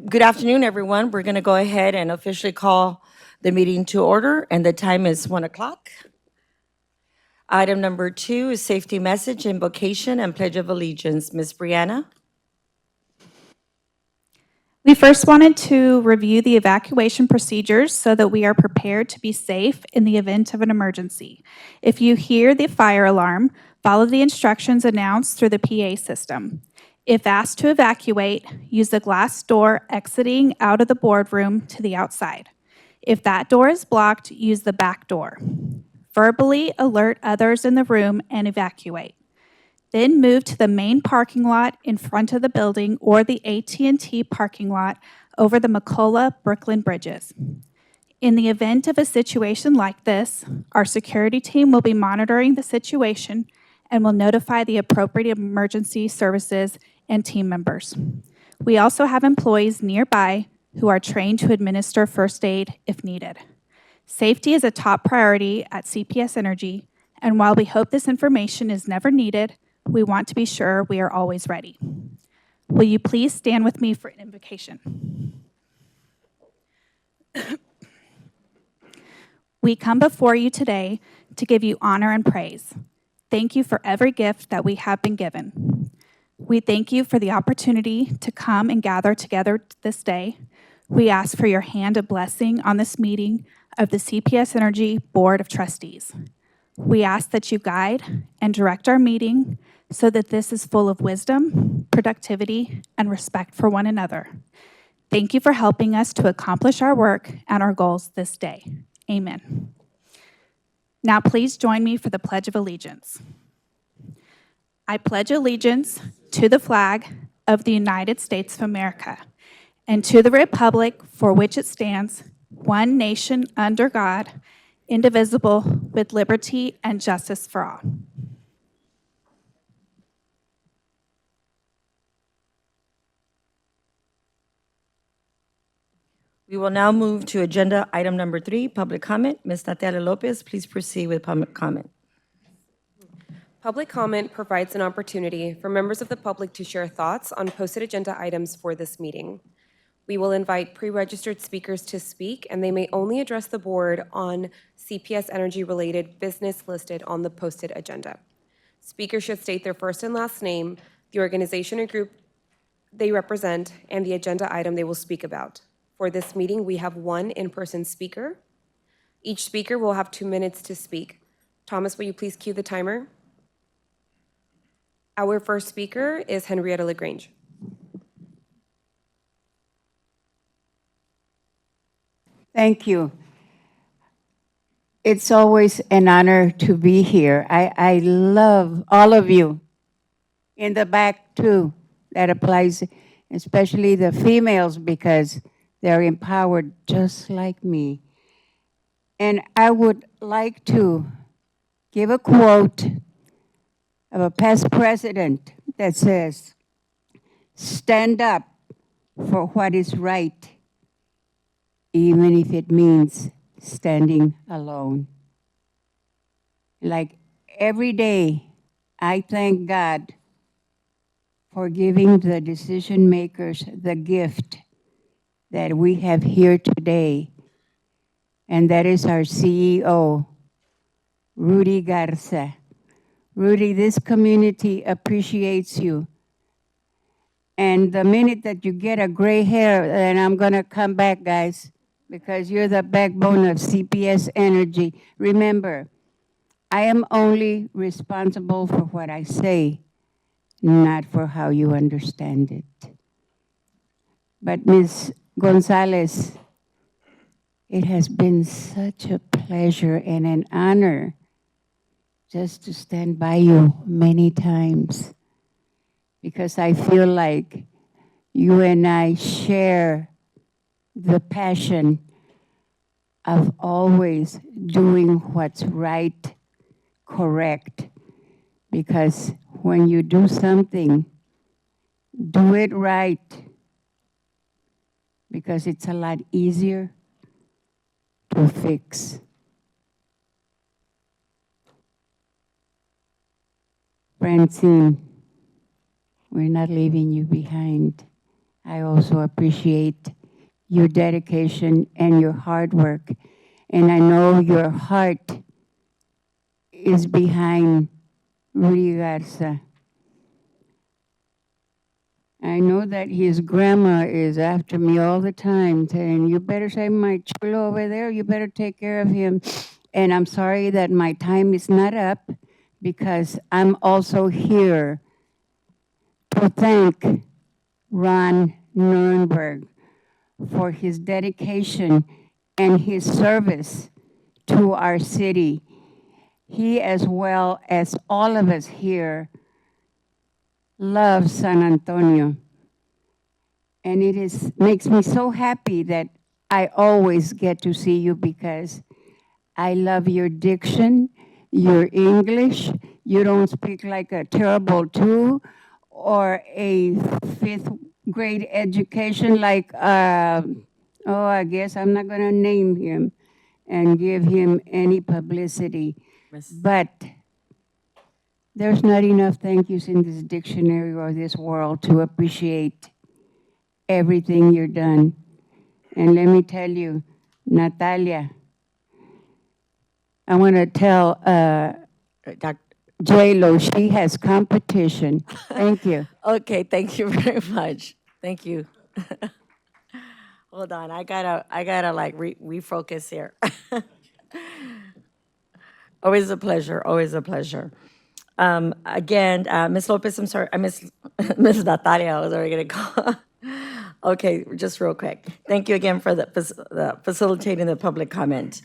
Good afternoon, everyone. We're going to go ahead and officially call the meeting to order, and the time is 1 o'clock. Item number 2 is safety message, invocation, and pledge of allegiance. Ms. Brianna? We first wanted to review the evacuation procedures so that we are prepared to be safe in the event of an emergency. If you hear the fire alarm, follow the instructions announced through the PA system. If asked to evacuate, use the glass door exiting out of the boardroom to the outside. If that door is blocked, use the back door. Verbally alert others in the room and evacuate. Then move to the main parking lot in front of the building or the AT&T parking lot over the McCullough-Brooklyn bridges. In the event of a situation like this, our security team will be monitoring the situation and will notify the appropriate emergency services and team members. We also have employees nearby who are trained to administer first aid if needed. Safety is a top priority at CPS Energy, and while we hope this information is never needed, we want to be sure we are always ready. Will you please stand with me for an invocation? We come before you today to give you honor and praise. Thank you for every gift that we have been given. We thank you for the opportunity to come and gather together this day. We ask for your hand of blessing on this meeting of the CPS Energy Board of Trustees. We ask that you guide and direct our meeting so that this is full of wisdom, productivity, and respect for one another. Thank you for helping us to accomplish our work and our goals this day. Amen. Now please join me for the Pledge of Allegiance. I pledge allegiance to the flag of the United States of America and to the republic for which it stands, one nation under God, indivisible, with liberty and justice for all. We will now move to agenda item number 3, public comment. Ms. Natalia Lopez, please proceed with public comment. Public comment provides an opportunity for members of the public to share thoughts on posted agenda items for this meeting. We will invite pre-registered speakers to speak, and they may only address the board on CPS Energy-related business listed on the posted agenda. Speakers should state their first and last name, the organization or group they represent, and the agenda item they will speak about. For this meeting, we have one in-person speaker. Each speaker will have 2 minutes to speak. Thomas, will you please cue the timer? Our first speaker is Henrietta LaGrange. Thank you. It's always an honor to be here. I love all of you. In the back, too. That applies especially the females because they're empowered just like me. And I would like to give a quote of a past president that says, "Stand up for what is right, even if it means standing alone." Like every day, I thank God for giving the decision makers the gift that we have here today, and that is our CEO, Rudy Garza. Rudy, this community appreciates you. And the minute that you get a gray hair, then I'm gonna come back, guys, because you're the backbone of CPS Energy. Remember, I am only responsible for what I say, not for how you understand it. But Ms. Gonzalez, it has been such a pleasure and an honor just to stand by you many times, because I feel like you and I share the passion of always doing what's right, correct, because when you do something, do it right, because it's a lot easier to fix. Francine, we're not leaving you behind. I also appreciate your dedication and your hard work. And I know your heart is behind Rudy Garza. I know that his grandma is after me all the time saying, you better save my chulo over there, you better take care of him. And I'm sorry that my time is not up because I'm also here to thank Ron Nuremberg for his dedication and his service to our city. He, as well as all of us here, loves San Antonio. And makes me so happy that I always get to see you because I love your diction, your English. You don't speak like a terrible two or a fifth grade education like, I guess I'm not going to name him and give him any publicity. But there's not enough thank yous in this dictionary or this world to appreciate everything you're done. And let me tell you, Natalia, I want to tell Doc- J-Lo, she has competition. Thank you. Okay, thank you very much. Thank you. Hold on, I gotta like refocus here. Always a pleasure, always a pleasure. Again, Ms. Lopez, I'm sorry, I miss Ms. Natalia, I was already gonna call. Okay, just real quick. Thank you again for the facilitating the public comment.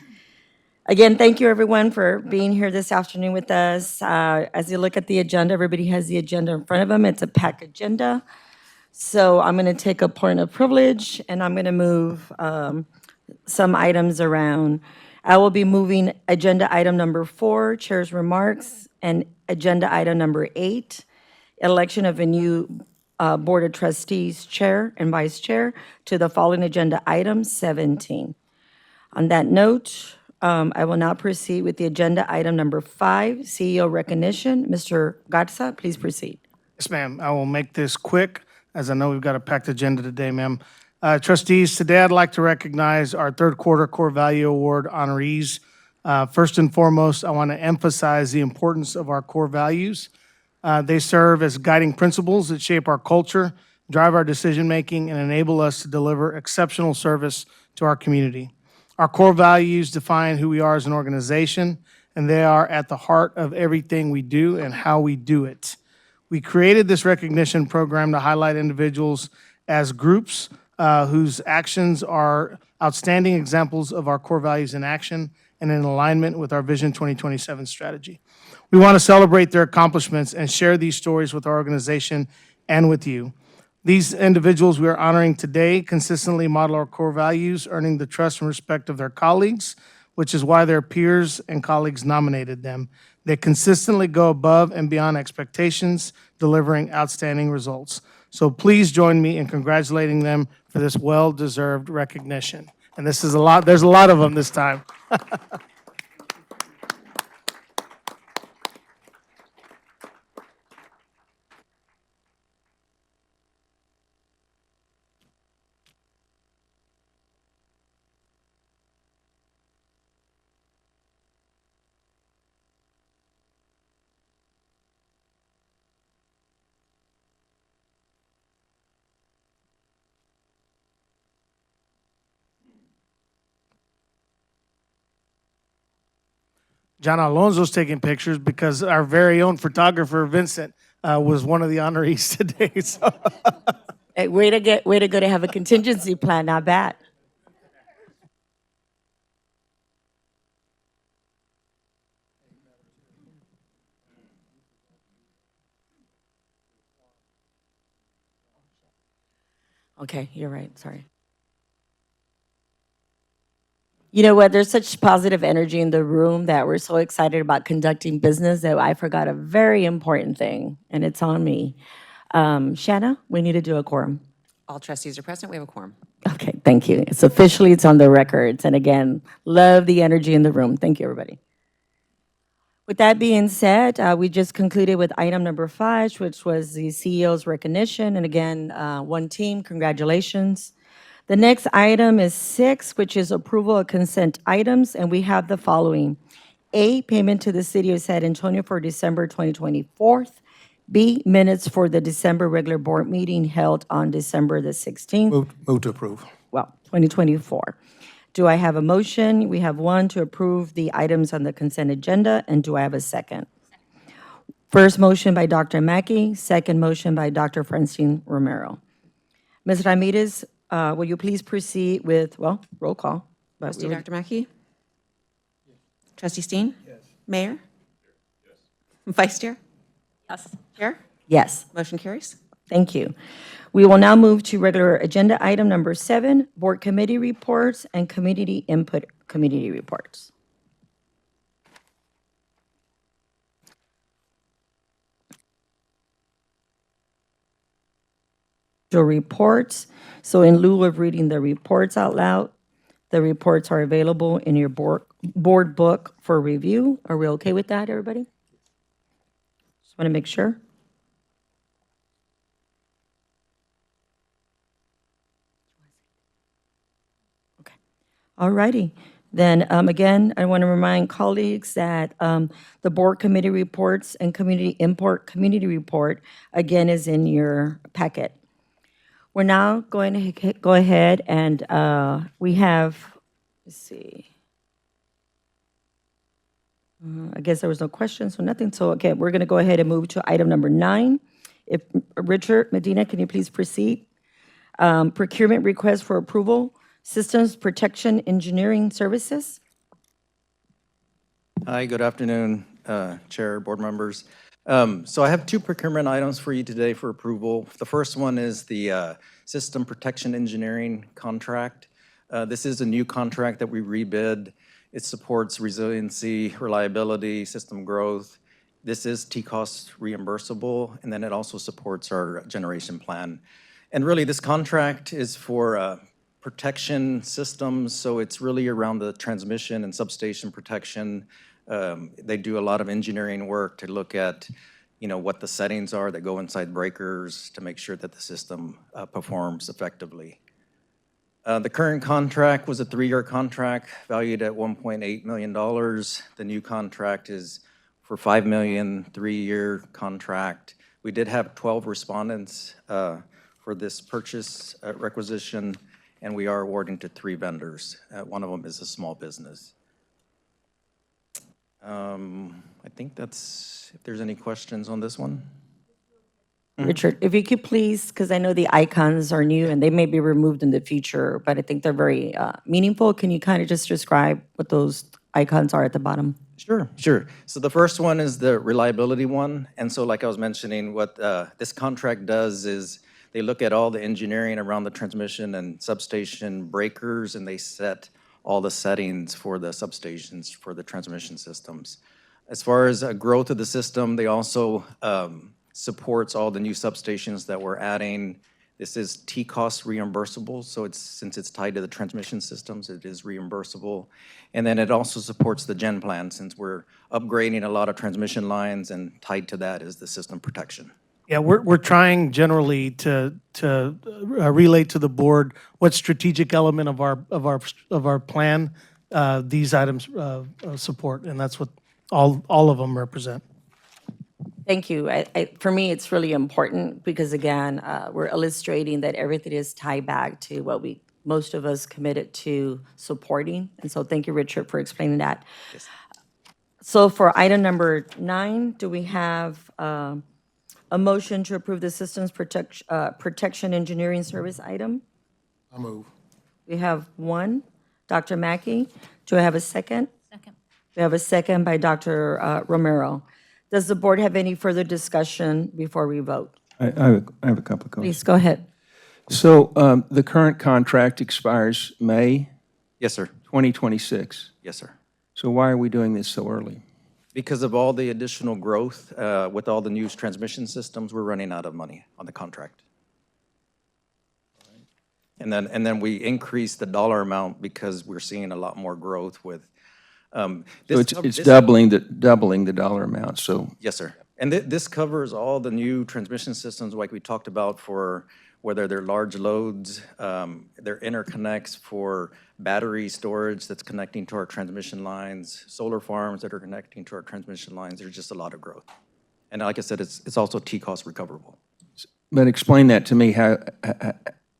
Again, thank you everyone for being here this afternoon with us. As you look at the agenda, everybody has the agenda in front of them. It's a packed agenda. So I'm going to take a point of privilege and I'm going to move some items around. I will be moving agenda item number 4, Chair's Remarks, and agenda item number 8, election of a new Board of Trustees Chair and Vice Chair, to the following agenda item 17. On that note, I will now proceed with the agenda item number 5, CEO recognition. Mr. Garza, please proceed. Yes, ma'am. I will make this quick, as I know we've got a packed agenda today, ma'am. Trustees, today I'd like to recognize our third quarter Core Value Award honorees. First and foremost, I want to emphasize the importance of our core values. They serve as guiding principles that shape our culture, drive our decision-making, and enable us to deliver exceptional service to our community. Our core values define who we are as an organization, and they are at the heart of everything we do and how we do it. We created this recognition program to highlight individuals as groups whose actions are outstanding examples of our core values in action and in alignment with our Vision 2027 strategy. We want to celebrate their accomplishments and share these stories with our organization and with you. These individuals we are honoring today consistently model our core values, earning the trust and respect of their colleagues, which is why their peers and colleagues nominated them. They consistently go above and beyond expectations, delivering outstanding results. So please join me in congratulating them for this well-deserved recognition. And this is there's a lot of them this time. John Alonso's taking pictures because our very own photographer, Vincent, was one of the honorees today. So. Hey, way to go to have a contingency plan, not bad. Okay, you're right, sorry. You know what, there's such positive energy in the room that we're so excited about conducting business that I forgot a very important thing, and it's on me. Shanna, we need to do a quorum. All trustees are present. We have a quorum. Okay, thank you. It's officially, it's on the records. And again, love the energy in the room. Thank you, everybody. With that being said, we just concluded with item number 5, which was the CEO's recognition. And again, one team, congratulations. The next item is 6, which is approval of consent items, and we have the following. A, payment to the City of San Antonio for December 2024. B, minutes for the December regular board meeting held on December the 16th. Move to approve. 2024. Do I have a motion? We have one to approve the items on the consent agenda, and do I have a second? First motion by Dr. Mackey, second motion by Dr. Francine Romero. Ms. Ramirez, will you please proceed with, well, roll call. but Trustee we- Dr. Mackey? Trustee Steen? Yes. Mayor? Yes. Vice Chair? Yes. Chair? Yes. Motion carries. Thank you. We will now move to regular agenda item number 7, board committee reports and community input committee reports. The reports. So in lieu of reading the reports out loud, the reports are available in your board book for review. Are we okay with that, everybody? Just want to make sure. All righty. Then, again, I want to remind colleagues that the board committee reports and community import community report, again, is in your packet. We're now going to go ahead and we have, let's see. I guess there was no questions or nothing, so, okay, we're going to go ahead and move to item number 9. If, Richard Medina, can you please proceed? Procurement request for approval. Systems Protection Engineering Services. Hi, good afternoon, Chair, board members. So I have 2 procurement items for you today for approval. The first one is the System Protection Engineering contract. This is a new contract that we rebid. It supports resiliency, reliability, system growth. This is TCOS reimbursable, and then it also supports our generation plan. And really, this contract is for protection systems, so it's really around the transmission and substation protection. They do a lot of engineering work to look at, what the settings are that go inside breakers to make sure that the system performs effectively. The current contract was a 3-year contract valued at $1.8 million. The new contract is for $5 million, 3-year contract. We did have 12 respondents for this purchase requisition, and we are awarding to 3 vendors. One of them is a small business. I think that's, if there's any questions on this one. Richard, if you could please, because I know the icons are new and they may be removed in the future, but I think they're very meaningful. Can you kind of just describe what those icons are at the bottom? Sure. So the first one is the reliability one. And so like I was mentioning, what this contract does is they look at all the engineering around the transmission and substation breakers, and they set all the settings for the substations for the transmission systems. As far as growth of the system, they also supports all the new substations that we're adding. This is TCOS reimbursable, so since it's tied to the transmission systems, it is reimbursable. And then it also supports the gen plan, since we're upgrading a lot of transmission lines, and tied to that is the system protection. Yeah, we're trying generally to relate to the board what strategic element of our plan these items support, and that's what all of them represent. Thank you. For me, it's really important because, again, we're illustrating that everything is tied back to what most of us committed to supporting. And so thank you, Richard, for explaining that. Yes. So for item number 9, do we have a motion to approve the Systems Protection Engineering Service item? I move. We have one, Dr. Mackey. Do I have a second? Second. We have a second by Dr. Romero. Does the board have any further discussion before we vote? I have a couple of questions. Please, go ahead. So the current contract expires May Yes, sir. 2026. Yes, sir. So why are we doing this so early? Because of all the additional growth, with all the new transmission systems, we're running out of money on the contract. And then we increase the dollar amount because we're seeing a lot more growth with So This it's this- doubling the dollar amount, so Yes, sir. And this covers all the new transmission systems like we talked about for whether they're large loads, they're interconnects for battery storage that's connecting to our transmission lines, solar farms that are connecting to our transmission lines. There's just a lot of growth. And like I said, it's also T-cost recoverable. but explain that to me,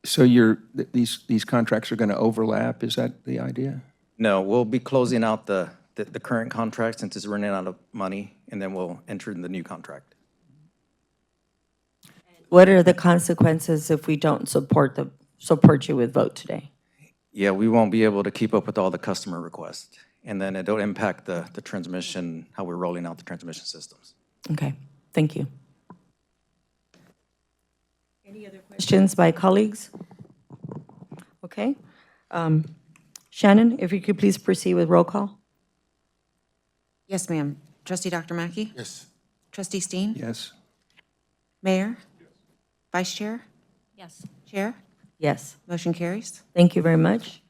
so these contracts are going to overlap, is that the idea? No, we'll be closing out the current contract since it's running out of money, and then we'll enter in the new contract. What are the consequences if we don't support you with vote today? Yeah, we won't be able to keep up with all the customer requests, and then it'll impact the transmission, how we're rolling out the transmission systems. Okay, thank you. Any other questions by colleagues? Okay. Shannon, if you could please proceed with roll call? Yes, ma'am. Trustee Dr. Mackey? Yes. Trustee Steen? Yes. Mayor? Vice Chair? Yes. Chair? Yes. Motion carries. Thank you very much.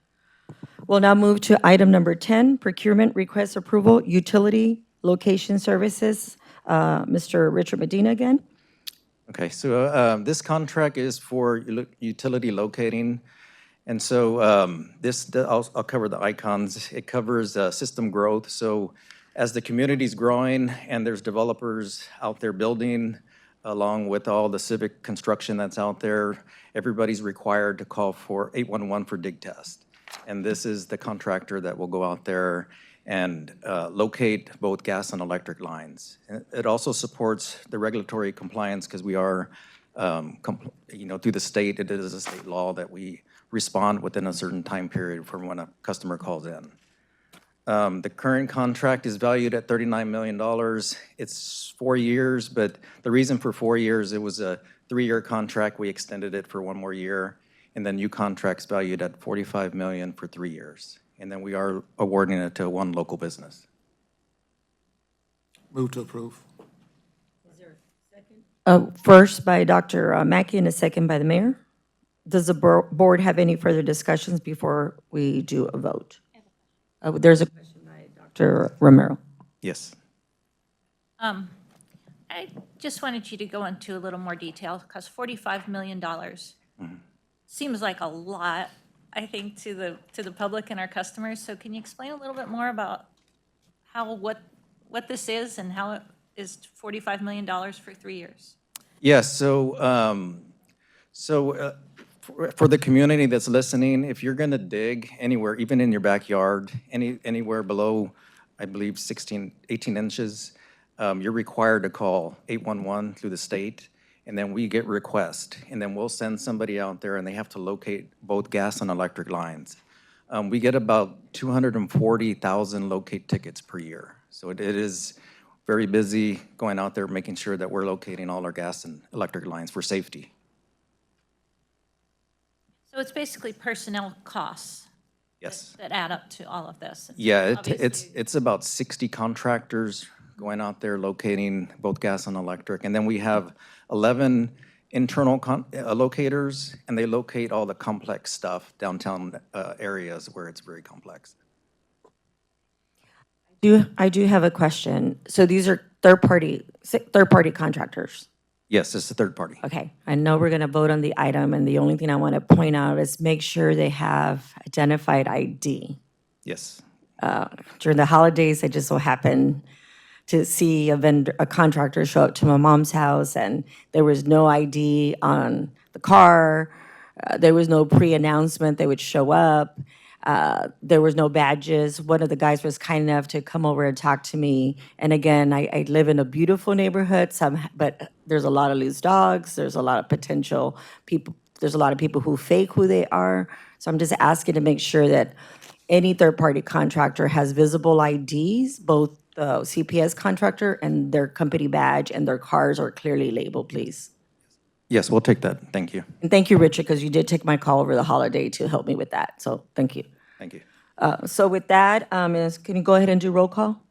We'll now move to item number 10, procurement request approval, utility location services. Mr. Richard Medina again. Okay, so this contract is for utility locating. And so I'll cover the icons. It covers system growth. So as the community's growing and there's developers out there building, along with all the civic construction that's out there, everybody's required to call for 811 for dig test. And this is the contractor that will go out there and locate both gas and electric lines. And it also supports the regulatory compliance because we are, through the state, it is a state law that we respond within a certain time period from when a customer calls in. The current contract is valued at $39 million. It's 4 years, but the reason for 4 years, it was a 3-year contract. We extended it for 1 more year. And then new contracts valued at $45 million for 3 years. And then we are awarding it to one local business. Move to approve. First by Dr. Mackey and a second by the mayor. Does the board have any further discussions before we do a vote? There's a question by Dr. Romero. Yes. I just wanted you to go into a little more detail, because $45 million seems like a lot, I think, to the public and our customers. So can you explain a little bit more about what this is and how it is $45 million for 3 years? Yes, so for the community that's listening, if you're gonna dig anywhere, even in your backyard, anywhere below, I believe 18 inches, you're required to call 811 through the state, and then we get requests, and then we'll send somebody out there and they have to locate both gas and electric lines. We get about 240,000 locate tickets per year. So it is very busy going out there, making sure that we're locating all our gas and electric lines for safety. So it's basically personnel costs Yes. that add up to all of this. Yeah, Obviously- it's about 60 contractors going out there locating both gas and electric. And then we have 11 internal locators, and they locate all the complex stuff downtown areas where it's very complex. I do have a question. So these are third-party contractors? Yes, it's a third party. Okay, I know we're going to vote on the item, and the only thing I want to point out is make sure they have identified ID. Yes. During the holidays, I just so happened to see a contractor show up to my mom's house, and there was no ID on the car. There was no pre-announcement they would show up. There was no badges. One of the guys was kind enough to come over and talk to me. And again, I live in a beautiful neighborhood, but there's a lot of loose dogs. There's a lot of potential people. There's a lot of people who fake who they are. So I'm just asking to make sure that any third-party contractor has visible IDs, both the CPS contractor and their company badge, and their cars are clearly labeled, please. Yes, we'll take that. Thank you. And thank you, Richard, because you did take my call over the holiday to help me with that. So thank you. Thank you. So with that, can you go ahead and do roll call?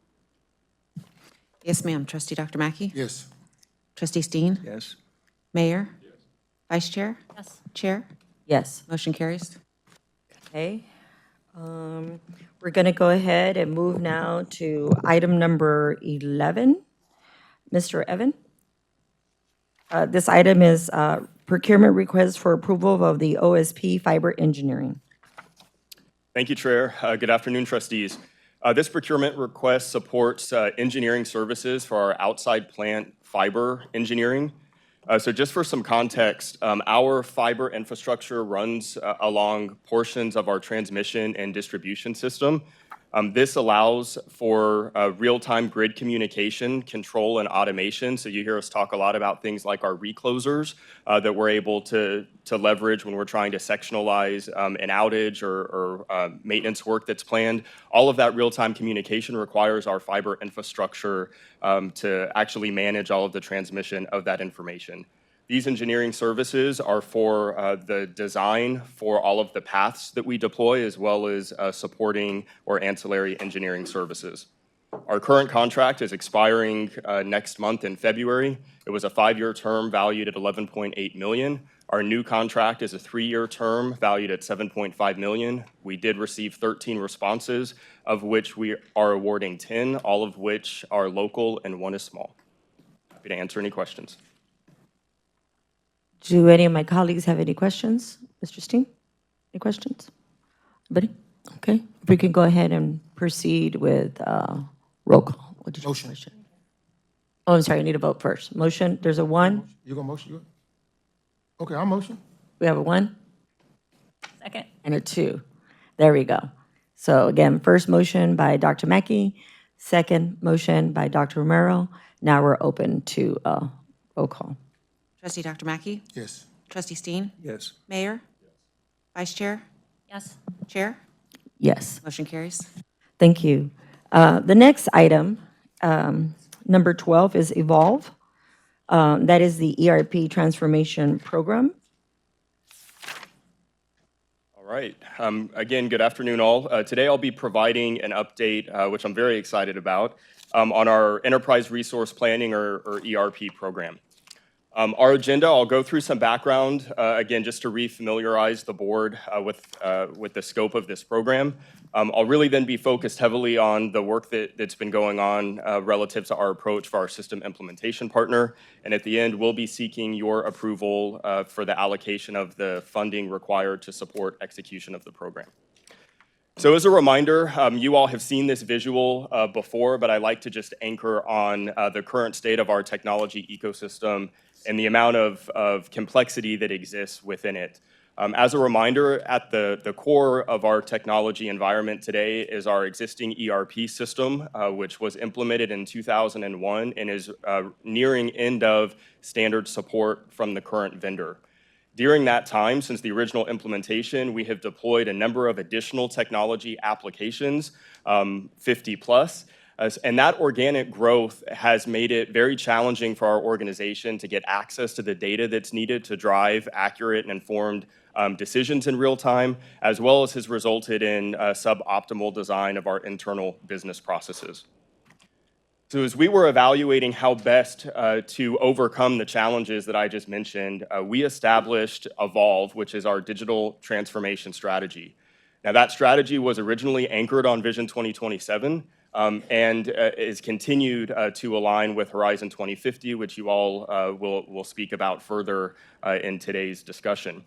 Yes, ma'am. Trustee Dr. Mackey? Yes. Trustee Steen? Yes. Mayor? Vice Chair? Yes. Chair? Yes. Motion carries. Okay. We're going to go ahead and move now to item number 11. Mr. Evan? This item is procurement request for approval of the OSP fiber engineering. Thank you, Chair. Good afternoon, trustees. This procurement request supports engineering services for our outside plant fiber engineering. So just for some context, our fiber infrastructure runs along portions of our transmission and distribution system. This allows for real-time grid communication, control, and automation. So you hear us talk a lot about things like our reclosers that we're able to leverage when we're trying to sectionalize an outage or maintenance work that's planned. All of that real-time communication requires our fiber infrastructure to actually manage all of the transmission of that information. These engineering services are for the design for all of the paths that we deploy, as well as supporting or ancillary engineering services. Our current contract is expiring next month in February. It was a 5-year term valued at $11.8 million. Our new contract is a 3-year term valued at $7.5 million. We did receive 13 responses, of which we are awarding 10, all of which are local and 1 is small. Happy to answer any questions. Do any of my colleagues have any questions? Mr. Steen, any questions? Anybody? Okay, if we can go ahead and proceed with roll call. What did you question? Oh, I'm sorry, I need a vote first. Motion, there's a 1. You gonna motion? Okay, I'll motion. We have a 1 Second. and a 2. There we go. So again, first motion by Dr. Mackey, second motion by Dr. Romero. Now we're open to roll call. Trustee Dr. Mackey? Yes. Trustee Steen? Yes. Mayor? Vice Chair? Yes. Chair? Yes. Motion carries. Thank you. The next item, number 12, is Evolve. That is the ERP transformation program. All right. Again, good afternoon, all. Today I'll be providing an update, which I'm very excited about, on our Enterprise Resource Planning or ERP program. Our agenda, I'll go through some background, again, just to re-familiarize the board with the scope of this program. I'll really then be focused heavily on the work that's been going on relative to our approach for our system implementation partner. And at the end, we'll be seeking your approval for the allocation of the funding required to support execution of the program. So as a reminder, you all have seen this visual before, but I like to just anchor on the current state of our technology ecosystem and the amount of complexity that exists within it. As a reminder, at the core of our technology environment today is our existing ERP system, which was implemented in 2001 and is nearing end of standard support from the current vendor. During that time, since the original implementation, we have deployed a number of additional technology applications, 50 plus, and that organic growth has made it very challenging for our organization to get access to the data that's needed to drive accurate and informed decisions in real time, as well as has resulted in suboptimal design of our internal business processes. So as we were evaluating how best to overcome the challenges that I just mentioned, we established Evolve, which is our digital transformation strategy. Now that strategy was originally anchored on Vision 2027 and is continued to align with Horizon 2050, which you all will speak about further in today's discussion.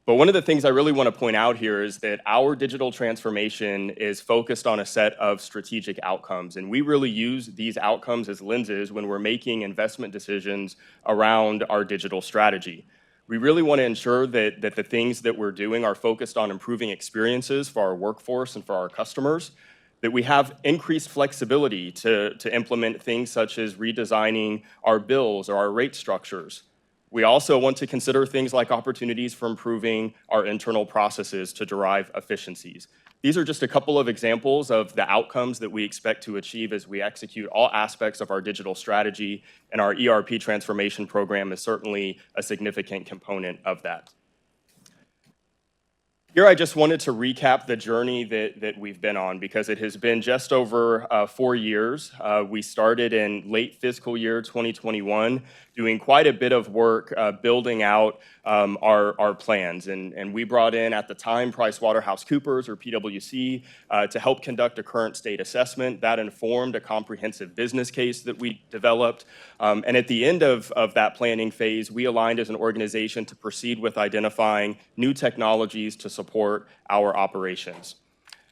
But one of the things I really want to point out here is that our digital transformation is focused on a set of strategic outcomes, and we really use these outcomes as lenses when we're making investment decisions around our digital strategy. We really want to ensure that the things that we're doing are focused on improving experiences for our workforce and for our customers, that we have increased flexibility to implement things such as redesigning our bills or our rate structures. We also want to consider things like opportunities for improving our internal processes to derive efficiencies. These are just a couple of examples of the outcomes that we expect to achieve as we execute all aspects of our digital strategy, and our ERP transformation program is certainly a significant component of that. Here, I just wanted to recap the journey that we've been on because it has been just over 4 years. We started in late fiscal year 2021, doing quite a bit of work building out our plans. And we brought in, at the time, PricewaterhouseCoopers, or PwC, to help conduct a current state assessment. That informed a comprehensive business case that we developed. And at the end of that planning phase, we aligned as an organization to proceed with identifying new technologies to support our operations.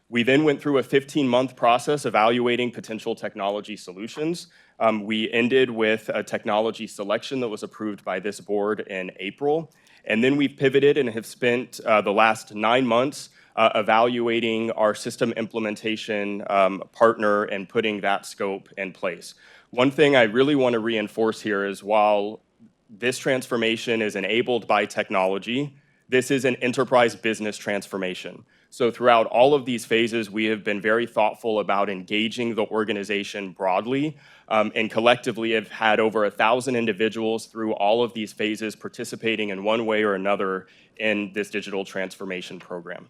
We then went through a 15-month process evaluating potential technology solutions. We ended with a technology selection that was approved by this board in April. And then we've pivoted and have spent the last 9 months evaluating our system implementation partner and putting that scope in place. One thing I really want to reinforce here is while this transformation is enabled by technology, this is an enterprise business transformation. So throughout all of these phases, we have been very thoughtful about engaging the organization broadly, and collectively have had over 1,000 individuals through all of these phases participating in one way or another in this digital transformation program.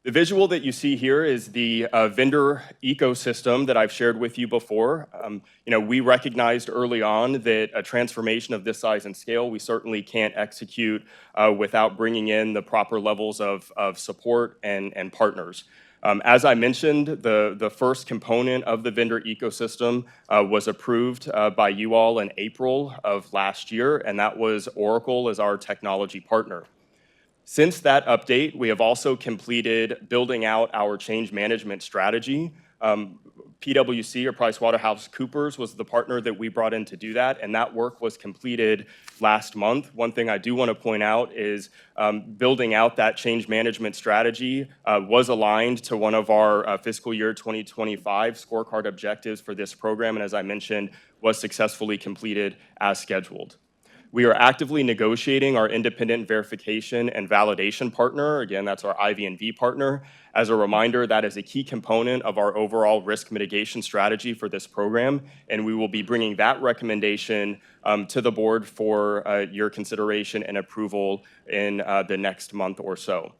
The visual that you see here is the vendor ecosystem that I've shared with you before. We recognized early on that a transformation of this size and scale, we certainly can't execute without bringing in the proper levels of support and partners. As I mentioned, the first component of the vendor ecosystem was approved by you all in April of last year, and that was Oracle as our technology partner. Since that update, we have also completed building out our change management strategy. PwC, or PricewaterhouseCoopers, was the partner that we brought in to do that, and that work was completed last month. One thing I do want to point out is building out that change management strategy was aligned to one of our fiscal year 2025 scorecard objectives for this program, and as I mentioned, was successfully completed as scheduled. We are actively negotiating our independent verification and validation partner. Again, that's our IV&V partner. As a reminder, that is a key component of our overall risk mitigation strategy for this program, and we will be bringing that recommendation to the board for your consideration and approval in the next month or so.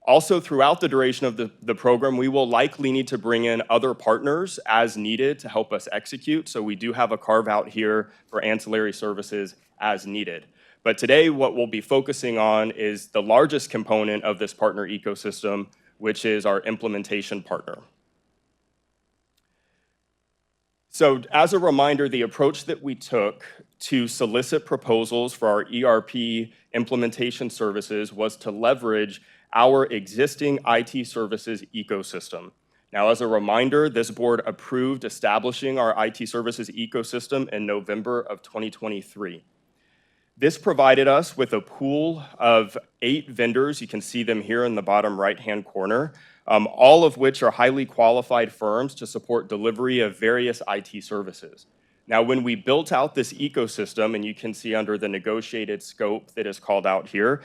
Also, throughout the duration of the program, we will likely need to bring in other partners as needed to help us execute. So we do have a carve out here for ancillary services as needed. But today, what we'll be focusing on is the largest component of this partner ecosystem, which is our implementation partner. So as a reminder, the approach that we took to solicit proposals for our ERP implementation services was to leverage our existing IT services ecosystem. Now, as a reminder, this board approved establishing our IT services ecosystem in November of 2023. This provided us with a pool of 8 vendors. You can see them here in the bottom right-hand corner, all of which are highly qualified firms to support delivery of various IT services. Now, when we built out this ecosystem, and you can see under the negotiated scope that is called out here,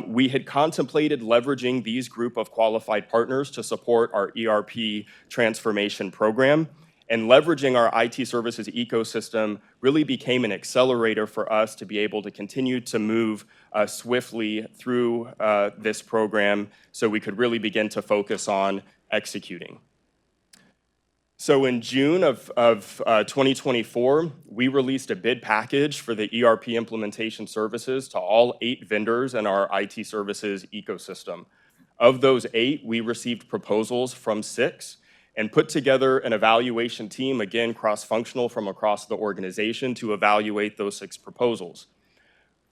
we had contemplated leveraging these group of qualified partners to support our ERP transformation program. And leveraging our IT services ecosystem really became an accelerator for us to be able to continue to move swiftly through this program so we could really begin to focus on executing. So in June of 2024, we released a bid package for the ERP implementation services to all 8 vendors in our IT services ecosystem. Of those 8, we received proposals from 6 and put together an evaluation team, again, cross-functional from across the organization, to evaluate those 6 proposals.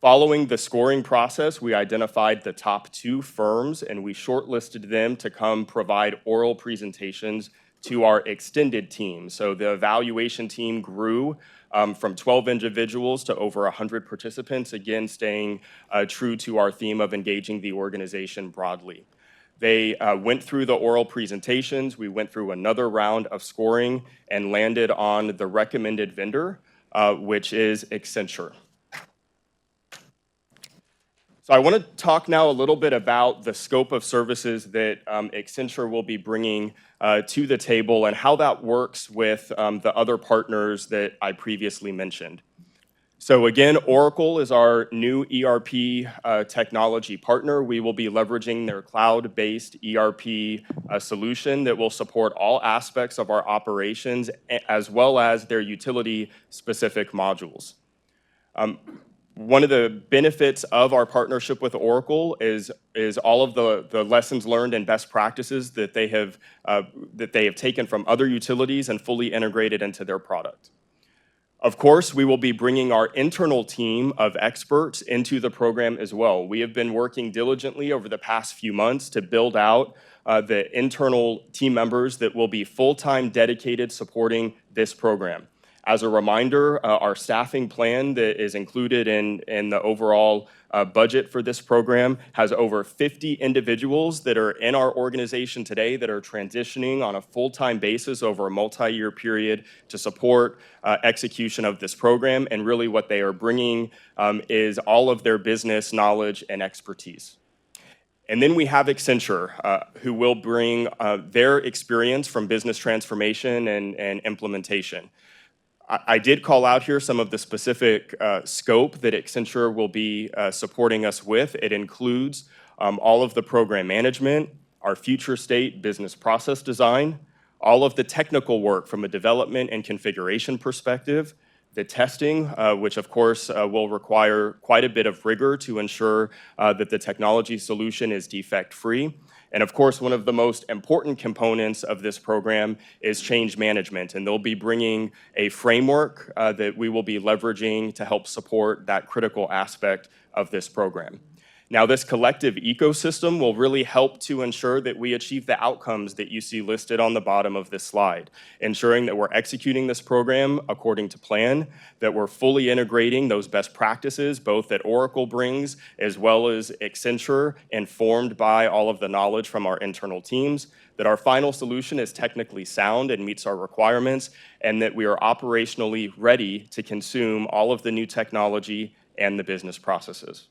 Following the scoring process, we identified the top 2 firms, and we shortlisted them to come provide oral presentations to our extended team. So the evaluation team grew from 12 individuals to over 100 participants, again, staying true to our theme of engaging the organization broadly. They went through the oral presentations. We went through another round of scoring and landed on the recommended vendor, which is Accenture. So I want to talk now a little bit about the scope of services that Accenture will be bringing to the table and how that works with the other partners that I previously mentioned. So again, Oracle is our new ERP technology partner. We will be leveraging their cloud-based ERP solution that will support all aspects of our operations as well as their utility-specific modules. One of the benefits of our partnership with Oracle is all of the lessons learned and best practices that they have taken from other utilities and fully integrated into their product. Of course, we will be bringing our internal team of experts into the program as well. We have been working diligently over the past few months to build out the internal team members that will be full-time dedicated supporting this program. As a reminder, our staffing plan that is included in the overall budget for this program has over 50 individuals that are in our organization today that are transitioning on a full-time basis over a multi-year period to support execution of this program. And really what they are bringing is all of their business knowledge and expertise. And then we have Accenture, who will bring their experience from business transformation and implementation. I did call out here some of the specific scope that Accenture will be supporting us with. It includes all of the program management, our future state business process design, all of the technical work from a development and configuration perspective, the testing, which of course will require quite a bit of rigor to ensure that the technology solution is defect-free. And of course, one of the most important components of this program is change management, and they'll be bringing a framework that we will be leveraging to help support that critical aspect of this program. Now, this collective ecosystem will really help to ensure that we achieve the outcomes that you see listed on the bottom of this slide, ensuring that we're executing this program according to plan, that we're fully integrating those best practices, both that Oracle brings, as well as Accenture, informed by all of the knowledge from our internal teams, that our final solution is technically sound and meets our requirements, and that we are operationally ready to consume all of the new technology and the business processes.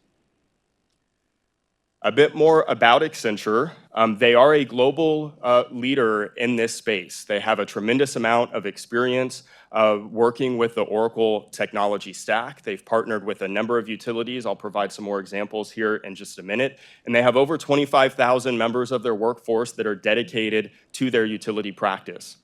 A bit more about Accenture. They are a global leader in this space. They have a tremendous amount of experience working with the Oracle technology stack. They've partnered with a number of utilities. I'll provide some more examples here in just a minute. And they have over 25,000 members of their workforce that are dedicated to their utility practice.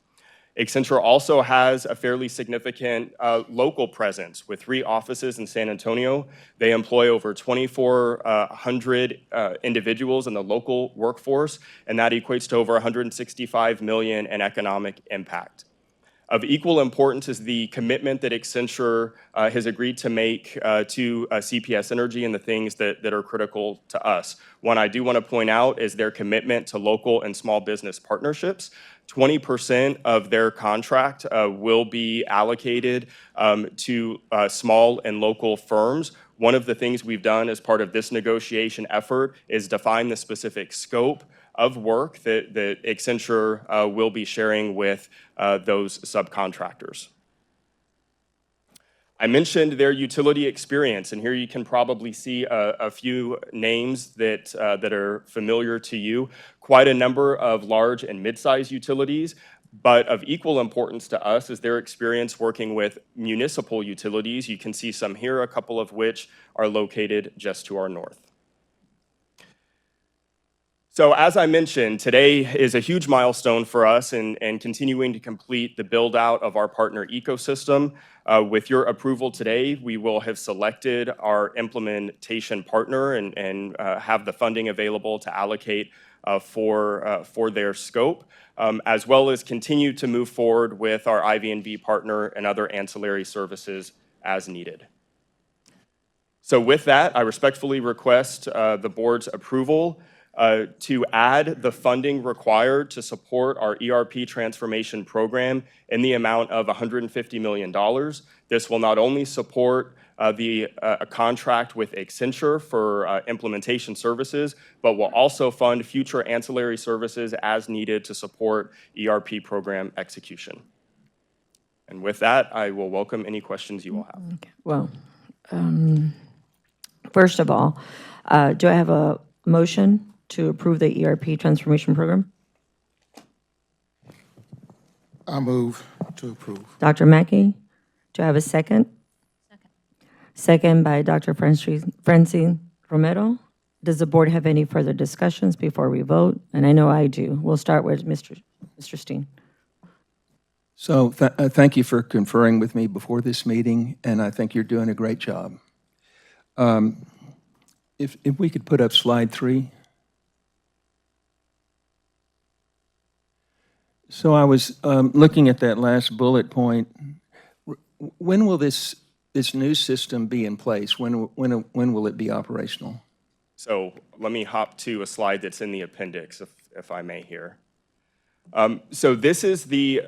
Accenture also has a fairly significant local presence with 3 offices in San Antonio. They employ over 2,400 individuals in the local workforce, and that equates to over $165 million in economic impact. Of equal importance is the commitment that Accenture has agreed to make to CPS Energy and the things that are critical to us. One I do want to point out is their commitment to local and small business partnerships. 20% of their contract will be allocated to small and local firms. One of the things we've done as part of this negotiation effort is define the specific scope of work that Accenture will be sharing with those subcontractors. I mentioned their utility experience, and here you can probably see a few names that are familiar to you. Quite a number of large and mid-sized utilities, but of equal importance to us is their experience working with municipal utilities. You can see some here, a couple of which are located just to our north. So as I mentioned, today is a huge milestone for us in continuing to complete the build out of our partner ecosystem. With your approval today, we will have selected our implementation partner and have the funding available to allocate for their scope, as well as continue to move forward with our IV&V partner and other ancillary services as needed. So with that, I respectfully request the board's approval to add the funding required to support our ERP transformation program in the amount of $150 million. This will not only support a contract with Accenture for implementation services, but will also fund future ancillary services as needed to support ERP program execution. And with that, I will welcome any questions you will have. Okay. Well, first of all, do I have a motion to approve the ERP transformation program? I move to approve. Dr. Mackey, do I have a second? Second. second by Dr. Francine Romero. Does the board have any further discussions before we vote? And I know I do. We'll start with Mr. Steen. So thank you for conferring with me before this meeting, and I think you're doing a great job. If we could put up slide 3. So I was looking at that last bullet point. When will this new system be in place? When will it be operational? So let me hop to a slide that's in the appendix, if I may here. So this is the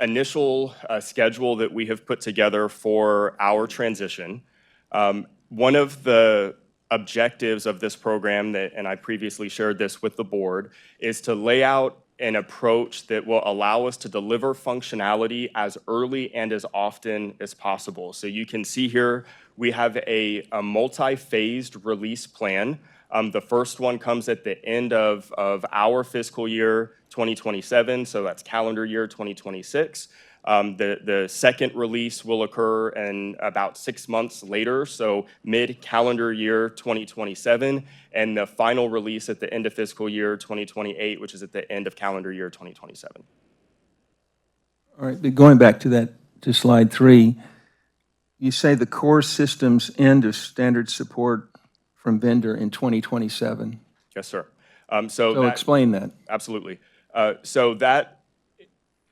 initial schedule that we have put together for our transition. One of the objectives of this program, and I previously shared this with the board, is to lay out an approach that will allow us to deliver functionality as early and as often as possible. So you can see here, we have a multi-phased release plan. The first one comes at the end of our fiscal year 2027, so that's calendar year 2026. The second release will occur in about 6 months later, so mid-calendar year 2027, and the final release at the end of fiscal year 2028, which is at the end of calendar year 2027. All right, but going back to slide 3, you say the core systems end of standard support from vendor in 2027. Yes, sir. So explain that. Absolutely. So that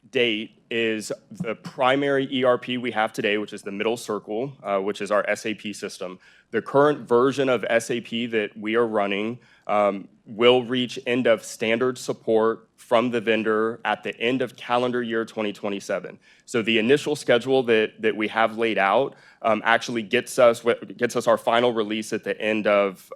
date is the primary ERP we have today, which is the middle circle, which is our SAP system. The current version of SAP that we are running will reach end of standard support from the vendor at the end of calendar year 2027. So the initial schedule that we have laid out actually gets us our final release at the end of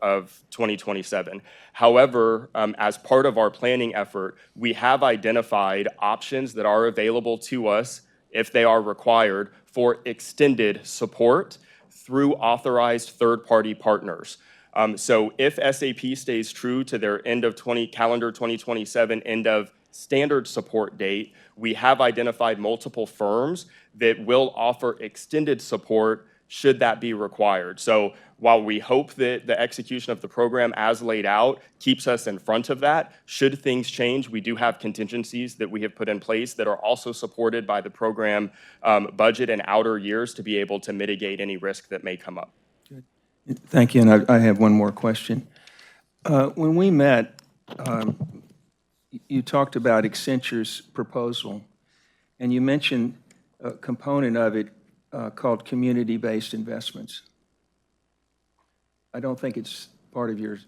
2027. However, as part of our planning effort, we have identified options that are available to us, if they are required, for extended support through authorized third-party partners. So if SAP stays true to their end of calendar 2027, end of standard support date, we have identified multiple firms that will offer extended support should that be required. So while we hope that the execution of the program as laid out keeps us in front of that, should things change, we do have contingencies that we have put in place that are also supported by the program budget in outer years to be able to mitigate any risk that may come up. Thank you, and I have one more question. When we met, you talked about Accenture's proposal, and you mentioned a component of it called community-based investments. I don't think it's part of your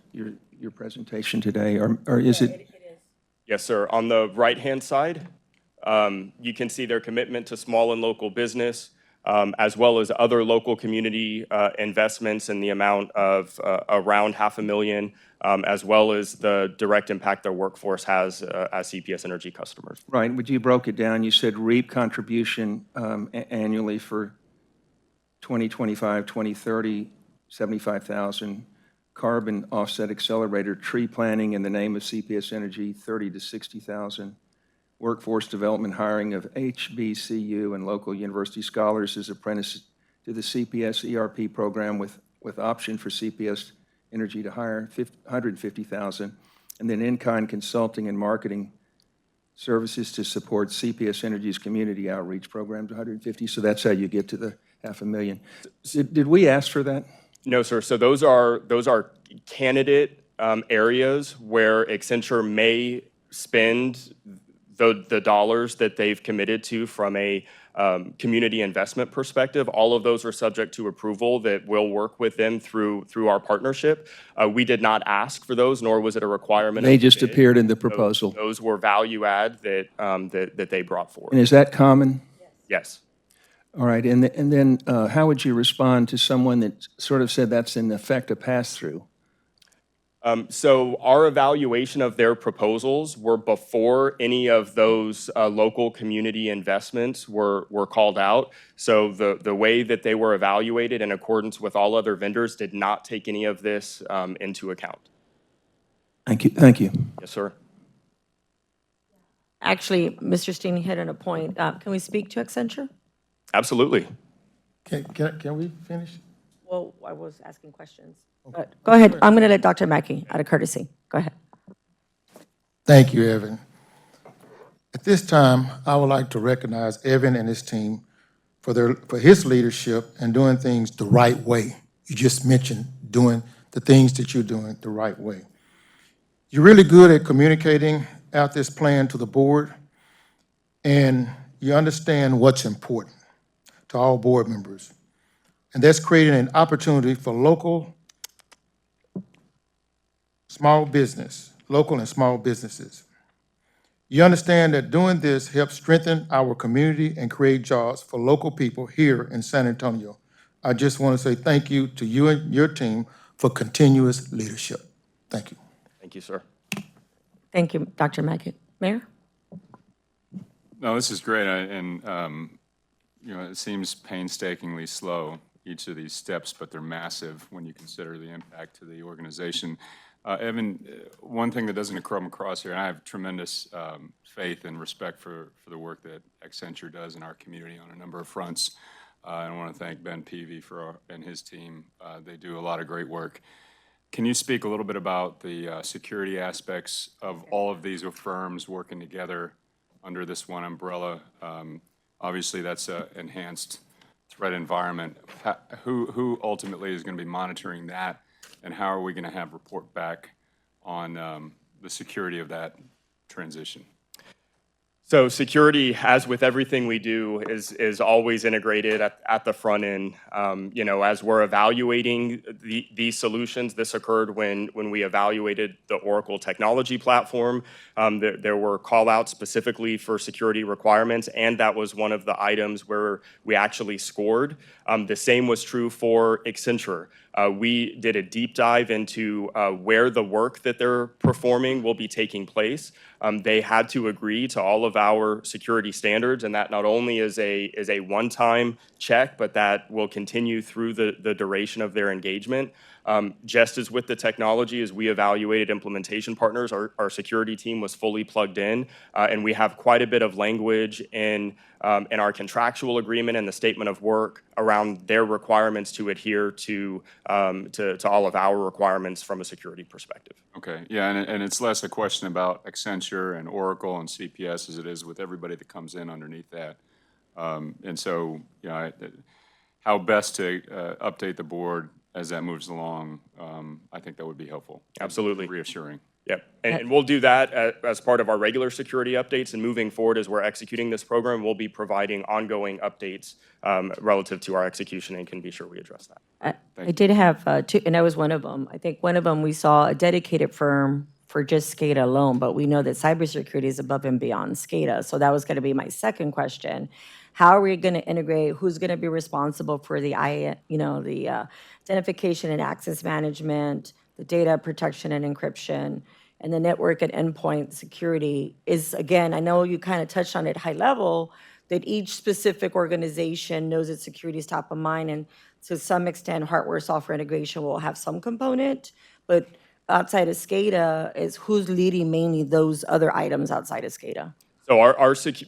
presentation today, or is it? Yes, sir. On the right-hand side, you can see their commitment to small and local business, as well as other local community investments in the amount of around $500,000, as well as the direct impact their workforce has as CPS Energy customers. Right, but you broke it down. You said REAP contribution annually for 2025, 2030, 75,000. Carbon offset accelerator, tree planting in the name of CPS Energy, 30 to 60,000. Workforce development hiring of HBCU and local university scholars as apprentices to the CPS ERP program with option for CPS Energy to hire 150,000. And then in-kind consulting and marketing services to support CPS Energy's community outreach programs, 150. So that's how you get to the $500,000. Did we ask for that? No, sir. So those are candidate areas where Accenture may spend the dollars that they've committed to from a community investment perspective. All of those are subject to approval that will work with them through our partnership. We did not ask for those, nor was it a requirement. They just appeared in the proposal. Those were value add that they brought forward. And is that common? Yes. All right, and then how would you respond to someone that sort of said that's in effect a pass-through? So our evaluation of their proposals were before any of those local community investments were called out. So the way that they were evaluated in accordance with all other vendors did not take any of this into account. Thank you. Thank you. Yes, sir. Actually, Mr. Steen hit on a point. Can we speak to Accenture? Absolutely. Can we finish? Well, I was asking questions. But go ahead. I'm going to let Dr. Mackey, out of courtesy. Go ahead. Thank you, Evan. At this time, I would like to recognize Evan and his team for his leadership and doing things the right way. You just mentioned doing the things that you're doing the right way. You're really good at communicating out this plan to the board, and you understand what's important to all board members. And that's creating an opportunity for local and small businesses. You understand that doing this helps strengthen our community and create jobs for local people here in San Antonio. I just want to say thank you to you and your team for continuous leadership. Thank you. Thank you, sir. Thank you, Dr. Mackey. Mayor? No, this is great, it seems painstakingly slow, each of these steps, but they're massive when you consider the impact to the organization. Evan, one thing that doesn't come across here, and I have tremendous faith and respect for the work that Accenture does in our community on a number of fronts. I want to thank Ben Peavy and his team. They do a lot of great work. Can you speak a little bit about the security aspects of all of these firms working together under this one umbrella? Obviously, that's an enhanced threat environment. Who ultimately is going to be monitoring that, and how are we going to have report back on the security of that transition? So security, as with everything we do, is always integrated at the front end. As we're evaluating these solutions, this occurred when we evaluated the Oracle technology platform. There were call-outs specifically for security requirements, and that was one of the items where we actually scored. The same was true for Accenture. We did a deep dive into where the work that they're performing will be taking place. They had to agree to all of our security standards, and that not only is a one-time check, but that will continue through the duration of their engagement. Just as with the technology, as we evaluated implementation partners, our security team was fully plugged in, and we have quite a bit of language in our contractual agreement and the statement of work around their requirements to adhere to all of our requirements from a security perspective. Okay, yeah, and it's less a question about Accenture and Oracle and CPS as it is with everybody that comes in underneath that. And so, how best to update the board as that moves along, I think that would be helpful. Absolutely. Reassuring. Yep, and we'll do that as part of our regular security updates, and moving forward as we're executing this program, we'll be providing ongoing updates relative to our execution, and can be sure we address that. I did have two, and I was one of them. I think one of them, we saw a dedicated firm for just SCADA alone, but we know that cybersecurity is above and beyond SCADA. So that was going to be my second question. How are we going to integrate? Who's going to be responsible for the identification and access management, the data protection and encryption, and the network and endpoint security? Is, again, I know you kind of touched on it high level, that each specific organization knows that security is top of mind, and to some extent, hardware, software integration will have some component, but outside of SCADA, is who's leading mainly those other items outside of SCADA? So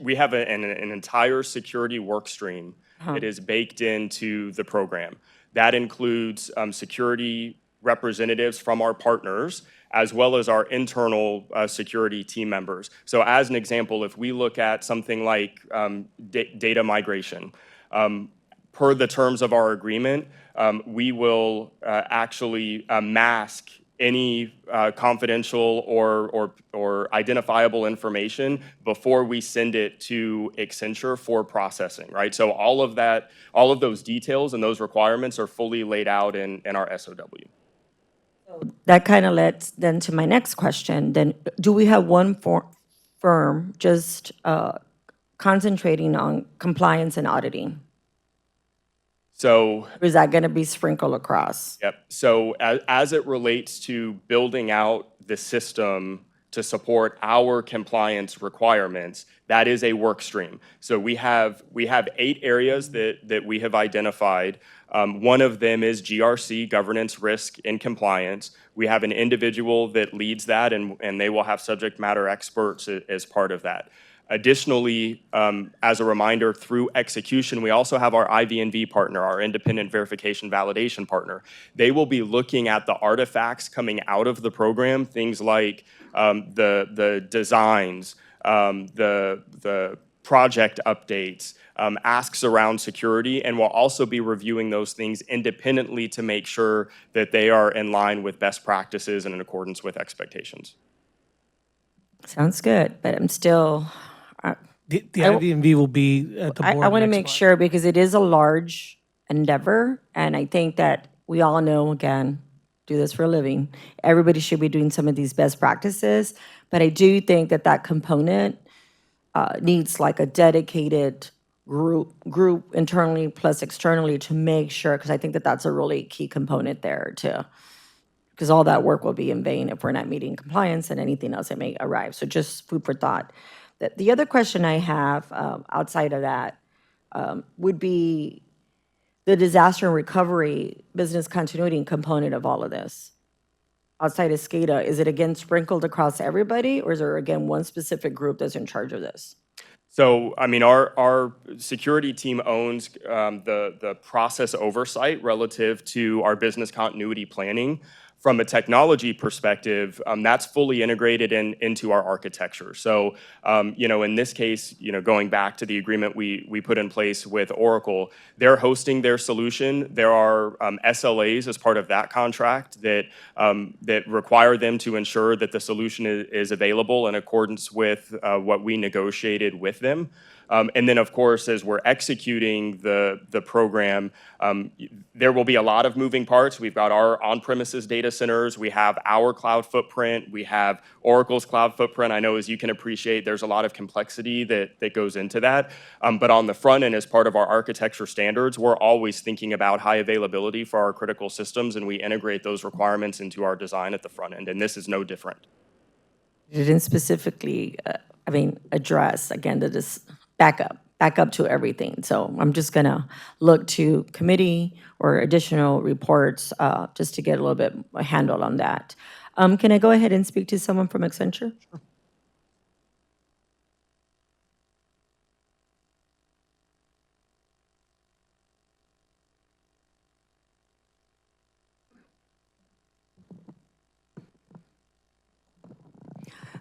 we have an entire security work stream that is baked into the program. That includes security representatives from our partners, as well as our internal security team members. So as an example, if we look at something like data migration, per the terms of our agreement, we will actually mask any confidential or identifiable information before we send it to Accenture for processing, right? So all of those details and those requirements are fully laid out in our SOW. That kind of leads then to my next question. Then, do we have one firm just concentrating on compliance and auditing? So, or is that going to be sprinkled across? Yep. So as it relates to building out the system to support our compliance requirements, that is a work stream. So we have 8 areas that we have identified. One of them is GRC, governance, risk, and compliance. We have an individual that leads that, and they will have subject matter experts as part of that. Additionally, as a reminder, through execution, we also have our IV&V partner, our independent verification validation partner. They will be looking at the artifacts coming out of the program, things like the designs, the project updates, asks around security, and we'll also be reviewing those things independently to make sure that they are in line with best practices and in accordance with expectations. Sounds good, but I'm still, The IV&V will be at the board I want to next make month. sure because it is a large endeavor, and I think that we all know, again, do this for a living. Everybody should be doing some of these best practices, but I do think that that component needs like a dedicated group internally plus externally to make sure, because I think that that's a really key component there too. Because all that work will be in vain if we're not meeting compliance and anything else that may arrive. So just food for thought. The other question I have outside of that would be the disaster and recovery business continuity component of all of this. Outside of SCADA, is it again sprinkled across everybody, or is there again one specific group that's in charge of this? So, I mean, our security team owns the process oversight relative to our business continuity planning. From a technology perspective, that's fully integrated into our architecture. So, in this case, going back to the agreement we put in place with Oracle, they're hosting their solution. There are SLAs as part of that contract that require them to ensure that the solution is available in accordance with what we negotiated with them. And then, of course, as we're executing the program, there will be a lot of moving parts. We've got our on-premises data centers. We have our cloud footprint. We have Oracle's cloud footprint. I know, as you can appreciate, there's a lot of complexity that goes into that. But on the front end, as part of our architecture standards, we're always thinking about high availability for our critical systems, and we integrate those requirements into our design at the front end. And this is no different. You didn't specifically, address, again, this back up to everything. So I'm just going to look to committee or additional reports just to get a little bit a handle on that. Can I go ahead and speak to someone from Accenture? Sure.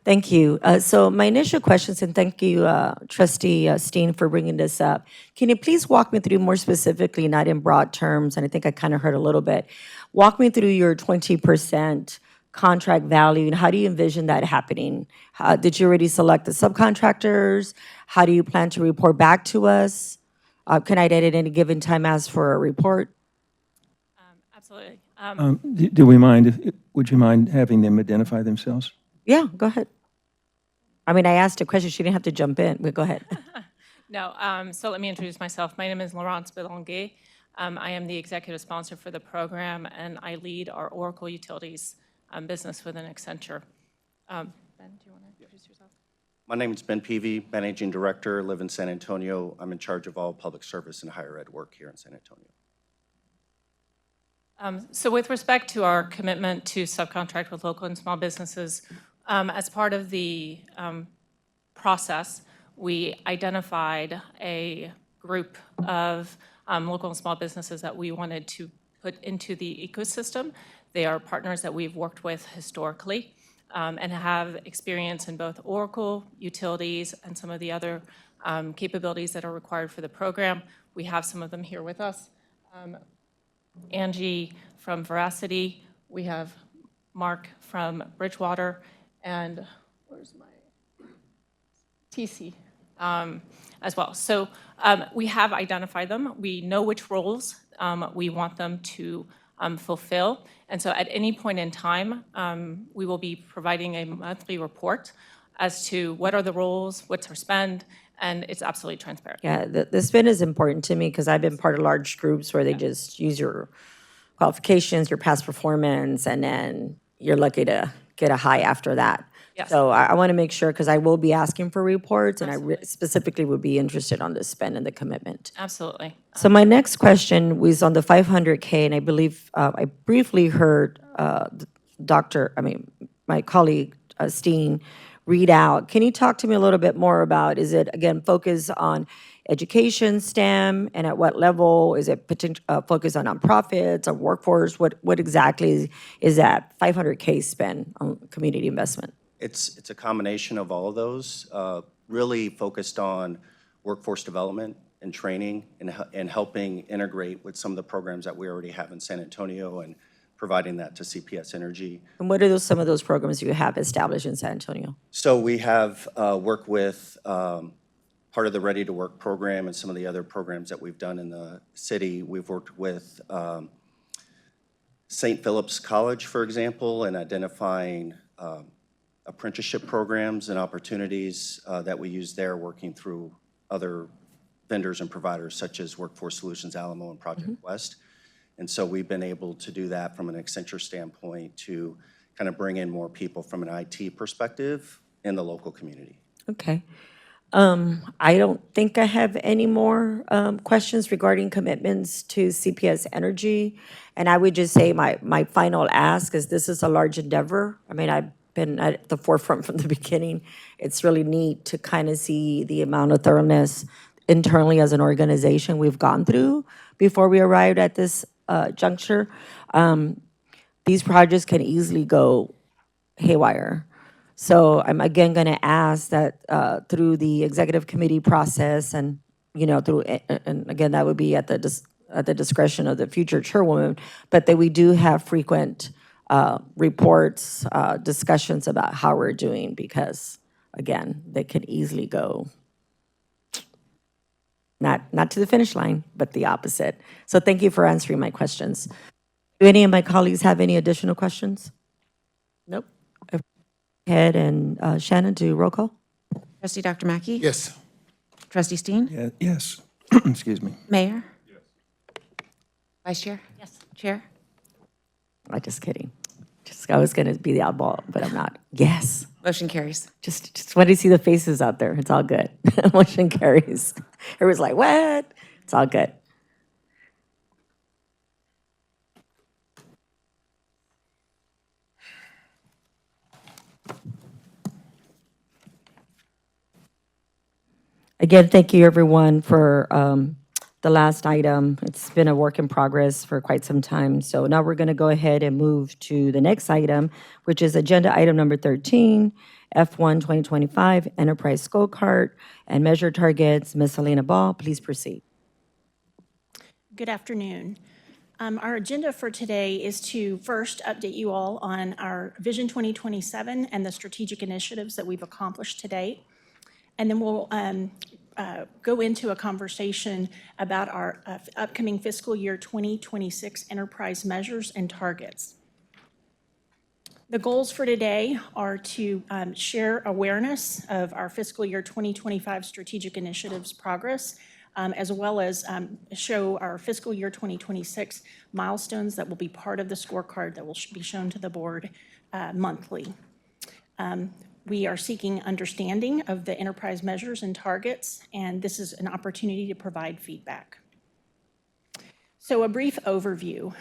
Thank you. So my initial questions, and thank you, Trustee Steen, for bringing this up. Can you please walk me through more specifically, not in broad terms, and I think I kind of heard a little bit, walk me through your 20% contract value, and how do you envision that happening? Did you already select the subcontractors? How do you plan to report back to us? Can I, at any given time, ask for a report? Absolutely. Would you mind having them identify themselves? Yeah, go ahead. I asked a question. She didn't have to jump in, but go ahead. No, so let me introduce myself. My name is Laurence Belanguet. I am the executive sponsor for the program, and I lead our Oracle Utilities business within Accenture. Ben, do you want to introduce yourself? My name is Ben Peavy, Managing Director, live in San Antonio. I'm in charge of all public service and higher ed work here in San Antonio. So with respect to our commitment to subcontract with local and small businesses, as part of the process, we identified a group of local and small businesses that we wanted to put into the ecosystem. They are partners that we've worked with historically and have experience in both Oracle, utilities, and some of the other capabilities that are required for the program. We have some of them here with us. Angie from Veracity. We have Mark from Bridgewater. And where's my TC as well. So we have identified them. We know which roles we want them to fulfill. And so at any point in time, we will be providing a monthly report as to what are the roles, what's our spend, and it's absolutely transparent. Yeah, the spend is important to me because I've been part of large groups where they just use your qualifications, your past performance, and then you're lucky to get a high after that. Yes. So I want to make sure, because I will be asking for reports, and I specifically would be interested on the spend and the commitment. Absolutely. So my next question was on the 500K, and I believe I briefly heard my colleague Steen read out. Can you talk to me a little bit more about, is it, again, focus on education, STEM, and at what level? Is it focus on nonprofits, on workforce? What exactly is that 500K spend on community investment? It's a combination of all of those, really focused on workforce development and training and helping integrate with some of the programs that we already have in San Antonio and providing that to CPS Energy. And what are some of those programs you have established in San Antonio? So we have worked with part of the Ready to Work program and some of the other programs that we've done in the city. We've worked with St. Philip's College, for example, in identifying apprenticeship programs and opportunities that we use there, working through other vendors and providers such as Workforce Solutions, Alamo, and Project West. And so we've been able to do that from an Accenture standpoint to kind of bring in more people from an IT perspective in the local community. Okay. I don't think I have any more questions regarding commitments to CPS Energy. And I would just say my final ask is this is a large endeavor. I mean, I've been at the forefront from the beginning. It's really neat to kind of see the amount of thoroughness internally as an organization we've gone through before we arrived at this juncture. These projects can easily go haywire. So I'm again going to ask that through the executive committee process and, through, and again, that would be at the discretion of the future chairwoman, but that we do have frequent reports, discussions about how we're doing, because again, they could easily go not to the finish line, but the opposite. So thank you for answering my questions. Do any of my colleagues have any additional questions? Nope. Head and Shannon, do roll call. Trustee Dr. Mackey? Yes. Trustee Steen? Yes. Excuse me. Mayor? Yes. Vice Chair? Yes. Chair? I'm just kidding. I was going to be the oddball, but I'm not. Yes. Motion carries. Just want to see the faces out there. It's all good. Motion carries. Everyone's like, what? It's all good. Again, thank you everyone for the last item. It's been a work in progress for quite some time. So now we're going to go ahead and move to the next item, which is agenda item number 13, F1 2025 Enterprise Scorecard and Measure Targets. Ms. Helena Ball, please proceed. Good afternoon. Our agenda for today is to first update you all on our Vision 2027 and the strategic initiatives that we've accomplished to date. And then we'll go into a conversation about our upcoming fiscal year 2026 enterprise measures and targets. The goals for today are to share awareness of our fiscal year 2025 strategic initiatives progress, as well as show our fiscal year 2026 milestones that will be part of the scorecard that will be shown to the board monthly. We are seeking understanding of the enterprise measures and targets, and this is an opportunity to provide feedback. So a brief overview.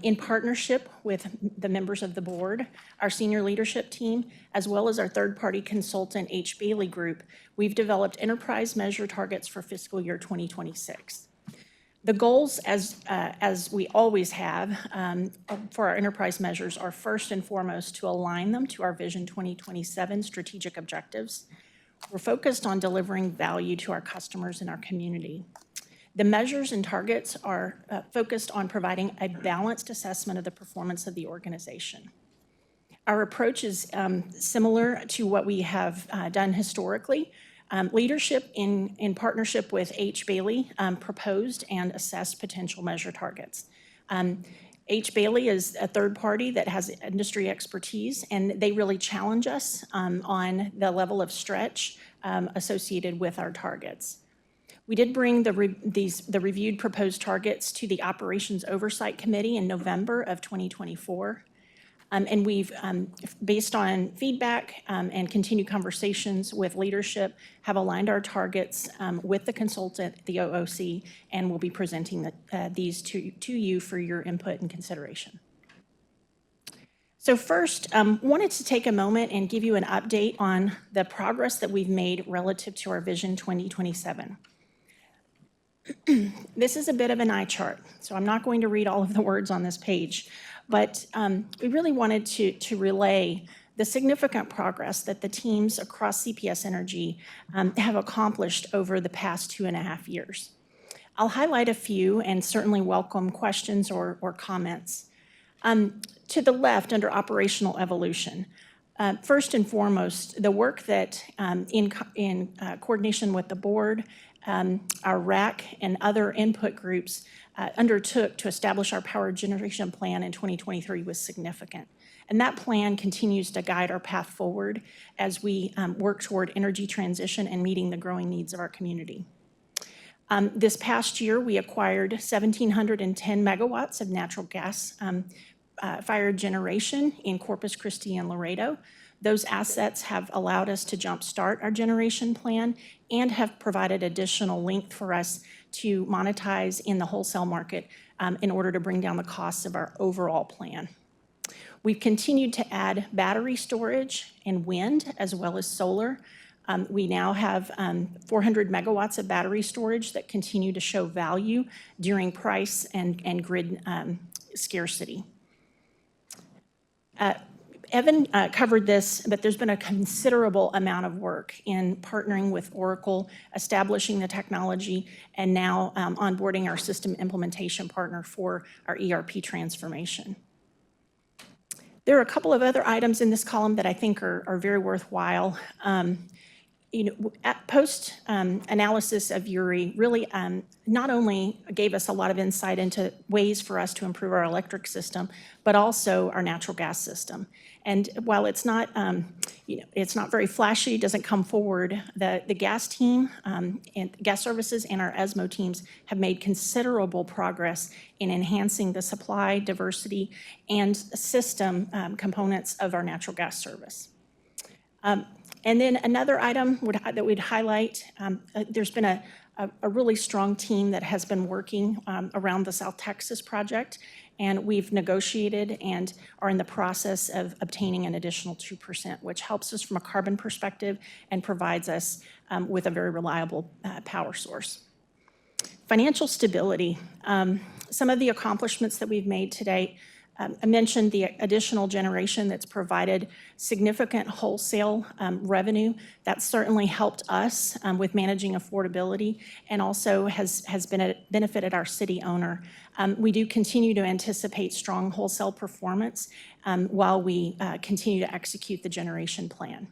In partnership with the members of the board, our senior leadership team, as well as our third-party consultant, H. Bailey Group, we've developed enterprise measure targets for fiscal year 2026. The goals, as we always have for our enterprise measures, are first and foremost to align them to our Vision 2027 strategic objectives. We're focused on delivering value to our customers and our community. The measures and targets are focused on providing a balanced assessment of the performance of the organization. Our approach is similar to what we have done historically. Leadership in partnership with H. Bailey proposed and assessed potential measure targets. H. Bailey is a third party that has industry expertise, and they really challenge us on the level of stretch associated with our targets. We did bring the reviewed proposed targets to the Operations Oversight Committee in November of 2024. And we've, based on feedback and continued conversations with leadership, have aligned our targets with the consultant, the OOC, and we'll be presenting these to you for your input and consideration. So first, wanted to take a moment and give you an update on the progress that we've made relative to our Vision 2027. This is a bit of an eye chart, so I'm not going to read all of the words on this page, but we really wanted to relay the significant progress that the teams across CPS Energy have accomplished over the past 2.5 years. I'll highlight a few and certainly welcome questions or comments. To the left, under operational evolution, first and foremost, the work that in coordination with the board, our RAC, and other input groups undertook to establish our power generation plan in 2023 was significant. And that plan continues to guide our path forward as we work toward energy transition and meeting the growing needs of our community. This past year, we acquired 1,710 megawatts of natural gas fired generation in Corpus Christi and Laredo. Those assets have allowed us to jumpstart our generation plan and have provided additional length for us to monetize in the wholesale market in order to bring down the costs of our overall plan. We've continued to add battery storage and wind as well as solar. We now have 400 megawatts of battery storage that continue to show value during price and grid scarcity. Evan covered this, but there's been a considerable amount of work in partnering with Oracle, establishing the technology, and now onboarding our system implementation partner for our ERP transformation. There are a couple of other items in this column that I think are very worthwhile. Post analysis of URI really not only gave us a lot of insight into ways for us to improve our electric system, but also our natural gas system. And while it's not, it's not very flashy, doesn't come forward, the gas team and gas services and our ESMO teams have made considerable progress in enhancing the supply, diversity, and system components of our natural gas service. And then another item that we'd highlight, there's been a really strong team that has been working around the South Texas project, and we've negotiated and are in the process of obtaining an additional 2%, which helps us from a carbon perspective and provides us with a very reliable power source. Financial stability. Some of the accomplishments that we've made today, I mentioned the additional generation that's provided significant wholesale revenue. That's certainly helped us with managing affordability and also has benefited our city owner. We do continue to anticipate strong wholesale performance while we continue to execute the generation plan.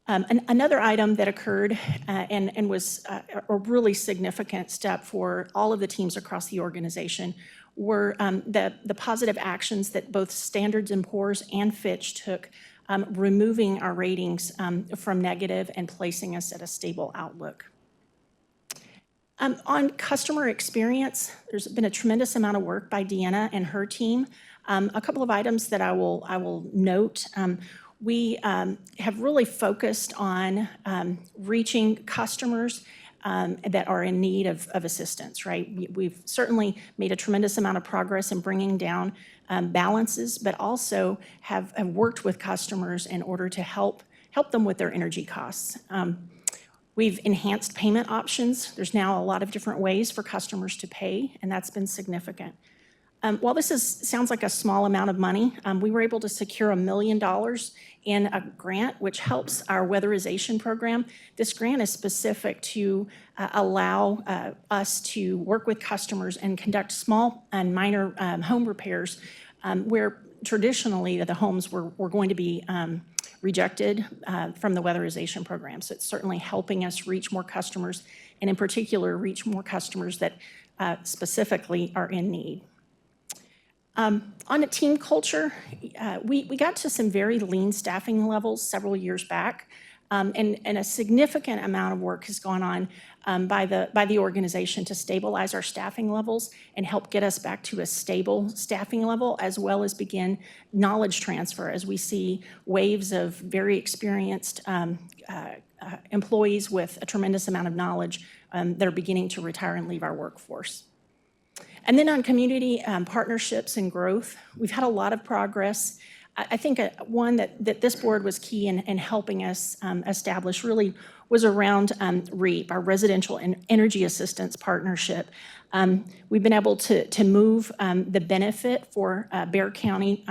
Another item that occurred and was a really significant step for all of the teams across the organization were the positive actions that both Standards & Poor's and Fitch took, removing our ratings from negative and placing us at a stable outlook. On customer experience, there's been a tremendous amount of work by Deanna and her team. A couple of items that I will note. We have really focused on reaching customers that are in need of assistance, right? We've certainly made a tremendous amount of progress in bringing down balances, but also have worked with customers in order to help them with their energy costs. We've enhanced payment options. There's now a lot of different ways for customers to pay, and that's been significant. While this sounds like a small amount of money, we were able to secure $1 million in a grant, which helps our weatherization program. This grant is specific to allow us to work with customers and conduct small and minor home repairs where traditionally the homes were going to be rejected from the weatherization program. So it's certainly helping us reach more customers, and in particular, reach more customers that specifically are in need. On a team culture, we got to some very lean staffing levels several years back, and a significant amount of work has gone on by the organization to stabilize our staffing levels and help get us back to a stable staffing level, as well as begin knowledge transfer as we see waves of very experienced employees with a tremendous amount of knowledge that are beginning to retire and leave our workforce. And then on community partnerships and growth, we've had a lot of progress. I think one that this board was key in helping us establish really was around REAP, our Residential Energy Assistance Partnership. We've been able to move the benefit for Bexar County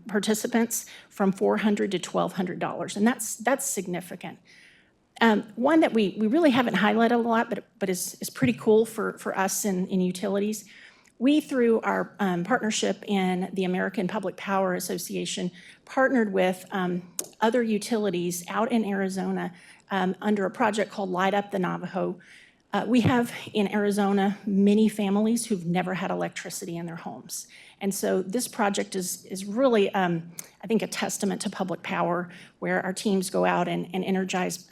participants from $400 to $1,200, and that's significant. One that we really haven't highlighted a lot, but is pretty cool for us in utilities. We, through our partnership in the American Public Power Association, partnered with other utilities out in Arizona under a project called Light Up the Navajo. We have in Arizona many families who've never had electricity in their homes. And so this project is really, I think, a testament to public power, where our teams go out and energize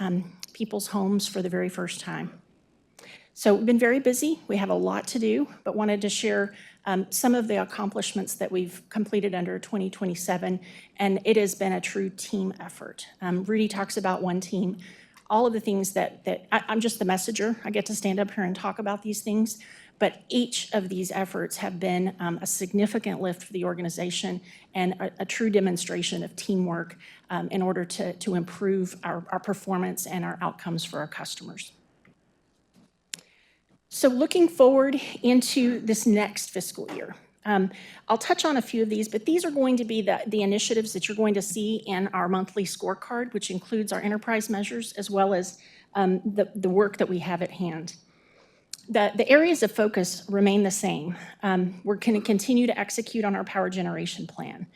people's homes for the very first time. So we've been very busy. We have a lot to do, but wanted to share some of the accomplishments that we've completed under 2027, and it has been a true team effort. Rudy talks about one team. All of the things I'm just the messenger. I get to stand up here and talk about these things, but each of these efforts have been a significant lift for the organization and a true demonstration of teamwork in order to improve our performance and our outcomes for our customers. So looking forward into this next fiscal year, I'll touch on a few of these, but these are going to be the initiatives that you're going to see in our monthly scorecard, which includes our enterprise measures as well as the work that we have at hand. The areas of focus remain the same. We're going to continue to execute on our power generation plan.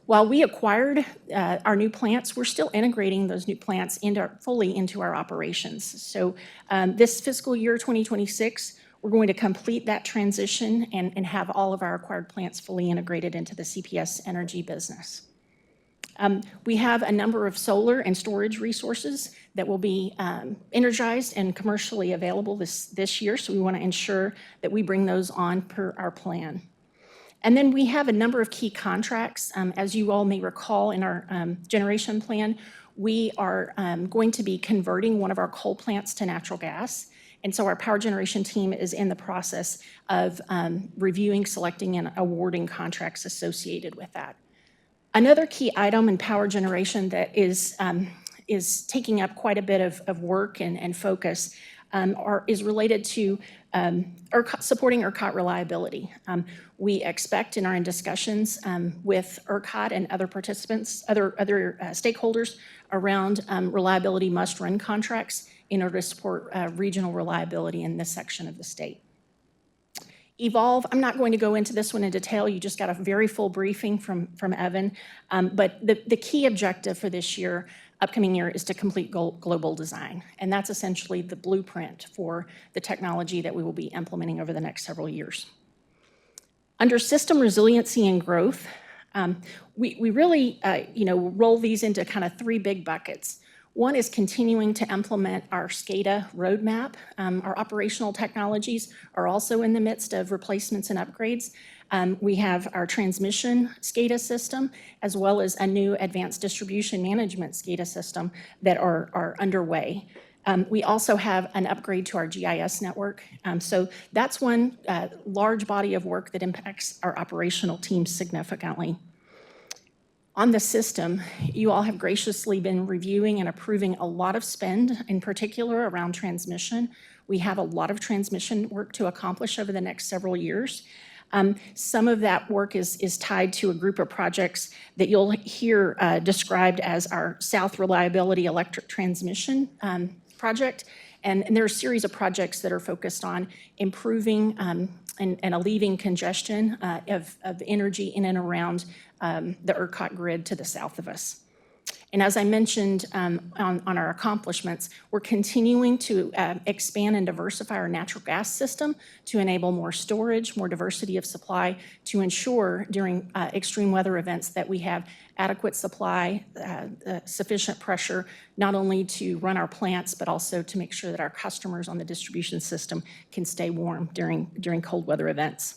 While we acquired our new plants, we're still integrating those new plants fully into our operations. So this fiscal year 2026, we're going to complete that transition and have all of our acquired plants fully integrated into the CPS Energy business. We have a number of solar and storage resources that will be energized and commercially available this year, so we want to ensure that we bring those on per our plan. And then we have a number of key contracts. As you all may recall, in our generation plan, we are going to be converting one of our coal plants to natural gas. And so our power generation team is in the process of reviewing, selecting, and awarding contracts associated with that. Another key item in power generation that is taking up quite a bit of work and focus is related to supporting ERCOT reliability. We expect and are in discussions with ERCOT and other participants, other stakeholders around reliability must-run contracts in order to support regional reliability in this section of the state. Evolve, I'm not going to go into this one in detail. You just got a very full briefing from Evan. But the key objective for this year, upcoming year, is to complete global design. And that's essentially the blueprint for the technology that we will be implementing over the next several years. Under system resiliency and growth, we really roll these into kind of three big buckets. One is continuing to implement our SCADA roadmap. Our operational technologies are also in the midst of replacements and upgrades. We have our transmission SCADA system, as well as a new advanced distribution management SCADA system that are underway. We also have an upgrade to our GIS network. So that's one large body of work that impacts our operational team significantly. On the system, you all have graciously been reviewing and approving a lot of spend, in particular around transmission. We have a lot of transmission work to accomplish over the next several years. Some of that work is tied to a group of projects that you'll hear described as our South Reliability Electric Transmission project. And there are a series of projects that are focused on improving and alleviating congestion of energy in and around the ERCOT grid to the south of us. And as I mentioned on our accomplishments, we're continuing to expand and diversify our natural gas system to enable more storage, more diversity of supply, to ensure during extreme weather events that we have adequate supply, sufficient pressure, not only to run our plants, but also to make sure that our customers on the distribution system can stay warm during cold weather events.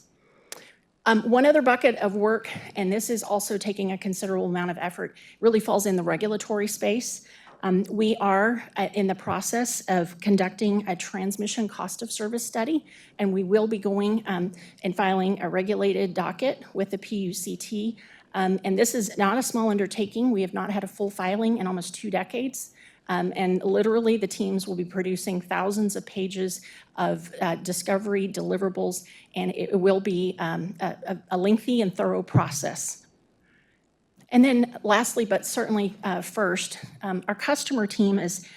One other bucket of work, and this is also taking a considerable amount of effort, really falls in the regulatory space. We are in the process of conducting a transmission cost of service study, and we will be going and filing a regulated docket with the PUCT. And this is not a small undertaking. We have not had a full filing in almost 2 decades. And literally, the teams will be producing thousands of pages of discovery deliverables, and it will be a lengthy and thorough process. And then lastly, but certainly first, our customer team is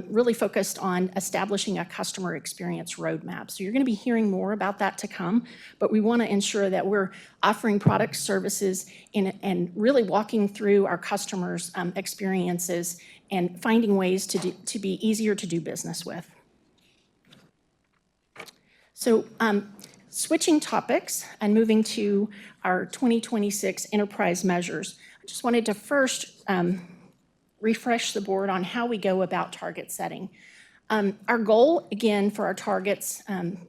really focused on establishing a customer experience roadmap. So you're going to be hearing more about that to come, but we want to ensure that we're offering products, services, and really walking through our customers' experiences and finding ways to be easier to do business with. So switching topics and moving to our 2026 enterprise measures, I just wanted to first refresh the board on how we go about target setting. Our goal, again, for our targets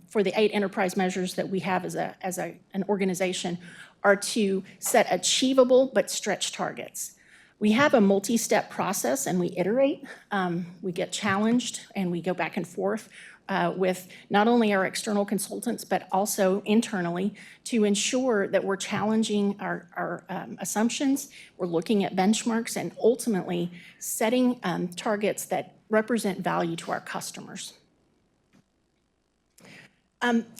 for the 8 enterprise measures that we have as an organization are to set achievable but stretch targets. We have a multi-step process and we iterate. We get challenged and we go back and forth with not only our external consultants, but also internally to ensure that we're challenging our assumptions, we're looking at benchmarks, and ultimately setting targets that represent value to our customers.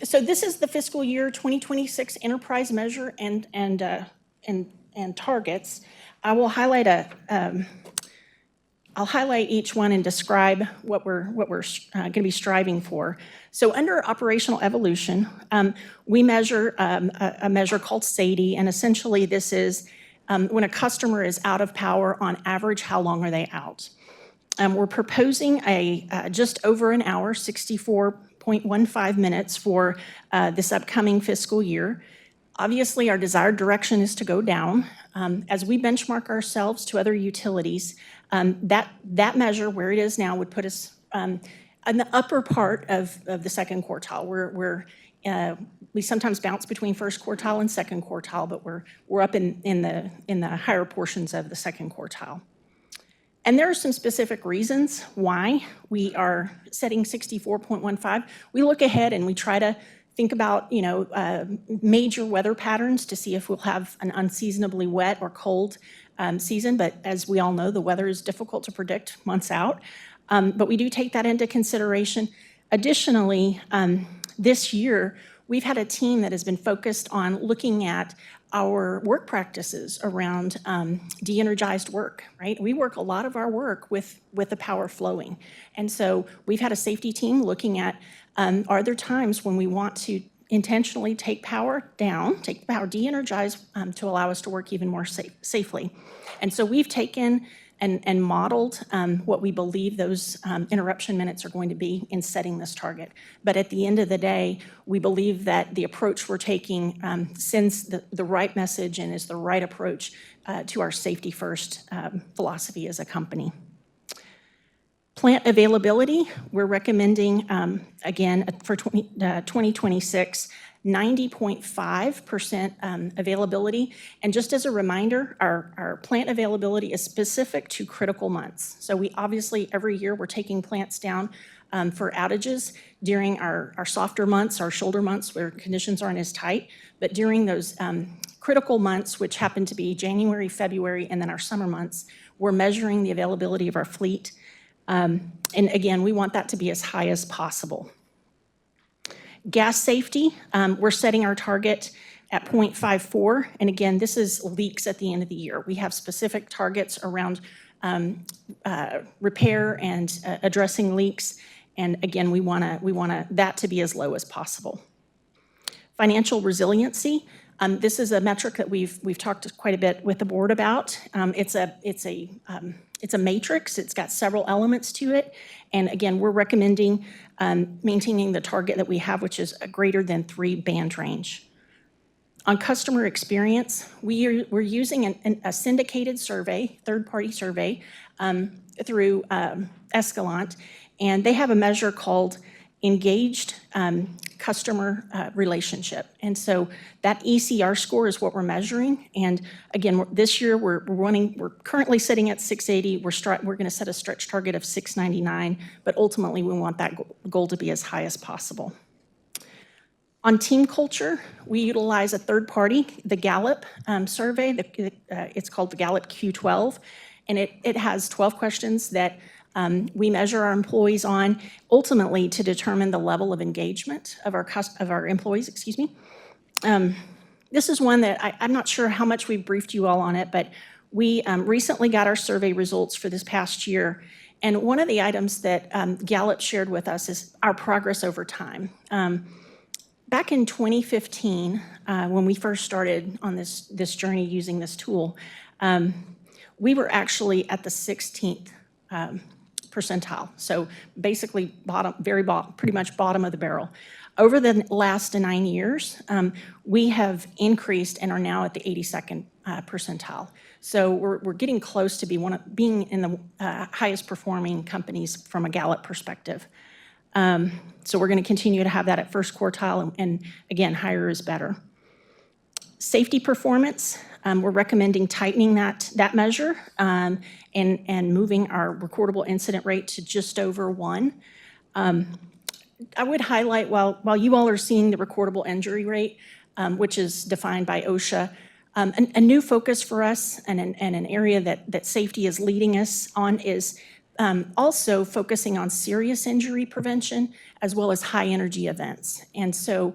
So this is the fiscal year 2026 enterprise measure and targets. I will highlight I'll highlight each one and describe what we're going to be striving for. So under operational evolution, we measure a measure called SAIDI, and essentially this is when a customer is out of power, on average, how long are they out? We're proposing just over an hour, 64.15 minutes for this upcoming fiscal year. Obviously, our desired direction is to go down. As we benchmark ourselves to other utilities, that measure, where it is now, would put us in the upper part of the second quartile. We sometimes bounce between first quartile and second quartile, but we're up in the higher portions of the second quartile. And there are some specific reasons why we are setting 64.15. We look ahead and we try to think about, major weather patterns to see if we'll have an unseasonably wet or cold season. But as we all know, the weather is difficult to predict months out. But we do take that into consideration. Additionally, this year, we've had a team that has been focused on looking at our work practices around de-energized work, right? We work a lot of our work with the power flowing. And so we've had a safety team looking at, are there times when we want to intentionally take power down, take power de-energized to allow us to work even more safely? And so we've taken and modeled what we believe those interruption minutes are going to be in setting this target. But at the end of the day, we believe that the approach we're taking sends the right message and is the right approach to our safety first philosophy as a company. Plant availability, we're recommending, again, for 2026, 90.5% availability. And just as a reminder, our plant availability is specific to critical months. So we obviously, every year, we're taking plants down for outages during our softer months, our shoulder months where conditions aren't as tight. But during those critical months, which happen to be January, February, and then our summer months, we're measuring the availability of our fleet. And again, we want that to be as high as possible. Gas safety, we're setting our target at 0.54. And again, this is leaks at the end of the year. We have specific targets around repair and addressing leaks. And again, we want that to be as low as possible. Financial resiliency. This is a metric that we've talked quite a bit with the board about. It's a matrix. It's got several elements to it. And again, we're recommending maintaining the target that we have, which is a greater than 3 band range. On customer experience, we're using a syndicated survey, third-party survey through Escalante, and they have a measure called engaged customer relationship. And so that ECR score is what we're measuring. And again, this year we're currently sitting at 680. We're going to set a stretch target of 699, but ultimately we want that goal to be as high as possible. On team culture, we utilize a third party, the Gallup survey. It's called the Gallup Q12, and it has 12 questions that we measure our employees on, ultimately to determine the level of engagement of our employees. This is one that I'm not sure how much we've briefed you all on it, but we recently got our survey results for this past year. And one of the items that Gallup shared with us is our progress over time. Back in 2015, when we first started on this journey using this tool, we were actually at the 16th percentile. So basically pretty much bottom of the barrel. Over the last 9 years, we have increased and are now at the 82nd percentile. So we're getting close to being in the highest performing companies from a Gallup perspective. So we're going to continue to have that at first quartile, and again, higher is better. Safety performance, we're recommending tightening that measure and moving our recordable incident rate to just over 1. I would highlight, while you all are seeing the recordable injury rate, which is defined by OSHA, a new focus for us and an area that safety is leading us on is also focusing on serious injury prevention as well as high energy events. And so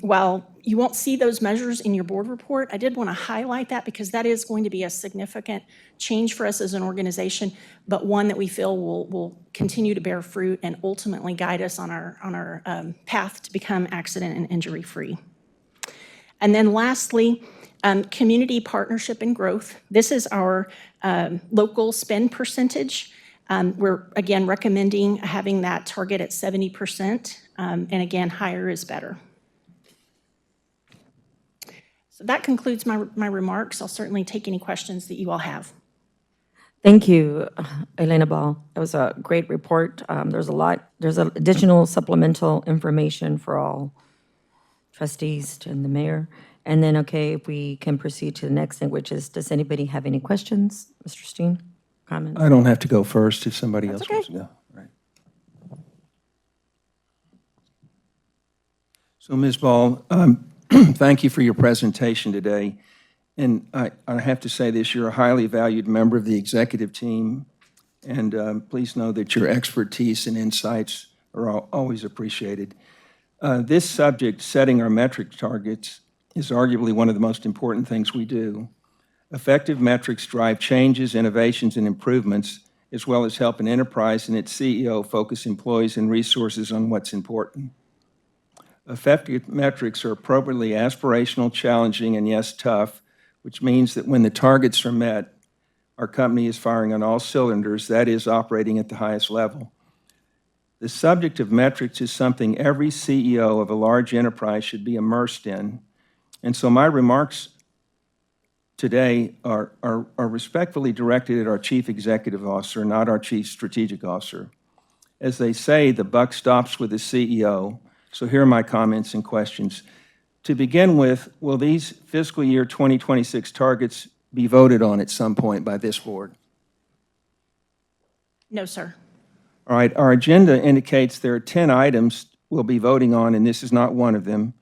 while you won't see those measures in your board report, I did want to highlight that because that is going to be a significant change for us as an organization, but one that we feel will continue to bear fruit and ultimately guide us on our path to become accident and injury free. And then lastly, community partnership and growth. This is our local spend percentage. We're, again, recommending having that target at 70%, and again, higher is better. So that concludes my remarks. I'll certainly take any questions that you all have. Thank you, Elena Ball. That was a great report. There's additional supplemental information for all trustees and the mayor. And then, okay, if we can proceed to the next thing, which is, does anybody have any questions? Mr. Steen, comments? I don't have to go first if somebody else wants to go. Right. So, Ms. Ball, thank you for your presentation today. And I have to say this, you're a highly valued member of the executive team, and please know that your expertise and insights are always appreciated. This subject, setting our metric targets, is arguably one of the most important things we do. Effective metrics drive changes, innovations, and improvements, as well as help an enterprise and its CEO focus employees and resources on what's important. Effective metrics are appropriately aspirational, challenging, and yes, tough, which means that when the targets are met, our company is firing on all cylinders, that is, operating at the highest level. The subject of metrics is something every CEO of a large enterprise should be immersed in. And so my remarks today are respectfully directed at our Chief Executive Officer, not our Chief Strategic Officer. As they say, the buck stops with the CEO, so here are my comments and questions. To begin with, will these fiscal year 2026 targets be voted on at some point by this board? No, sir. All right, our agenda indicates there are 10 items we'll be voting on, and this is not one of them.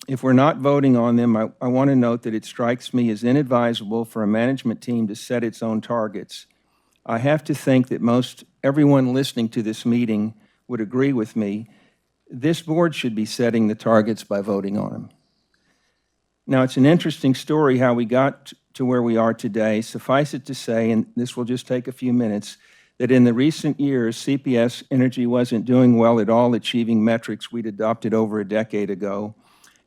If we're not voting on them, I want to note that it strikes me as inadvisable for a management team to set its own targets. I have to think that everyone listening to this meeting would agree with me. This board should be setting the targets by voting on them. Now, it's an interesting story how we got to where we are today. Suffice it to say, and this will just take a few minutes, that in the recent years, CPS Energy wasn't doing well at all achieving metrics we'd adopted over a decade ago.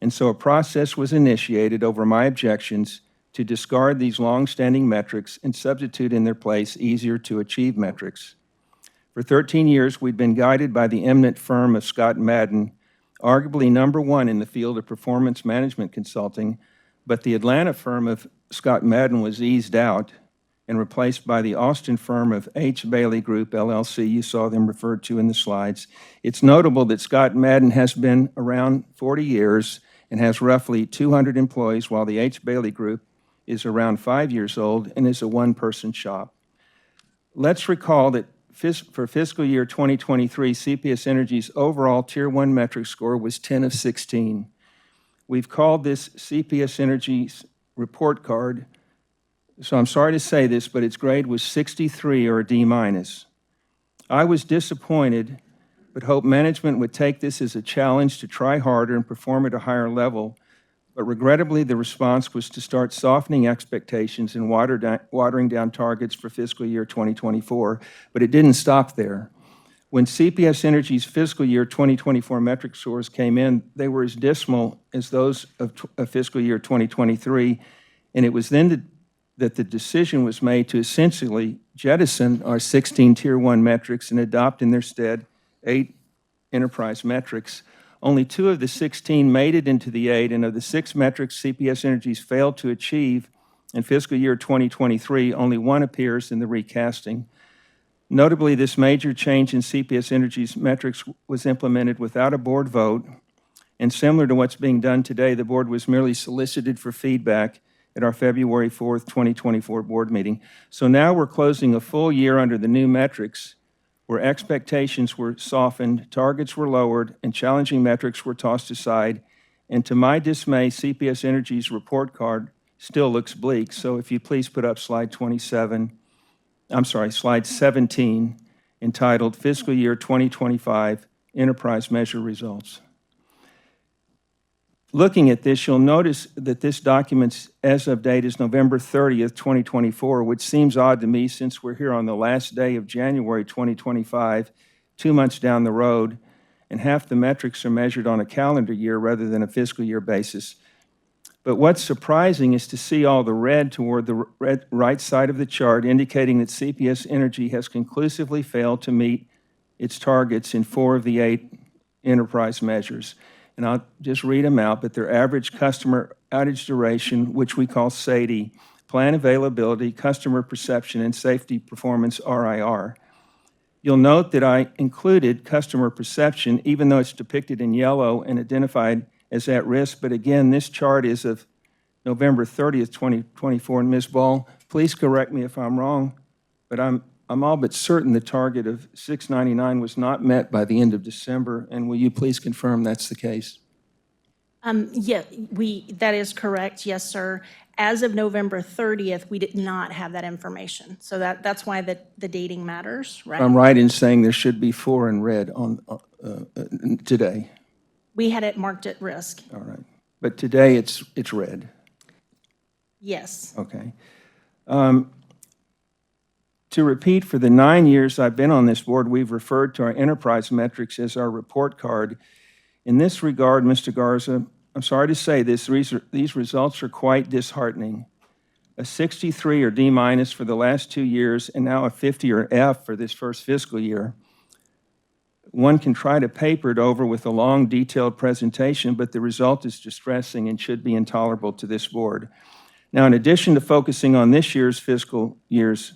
And so a process was initiated over my objections to discard these long-standing metrics and substitute in their place easier to achieve metrics. For 13 years, we'd been guided by the eminent firm of Scott Madden, arguably number one in the field of performance management consulting, but the Atlanta firm of Scott Madden was eased out, and replaced by the Austin firm of H. Bailey Group, LLC. You saw them referred to in the slides. It's notable that Scott Madden has been around 40 years and has roughly 200 employees, while the H. Bailey Group is around 5 years old and is a one-person shop. Let's recall that for fiscal year 2023, CPS Energy's overall Tier 1 metric score was 10 of 16. We've called this CPS Energy's report card, so I'm sorry to say this, but its grade was 63 or a D-. I was disappointed, but hoped management would take this as a challenge to try harder and perform at a higher level. But regrettably, the response was to start softening expectations and watering down targets for fiscal year 2024, but it didn't stop there. When CPS Energy's fiscal year 2024 metric scores came in, they were as dismal as those of fiscal year 2023, and it was then that the decision was made to essentially jettison our 16 Tier 1 metrics and adopt in their stead 8 enterprise metrics. Only 2 of the 16 made it into the 8, and of the 6 metrics CPS Energy's failed to achieve in fiscal year 2023, only 1 appears in the recasting. Notably, this major change in CPS Energy's metrics was implemented without a board vote, and similar to what's being done today, the board was merely solicited for feedback at our February 4th, 2024 board meeting. So now we're closing a full year under the new metrics, where expectations were softened, targets were lowered, and challenging metrics were tossed aside. And to my dismay, CPS Energy's report card still looks bleak. So if you please put up slide 17, entitled Fiscal Year 2025 Enterprise Measure Results. Looking at this, you'll notice that this document's as of date is November 30th, 2024, which seems odd to me since we're here on the last day of January 2025, 2 months down the road, and half the metrics are measured on a calendar year rather than a fiscal year basis. But what's surprising is to see all the red toward the right side of the chart, indicating that CPS Energy has conclusively failed to meet its targets in 4 of the 8 enterprise measures. And I'll just read them out, but their average customer outage duration, which we call SAIDI, plan availability, customer perception, and safety performance, RIR. You'll note that I included customer perception, even though it's depicted in yellow and identified as at risk. But again, this chart is of November 30th, 2024. And Ms. Ball, please correct me if I'm wrong, but I'm all but certain the target of 699 was not met by the end of December, and will you please confirm that's the case? Yeah, that is correct, yes, sir. As of November 30th, we did not have that information. So that's why the dating matters, right? I'm right in saying there should be 4 in red on today. We had it marked at risk. All right. But today it's red. Yes. Okay. To repeat, for the 9 years I've been on this board, we've referred to our enterprise metrics as our report card. In this regard, Mr. Garza, I'm sorry to say this, these results are quite disheartening. A 63 or D- for the last 2 years, and now a 50 or F for this first fiscal year. One can try to paper it over with a long, detailed presentation, but the result is distressing and should be intolerable to this board. Now, in addition to focusing on this year's fiscal year's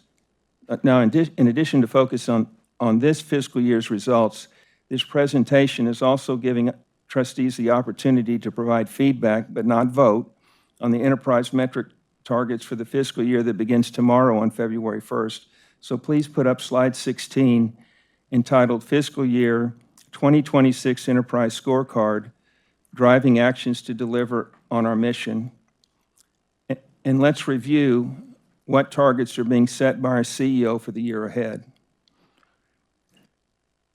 in addition to focus on this fiscal year's results, this presentation is also giving trustees the opportunity to provide feedback, but not vote, on the enterprise metric targets for the fiscal year that begins tomorrow on February 1st. So please put up slide 16, entitled Fiscal Year 2026 Enterprise Scorecard, Driving Actions to Deliver on Our Mission. And let's review what targets are being set by our CEO for the year ahead.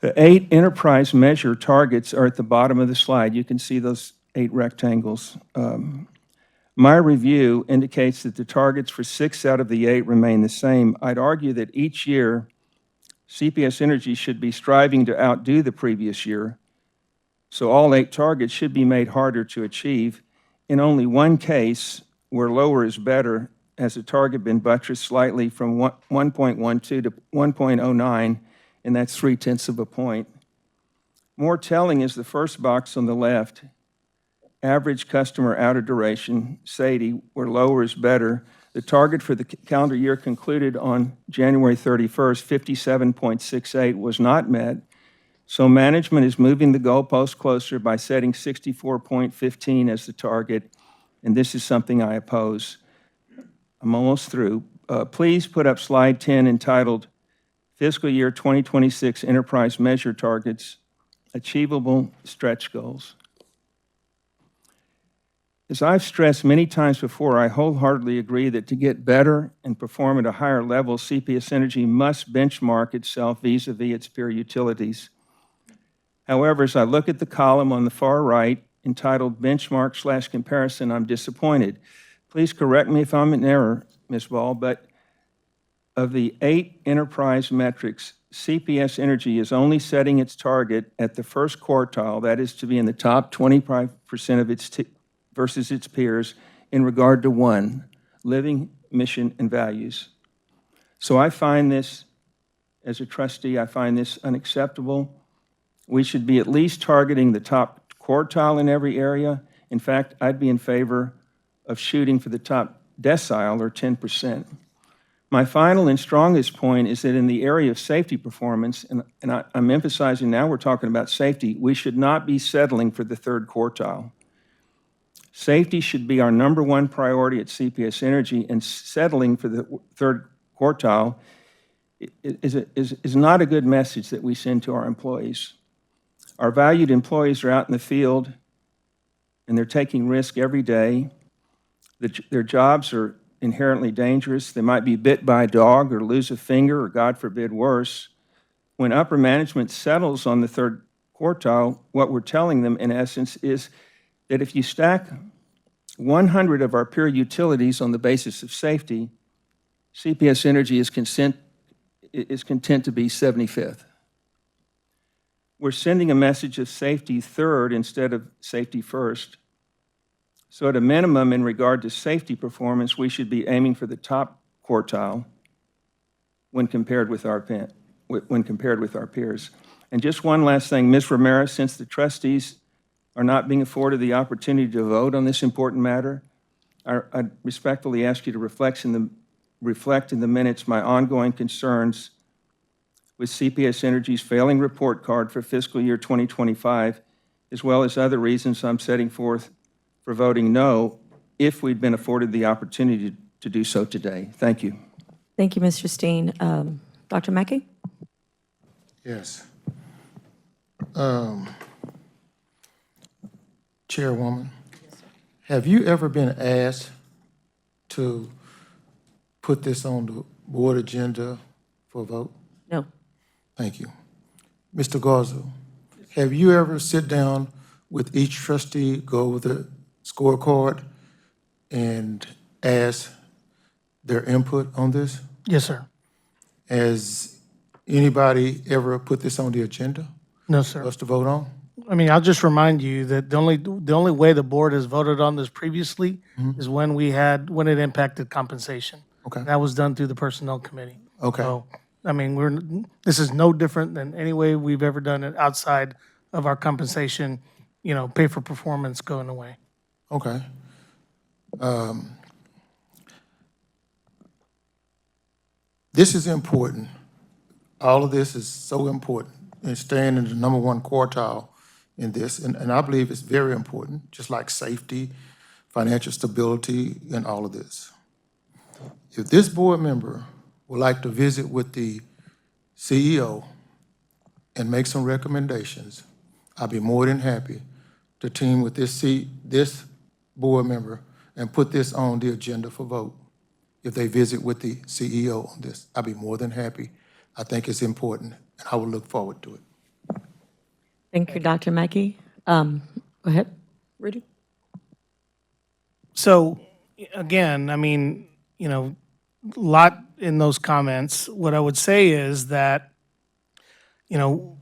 The 8 enterprise measure targets are at the bottom of the slide. You can see those 8 rectangles. My review indicates that the targets for 6 out of the 8 remain the same. I'd argue that each year, CPS Energy should be striving to outdo the previous year, so all 8 targets should be made harder to achieve. In only one case, where lower is better, has a target been buttressed slightly from 1.12 to 1.09, and that's 0.3 of a point. More telling is the first box on the left, average customer outage duration, SAIDI, where lower is better. The target for the calendar year concluded on January 31st, 57.68, was not met, so management is moving the goalpost closer by setting 64.15 as the target, and this is something I oppose. I'm almost through. Please put up slide 10 entitled Fiscal Year 2026 Enterprise Measure Targets, Achievable Stretch Goals. As I've stressed many times before, I wholeheartedly agree that to get better and perform at a higher level, CPS Energy must benchmark itself vis-a-vis its peer utilities. However, as I look at the column on the far right entitled Benchmark/Comparison, I'm disappointed. Please correct me if I'm in error, Ms. Ball, but of the 8 enterprise metrics, CPS Energy is only setting its target at the first quartile, that is to be in the top 25% of its versus its peers in regard to 1, living, mission, and values. So I find this, as a trustee, I find this unacceptable. We should be at least targeting the top quartile in every area. In fact, I'd be in favor of shooting for the top decile, or 10%. My final and strongest point is that in the area of safety performance, and I'm emphasizing now we're talking about safety, we should not be settling for the third quartile. Safety should be our number one priority at CPS Energy, and settling for the third quartile is not a good message that we send to our employees. Our valued employees are out in the field, and they're taking risk every day. Their jobs are inherently dangerous. They might be bit by a dog or lose a finger, or God forbid, worse. When upper management settles on the third quartile, what we're telling them, in essence, is that if you stack 100 of our peer utilities on the basis of safety, CPS Energy is content to be 75th. We're sending a message of safety third instead of safety first. So at a minimum, in regard to safety performance, we should be aiming for the top quartile when compared with our peers. And just one last thing, Ms. Ramirez, since the trustees are not being afforded the opportunity to vote on this important matter, I respectfully ask you to reflect in the minutes my ongoing concerns with CPS Energy's failing report card for fiscal year 2025, as well as other reasons I'm setting forth for voting no if we'd been afforded the opportunity to do so today. Thank you. Thank you, Mr. Steen. Dr. Mackey? Yes. Chairwoman, have you ever been asked to put this on the board agenda for a vote? No. Thank you. Mr. Garza, have you ever sit down with each trustee, go over the scorecard, and ask their input on this? Yes, sir. Has anybody ever put this on the agenda No, for sir. us to vote on? I mean, I'll just remind you that the only way the board has voted on this previously is when it impacted compensation. Okay. That was done through the Personnel Committee. Okay. So, I mean, this is no different than any way we've ever done it outside of our compensation, pay for performance going away. Okay. This is important. All of this is so important, and staying in the number one quartile in this, and I believe it's very important, just like safety, financial stability, and all of this. If this board member would like to visit with the CEO and make some recommendations, I'd be more than happy to team with this board member and put this on the agenda for vote. If they visit with the CEO on this, I'd be more than happy. I think it's important, and I will look forward to it. Thank you, Dr. Mackey. Go ahead, Rudy. So, again, I mean, a lot in those comments. What I would say is that, and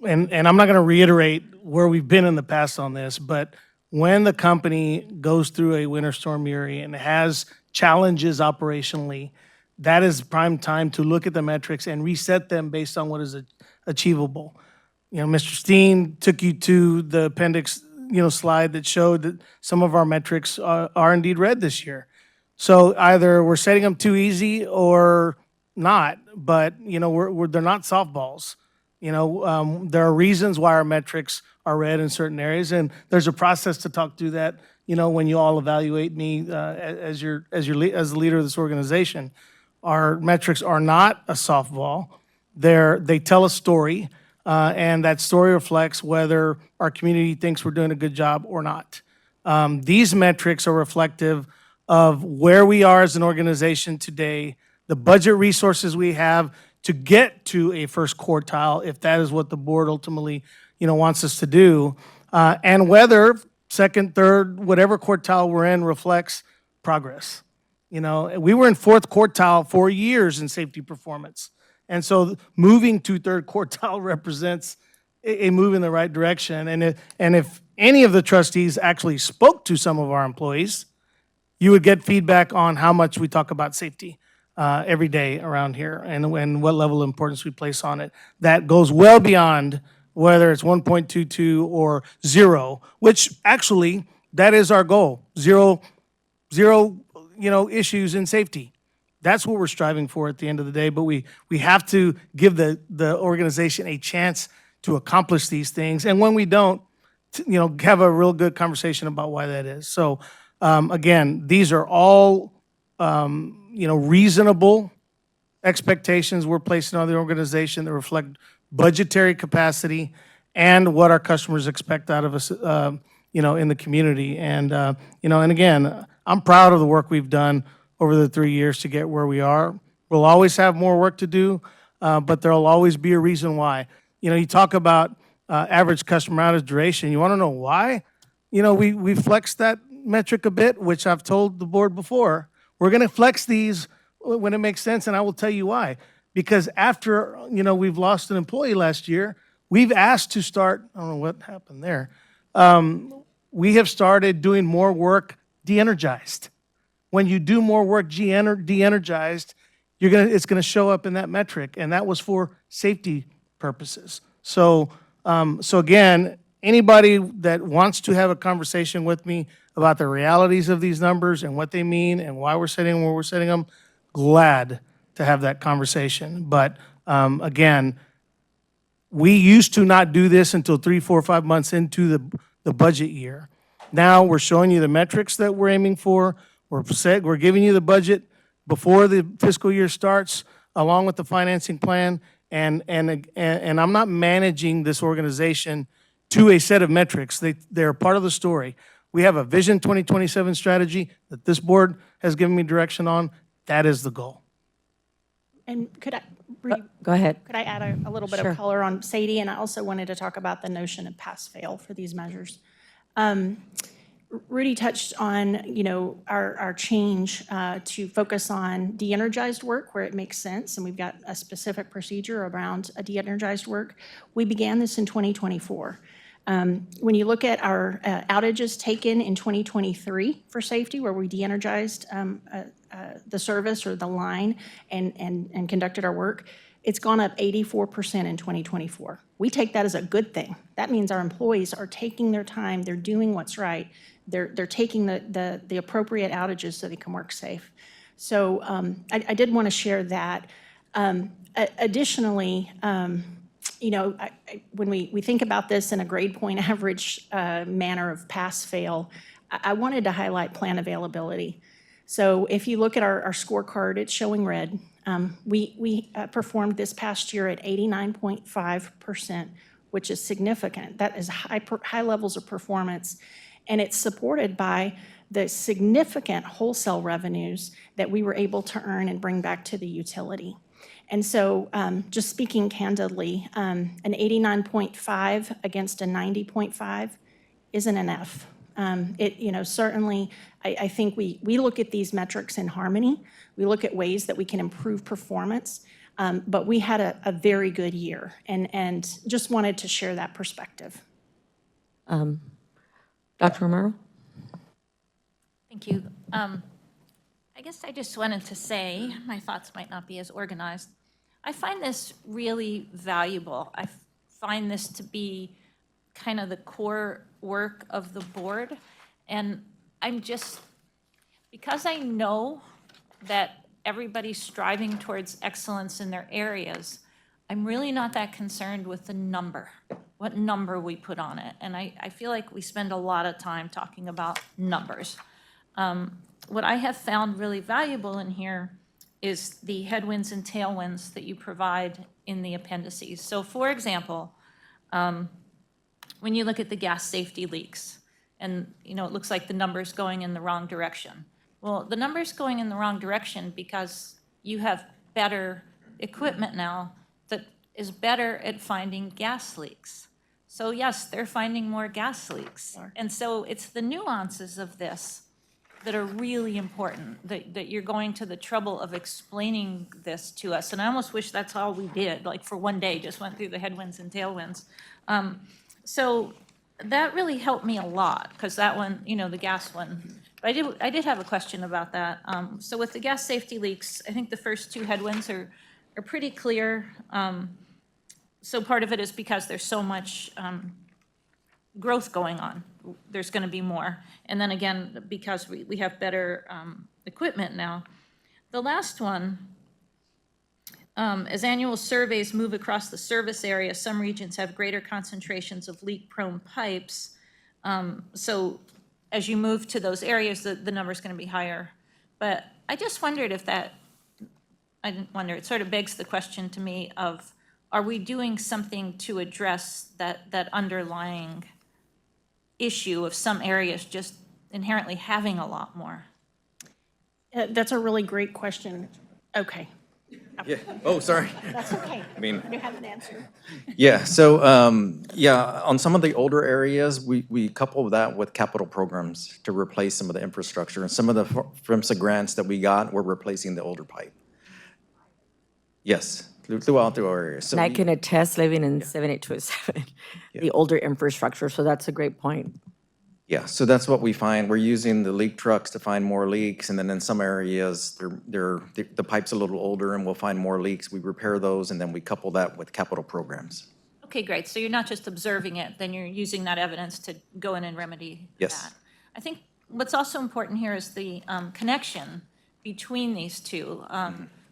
I'm not going to reiterate where we've been in the past on this, but when the company goes through a Winter Storm Uri and has challenges operationally, that is prime time to look at the metrics and reset them based on what is achievable. Mr. Steen took you to the appendix, slide that showed that some of our metrics are indeed red this year. So either we're setting them too easy or not, but, you know, they're not softballs. You know, there are reasons why our metrics are red in certain areas, and there's a process to talk through that, you know, when you all evaluate me as the leader of this organization. Our metrics are not a softball. They tell a story, and that story reflects whether our community thinks we're doing a good job or not. These metrics are reflective of where we are as an organization today, the budget resources we have to get to a first quartile, if that is what the board ultimately, you know, wants us to do, and whether second, third, whatever quartile we're in reflects progress. You know, we were in fourth quartile for years in safety performance. And so moving to third quartile represents a move in the right direction. And if any of the trustees actually spoke to some of our employees, you would get feedback on how much we talk about safety every day around here and what level of importance we place on it. That goes well beyond whether it's 1.22 or 0, which actually, that is our goal. Zero, you know, issues in safety. That's what we're striving for at the end of the day, but we have to give the organization a chance to accomplish these things. And when we don't, you know, have a real good conversation about why that is. So again, these are all, you know, reasonable expectations we're placing on the organization that reflect budgetary capacity and what our customers expect out of us, you know, in the community. And, you know, and again, I'm proud of the work we've done over the 3 years to get where we are. We'll always have more work to do, but there'll always be a reason why. You know, you talk about average customer outage duration. You want to know why? You know, we flexed that metric a bit, which I've told the board before. We're going to flex these when it makes sense, and I will tell you why. Because after, you know, we've lost an employee last year, we've asked to start, I don't know what happened there. We have started doing more work de-energized. When you do more work de-energized, it's going to show up in that metric, and that was for safety purposes. So, so again, anybody that wants to have a conversation with me about the realities of these numbers and what they mean and why we're setting them where we're setting them, glad to have that conversation. But again, we used to not do this until 3, 4, 5 months into the budget year. Now we're showing you the metrics that we're aiming for. We're giving you the budget before the fiscal year starts, along with the financing plan. And I'm not managing this organization to a set of metrics. They're part of the story. We have a Vision 2027 strategy that this board has given me direction on. That is the goal. And Go ahead. could I add a little bit Sure. of color on Sadie? And I also wanted to talk about the notion of pass-fail for these measures. Rudy touched on, you know, our change to focus on de-energized work where it makes sense, and we've got a specific procedure around a de-energized work. We began this in 2024. When you look at our outages taken in 2023 for safety, where we de-energized the service or the line and conducted our work, it's gone up 84% in 2024. We take that as a good thing. That means our employees are taking their time, they're doing what's right, they're taking the appropriate outages so they can work safe. So I did want to share that. Additionally, you know, when we think about this in a grade point average manner of pass-fail, I wanted to highlight plan availability. So if you look at our scorecard, it's showing red. We performed this past year at 89.5%, which is significant. That is high levels of performance, and it's supported by the significant wholesale revenues that we were able to earn and bring back to the utility. And so just speaking candidly, an 89.5 against a 90.5 isn't an F. You know, certainly, I think we look at these metrics in harmony. We look at ways that we can improve performance, but we had a very good year, and just wanted to share that perspective. Dr. Romero? Thank you. I guess I just wanted to say, my thoughts might not be as organized. I find this really valuable. I find this to be kind of the core work of the board. And I'm just, because I know that everybody's striving towards excellence in their areas, I'm really not that concerned with the number, what number we put on it. And I feel like we spend a lot of time talking about numbers. What I have found really valuable in here is the headwinds and tailwinds that you provide in the appendices. So for example, when you look at the gas safety leaks, and it looks like the number's going in the wrong direction. Well, the number's going in the wrong direction because you have better equipment now that is better at finding gas leaks. So yes, they're finding more gas leaks. And so it's the nuances of this that are really important, that you're going to the trouble of explaining this to us. And I almost wish that's all we did, like for one day, just went through the headwinds and tailwinds. So that really helped me a lot, because that one, the gas one, but I did have a question about that. So with the gas safety leaks, I think the first two headwinds are pretty clear. So part of it is because there's so much growth going on. There's going to be more. And then again, because we have better equipment now. The last one, as annual surveys move across the service area, some regions have greater concentrations of leak-prone pipes. So as you move to those areas, the number's going to be higher. But I just wondered if that, I didn't wonder, it sort of begs the question to me of, are we doing something to address that underlying issue of some areas just inherently having a lot more? That's a really great question. Okay. Yeah. Oh, sorry. That's okay. I mean, You have an answer. Yeah, so, on some of the older areas, we couple that with capital programs to replace some of the infrastructure. And some of the FMSA grants that we got, we're replacing the older pipe. Yes, throughout the area. So And I can attest, living in 7827, the older infrastructure, so that's a great point. Yeah, so that's what we find. We're using the leak trucks to find more leaks, and then in some areas, the pipe's a little older, and we'll find more leaks. We repair those, and then we couple that with capital programs. Okay, great. So you're not just observing it, then you're using that evidence to go in and remedy Yes. that. I think what's also important here is the connection between these two.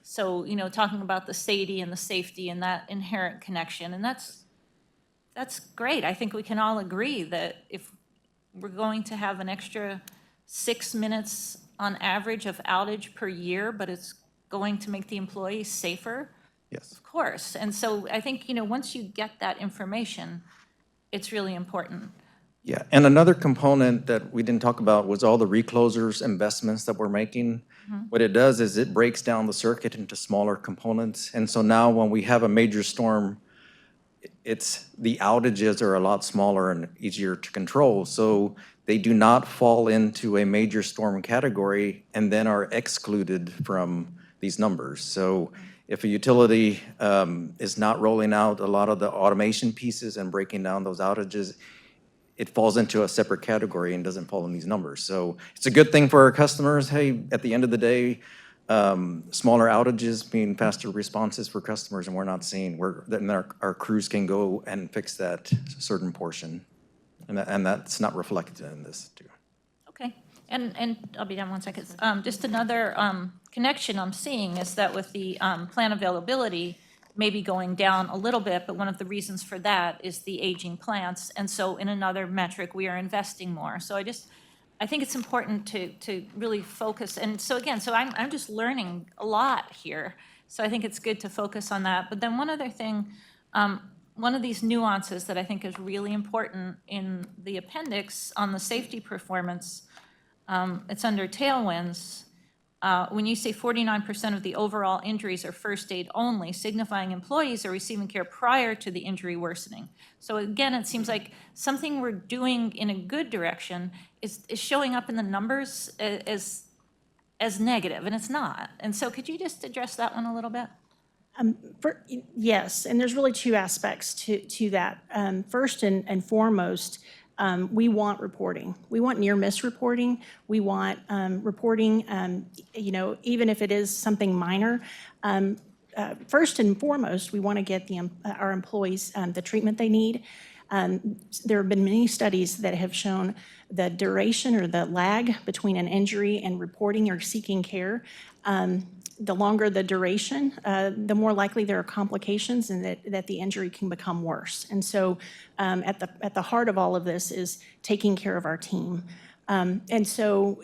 So, talking about the SAIDI and the safety and that inherent connection, and that's great. I think we can all agree that if we're going to have an extra 6 minutes on average of outage per year, but it's going to make the employees safer, Yes. of course. And so I think, once you get that information, it's really important. Yeah, and another component that we didn't talk about was all the reclosers investments that we're making. What it does is it breaks down the circuit into smaller components. And so now when we have a major storm, the outages are a lot smaller and easier to control. So they do not fall into a major storm category and then are excluded from these numbers. So if a utility is not rolling out a lot of the automation pieces and breaking down those outages, it falls into a separate category and doesn't fall in these numbers. So it's a good thing for our customers. Hey, at the end of the day, smaller outages mean faster responses for customers, and we're not seeing, then our crews can go and fix that certain portion. And that's not reflected in this too. Okay, and I'll be done 1 second. Just another connection I'm seeing is that with the plant availability maybe going down a little bit, but one of the reasons for that is the aging plants. And so in another metric, we are investing more. So I think it's important to really focus. And so again, I'm just learning a lot here. So I think it's good to focus on that. But then one other thing, one of these nuances that I think is really important in the appendix on the safety performance, it's under tailwinds. When you say 49% of the overall injuries are first aid only, signifying employees are receiving care prior to the injury worsening. So again, it seems like something we're doing in a good direction is showing up in the numbers as negative, and it's not. And so could you just address that one a little bit? Yes, and there's really two aspects to that. First and foremost, we want reporting. We want near-miss reporting. We want reporting, even if it is something minor. First and foremost, we want to get our employees the treatment they need. There have been many studies that have shown the duration or the lag between an injury and reporting or seeking care. The longer the duration, the more likely there are complications and that the injury can become worse. And so at the heart of all of this is taking care of our team. And so,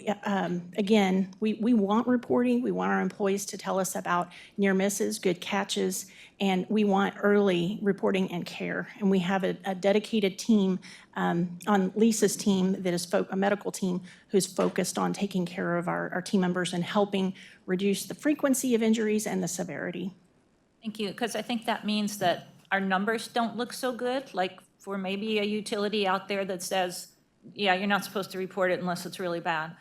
again, we want reporting. We want our employees to tell us about near misses, good catches, and we want early reporting and care. And we have a dedicated team on Lisa's team that is a medical team who's focused on taking care of our team members and helping reduce the frequency of injuries and the severity. Thank you, because I think that means that our numbers don't look so good, like for maybe a utility out there that says, yeah, you're not supposed to report it unless it's really bad.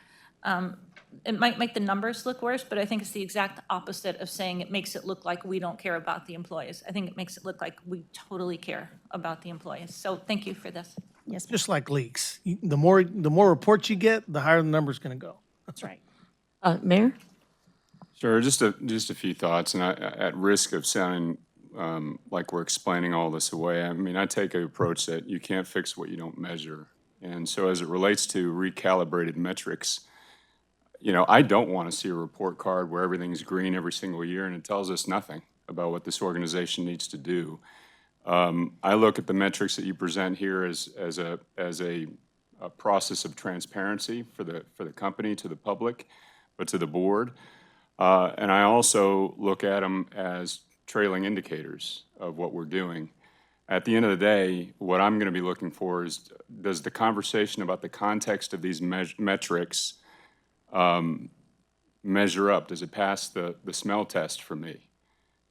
It might make the numbers look worse, but I think it's the exact opposite of saying it makes it look like we don't care about the employees. I think it makes it look like we totally care about the employees. So thank you for this. Yes, ma'am. Just like leaks. The more reports you get, the higher the number's going to go. That's right. Mayor? Sure, just a few thoughts, and at risk of sounding like we're explaining all this away, I mean, I take an approach that you can't fix what you don't measure. And so as it relates to recalibrated metrics, you know, I don't want to see a report card where everything's green every single year and it tells us nothing about what this organization needs to do. I look at the metrics that you present here as a process of transparency for the company, to the public, but to the board. And I also look at them as trailing indicators of what we're doing. At the end of the day, what I'm going to be looking for is, does the conversation about the context of these metrics measure up? Does it pass the smell test for me?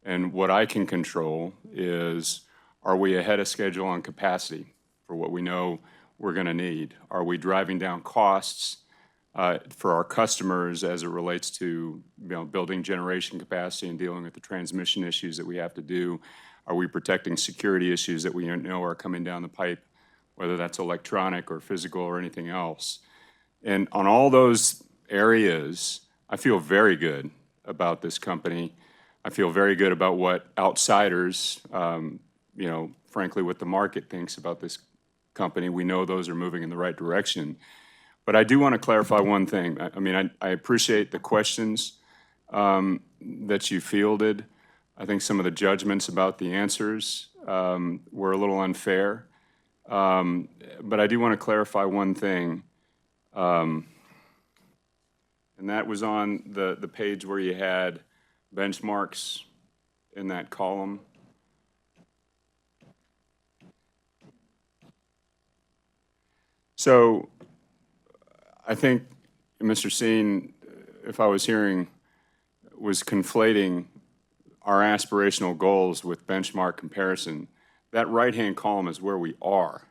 And what I can control is, are we ahead of schedule on capacity for what we know we're going to need? Are we driving down costs for our customers as it relates to, you know, building generation capacity and dealing with the transmission issues that we have to do? Are we protecting security issues that we know are coming down the pipe, whether that's electronic or physical or anything else? And on all those areas, I feel very good about this company. I feel very good about what outsiders, you know, frankly, what the market thinks about this company. We know those are moving in the right direction. But I do want to clarify one thing. I mean, I appreciate the questions that you fielded. I think some of the judgments about the answers were a little unfair. But I do want to clarify one thing. And that was on the page where you had benchmarks in that column. So I think Mr. Seen, if I was hearing, was conflating our aspirational goals with benchmark comparison. That right-hand column is where we are.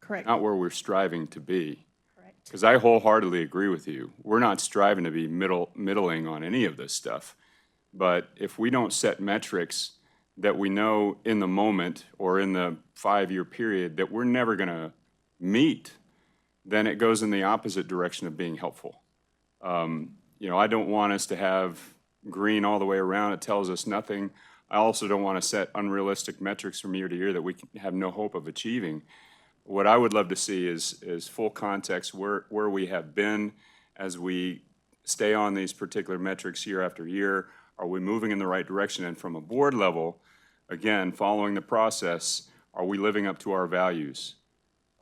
Correct. Not where we're striving to be. Correct. Because I wholeheartedly agree with you. We're not striving to be middling on any of this stuff. But if we don't set metrics that we know in the moment or in the 5-year period that we're never going to meet, then it goes in the opposite direction of being helpful. You know, I don't want us to have green all the way around. It tells us nothing. I also don't want to set unrealistic metrics from year to year that we have no hope of achieving. What I would love to see is full context where we have been as we stay on these particular metrics year after year. Are we moving in the right direction? And from a board level, again, following the process, are we living up to our values?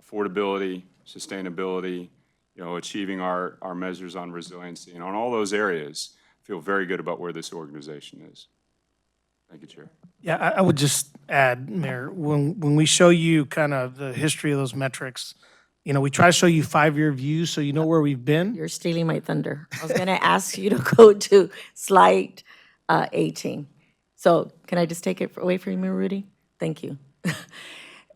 Affordability, sustainability, you know, achieving our measures on resiliency. And on all those areas, I feel very good about where this organization is. Thank you, Chair. Yeah, I would just add, Mayor, when we show you kind of the history of those metrics, you know, we try to show you 5-year views so you know where we've been. You're stealing my thunder. I was going to ask you to go to slide 18. So can I just take it away from you, Rudy? Thank you.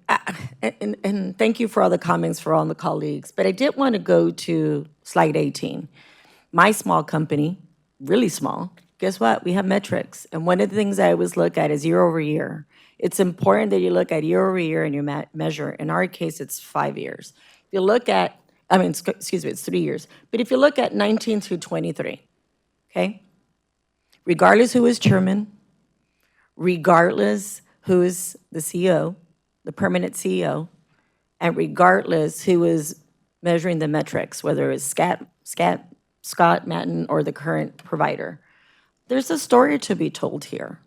And thank you for all the comments for all the colleagues. But I did want to go to slide 18. My small company, really small, guess what? We have metrics. And one of the things I always look at is year over year. It's important that you look at year over year and you measure. In our case, it's 5 years. If you look at, excuse me, it's 3 years. But if you look at 19 through 23, okay? Regardless who is chairman, regardless who is the CEO, the permanent CEO, and regardless who is measuring the metrics, whether it's Scott Matten, or the current provider, there's a story to be told here.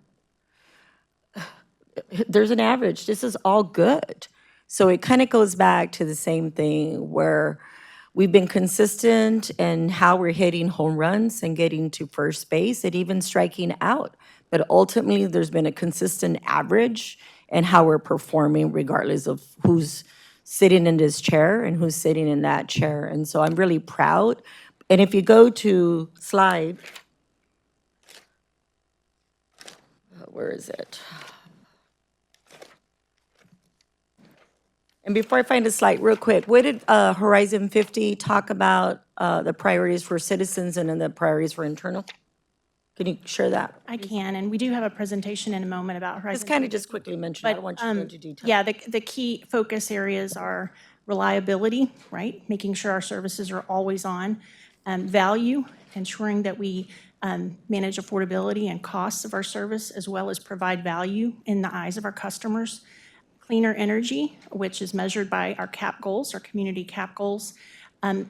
There's an average. This is all good. So it kind of goes back to the same thing where we've been consistent in how we're hitting home runs and getting to first base and even striking out. But ultimately, there's been a consistent average in how we're performing regardless of who's sitting in this chair and who's sitting in that chair. And so I'm really proud. And if you go to slide, where is it? And before I find a slide, real quick, what did Horizon 50 talk about, the priorities for citizens and then the priorities for internal? Can you share that? I can, and we do have a presentation in a moment about Horizon. Just kind of just quickly mention, I don't want you to go into detail. Yeah, the key focus areas are reliability, right? Making sure our services are always on. Value, ensuring that we manage affordability and costs of our service, as well as provide value in the eyes of our customers. Cleaner energy, which is measured by our CAP goals, our community CAP goals.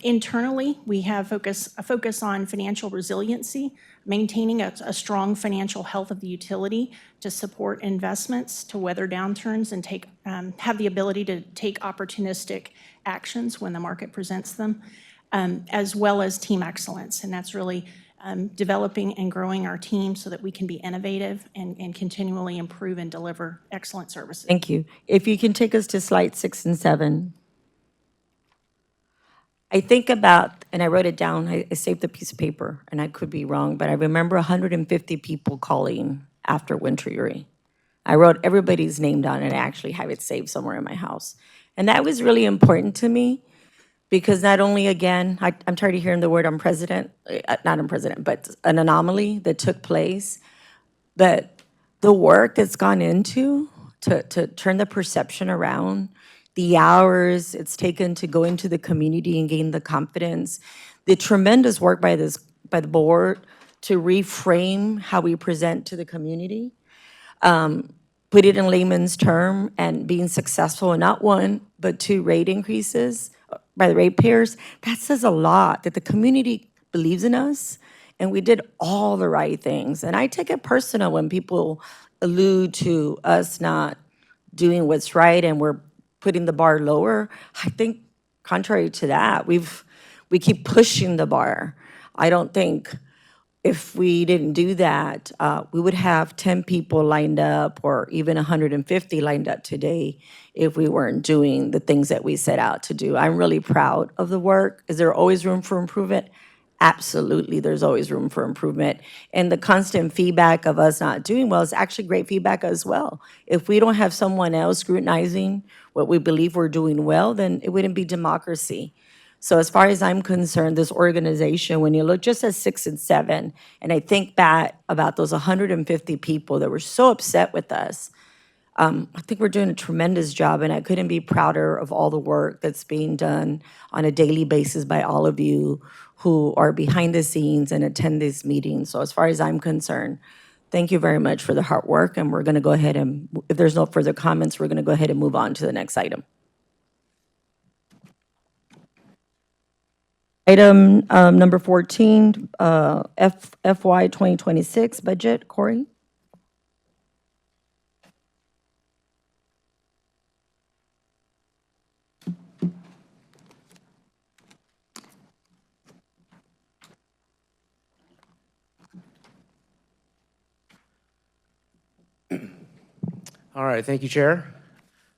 Internally, we have a focus on financial resiliency, maintaining a strong financial health of the utility to support investments, to weather downturns, and have the ability to take opportunistic actions when the market presents them, as well as team excellence. And that's really developing and growing our team so that we can be innovative and continually improve and deliver excellent services. Thank you. If you can take us to slide 6 and 7. I think about, and I wrote it down, I saved the piece of paper, and I could be wrong, but I remember 150 people calling after Winter Uri. I wrote everybody's name down, and I actually have it saved somewhere in my house. And that was really important to me, because not only, again, I'm tired of hearing the word unprecedented, not unprecedented, but an anomaly that took place, but the work that's gone into to turn the perception around, the hours it's taken to go into the community and gain the confidence, the tremendous work by the board to reframe how we present to the community, put it in layman's term, and being successful in not 1, but 2 rate increases by the ratepayers, that says a lot, that the community believes in us, and we did all the right things. And I take it personal when people allude to us not doing what's right and we're putting the bar lower. I think contrary to that, we keep pushing the bar. I don't think if we didn't do that, we would have 10 people lined up or even 150 lined up today if we weren't doing the things that we set out to do. I'm really proud of the work. Is there always room for improvement? Absolutely, there's always room for improvement. And the constant feedback of us not doing well is actually great feedback as well. If we don't have someone else scrutinizing what we believe we're doing well, then it wouldn't be democracy. So as far as I'm concerned, this organization, when you look just at 6 and 7, and I think back about those 150 people that were so upset with us, I think we're doing a tremendous job, and I couldn't be prouder of all the work that's being done on a daily basis by all of you who are behind the scenes and attend these meetings. So as far as I'm concerned, thank you very much for the hard work, and we're going to go ahead and, if there's no further comments, we're going to go ahead and move on to the next item. Item number 14, FY 2026 budget. Corey? All right, thank you, Chair.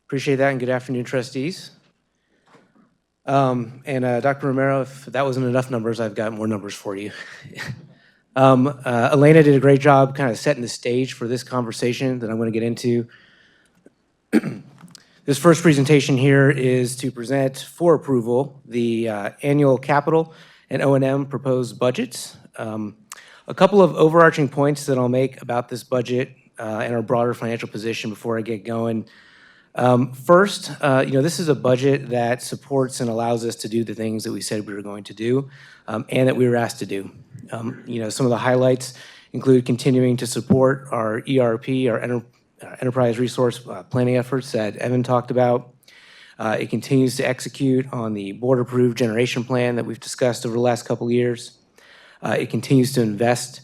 Appreciate that, and good afternoon, trustees. Dr. Romero, if that wasn't enough numbers, I've got more numbers for you. Elena did a great job kind of setting the stage for this conversation that I'm going to get into. This first presentation here is to present for approval the annual capital and O&M proposed budgets. A couple of overarching points that I'll make about this budget and our broader financial position before I get going. First, this is a budget that supports and allows us to do the things that we said we were going to do and that we were asked to do. Some of the highlights include continuing to support our ERP, our enterprise resource planning efforts that Evan talked about, It continues to execute on the board-approved generation plan that we've discussed over the last couple of years. It continues to invest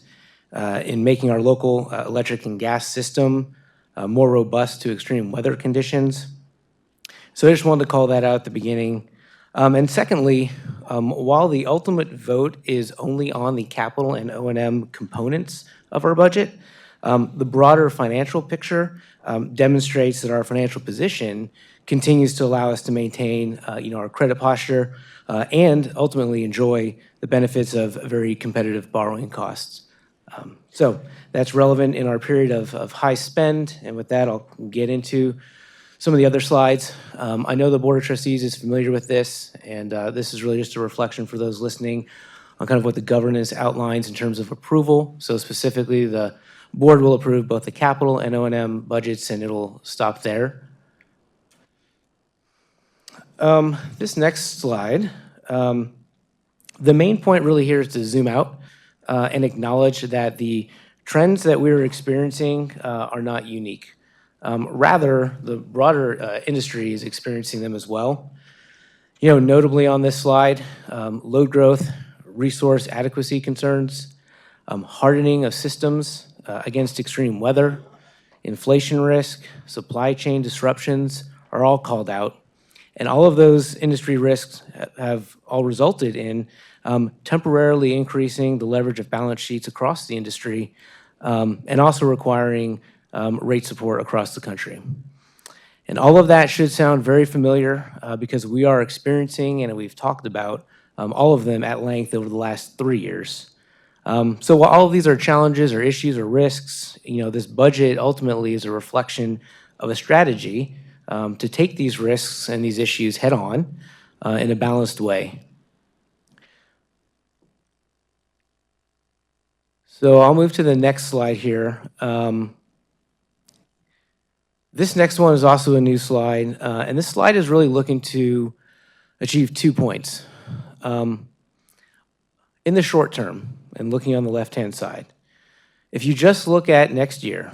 in making our local electric and gas system more robust to extreme weather conditions. So I just wanted to call that out at the beginning. And secondly, while the ultimate vote is only on the capital and O&M components of our budget, the broader financial picture demonstrates that our financial position continues to allow us to maintain our credit posture and ultimately enjoy the benefits of very competitive borrowing costs. So that's relevant in our period of high spend, and with that, I'll get into some of the other slides. I know the Board of Trustees is familiar with this, and this is really just a reflection for those listening on kind of what the governance outlines in terms of approval. So specifically, the board will approve both the capital and O&M budgets, and it'll stop there. This next slide, the main point really here is to zoom out and acknowledge that the trends that we're experiencing are not unique. Rather, the broader industry is experiencing them as well. Notably on this slide, load growth, resource adequacy concerns, hardening of systems against extreme weather, inflation risk, supply chain disruptions are all called out. And all of those industry risks have all resulted in temporarily increasing the leverage of balance sheets across the industry and also requiring rate support across the country. And all of that should sound very familiar because we are experiencing, and we've talked about all of them at length over the last 3 years. So while all of these are challenges or issues or risks, this budget ultimately is a reflection of a strategy to take these risks and these issues head on in a balanced way. So I'll move to the next slide here. This next one is also a new slide, and this slide is really looking to achieve 2 points. In the short term, and looking on the left-hand side, if you just look at next year,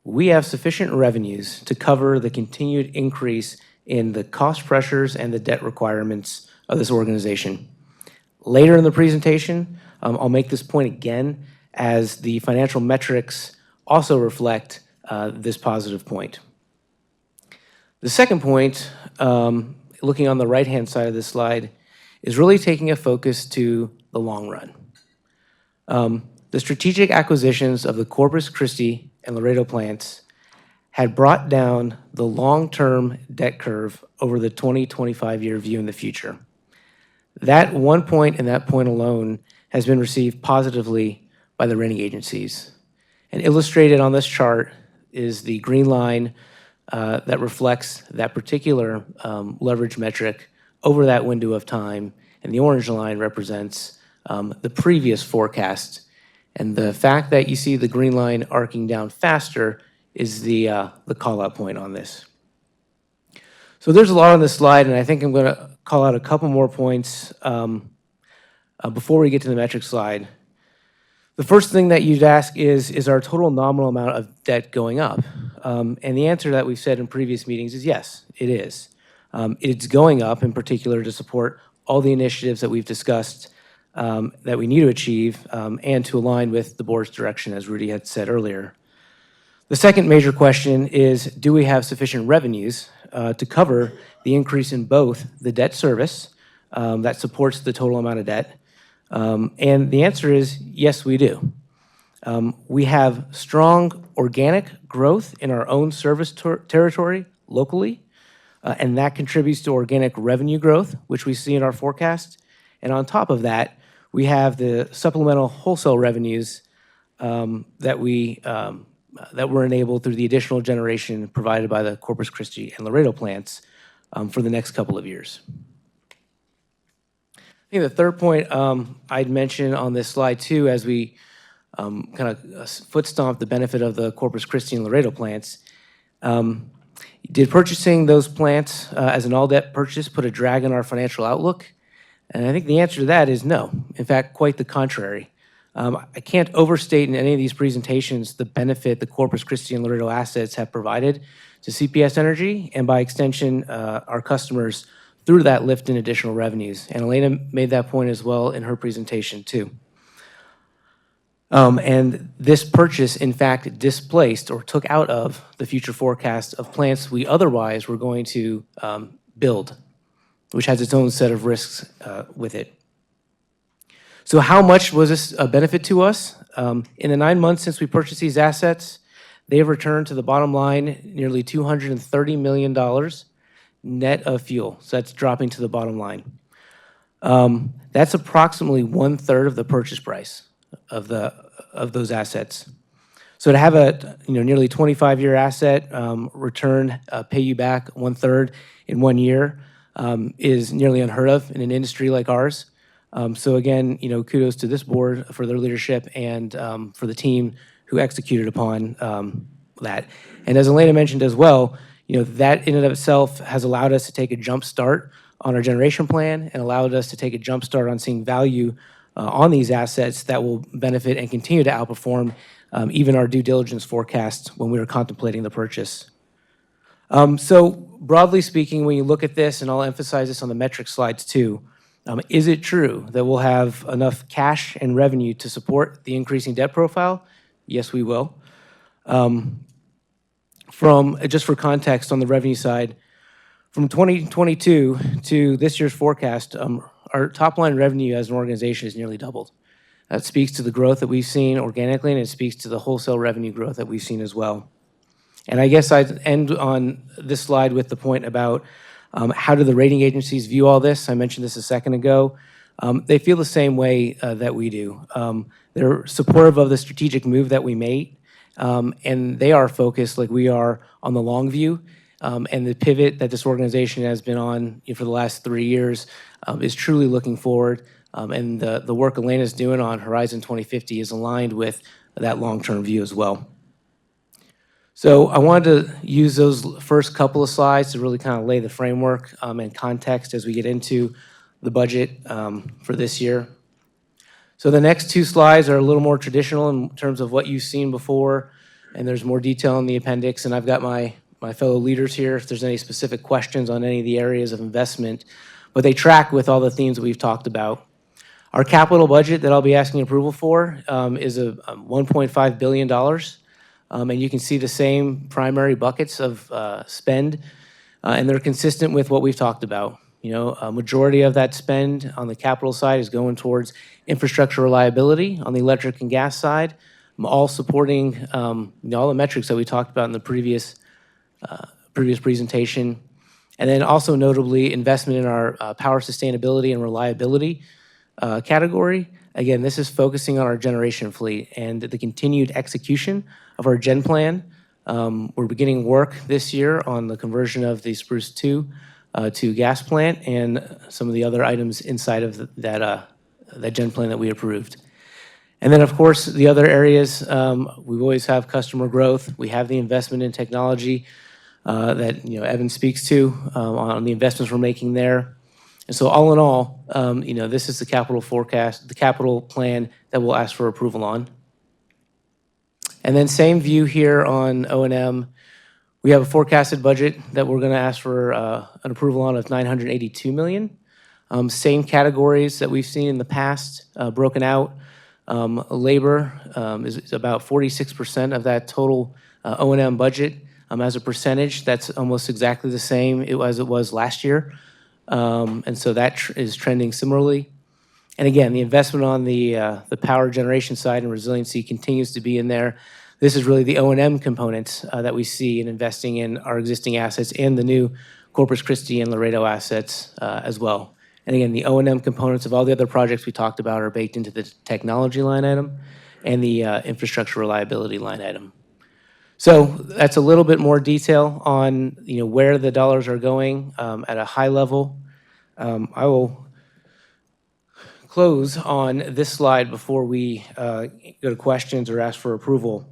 we have sufficient revenues to cover the continued increase in the cost pressures and the debt requirements of this organization. Later in the presentation, I'll make this point again as the financial metrics also reflect this positive point. The second point, looking on the right-hand side of this slide, is really taking a focus to the long run. The strategic acquisitions of the Corpus Christi and Laredo plants had brought down the long-term debt curve over the 20-25-year view in the future. That one point and that point alone has been received positively by the rating agencies. And illustrated on this chart is the green line that reflects that particular leverage metric over that window of time, and the orange line represents the previous forecast. And the fact that you see the green line arcing down faster is the call-out point on this. So there's a lot on this slide, and I think I'm going to call out a couple more points before we get to the metric slide. The first thing that you'd ask is our total nominal amount of debt going up? And the answer that we've said in previous meetings is yes, it is. It's going up in particular to support all the initiatives that we've discussed that we need to achieve and to align with the board's direction, as Rudy had said earlier. The second major question is, do we have sufficient revenues to cover the increase in both the debt service that supports the total amount of debt? And the answer is yes, we do. We have strong organic growth in our own service territory locally, and that contributes to organic revenue growth, which we see in our forecast. And on top of that, we have the supplemental wholesale revenues that were enabled through the additional generation provided by the Corpus Christi and Laredo plants for the next couple of years. I think the third point I'd mention on this slide too, as we kind of foot stomp the benefit of the Corpus Christi and Laredo plants, did purchasing those plants as an all-debt purchase put a drag on our financial outlook? And I think the answer to that is no. In fact, quite the contrary. I can't overstate in any of these presentations the benefit the Corpus Christi and Laredo assets have provided to CPS Energy and by extension, our customers through that lift in additional revenues. And Elena made that point as well in her presentation too. And this purchase, in fact, displaced or took out of the future forecast of plants we otherwise were going to build, which has its own set of risks with it. So how much was this a benefit to us? In the 9 months since we purchased these assets, they have returned to the bottom line nearly $230 million net of fuel. So that's dropping to the bottom line. That's approximately 1/3 of the purchase price of those assets. So to have a nearly 25-year asset return, pay you back 1/3 in 1 year is nearly unheard of in an industry like ours. So again, kudos to this board for their leadership and for the team who executed upon that. And as Elena mentioned as well, that in and of itself has allowed us to take a jump start on our generation plan and allowed us to take a jump start on seeing value on these assets that will benefit and continue to outperform even our due diligence forecasts when we were contemplating the purchase. So broadly speaking, when you look at this, and I'll emphasize this on the metric slides too, is it true that we'll have enough cash and revenue to support the increasing debt profile? Yes, we will. Just for context on the revenue side, from 2022 to this year's forecast, our top line revenue as an organization has nearly doubled. That speaks to the growth that we've seen organically, and it speaks to the wholesale revenue growth that we've seen as well. And I guess I'd end on this slide with the point about how do the rating agencies view all this? I mentioned this a second ago. They feel the same way that we do. They're supportive of the strategic move that we made, and they are focused like we are on the long view. And the pivot that this organization has been on for the last 3 years is truly looking forward. And the work Elena's doing on Horizon 2050 is aligned with that long-term view as well. So I wanted to use those first couple of slides to really kind of lay the framework and context as we get into the budget for this year. So the next 2 slides are a little more traditional in terms of what you've seen before, and there's more detail in the appendix, and I've got my fellow leaders here if there's any specific questions on any of the areas of investment, but they track with all the themes that we've talked about. Our capital budget that I'll be asking approval for is a $1.5 billion. And you can see the same primary buckets of spend, and they're consistent with what we've talked about. A majority of that spend on the capital side is going towards infrastructure reliability on the electric and gas side, all supporting all the metrics that we talked about in the previous presentation. And then also notably investment in our power sustainability and reliability category. Again, this is focusing on our generation fleet and the continued execution of our gen plan. We're beginning work this year on the conversion of the Spruce 2 to gas plant and some of the other items inside of that gen plan that we approved. And then, of course, the other areas, we always have customer growth. We have the investment in technology that Evan speaks to on the investments we're making there. And so all in all, this is the capital forecast, the capital plan that we'll ask for approval on. And then same view here on O&M. We have a forecasted budget that we're going to ask for an approval on of $982 million. Same categories that we've seen in the past, broken out. Labor is about 46% of that total O&M budget. As a percentage, that's almost exactly the same as it was last year. And so that is trending similarly. And again, the investment on the power generation side and resiliency continues to be in there. This is really the O&M components that we see in investing in our existing assets and the new Corpus Christi and Laredo assets as well. And again, the O&M components of all the other projects we talked about are baked into the technology line item and the infrastructure reliability line item. So that's a little bit more detail on where the dollars are going at a high level. I will close on this slide before we go to questions or ask for approval.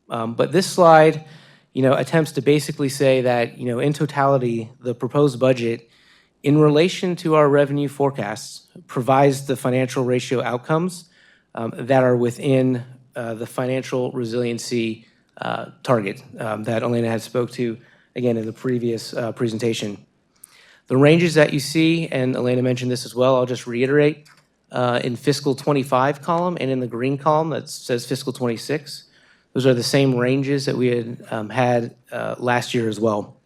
But this slide, attempts to basically say that, in totality, the proposed budget, in relation to our revenue forecasts, provides the financial ratio outcomes that are within the financial resiliency target that Elena had spoke to, again, in the previous presentation. The ranges that you see, and Elena mentioned this as well, I'll just reiterate, in fiscal 25 column and in the green column that says fiscal 26, those are the same ranges that we had last year as well.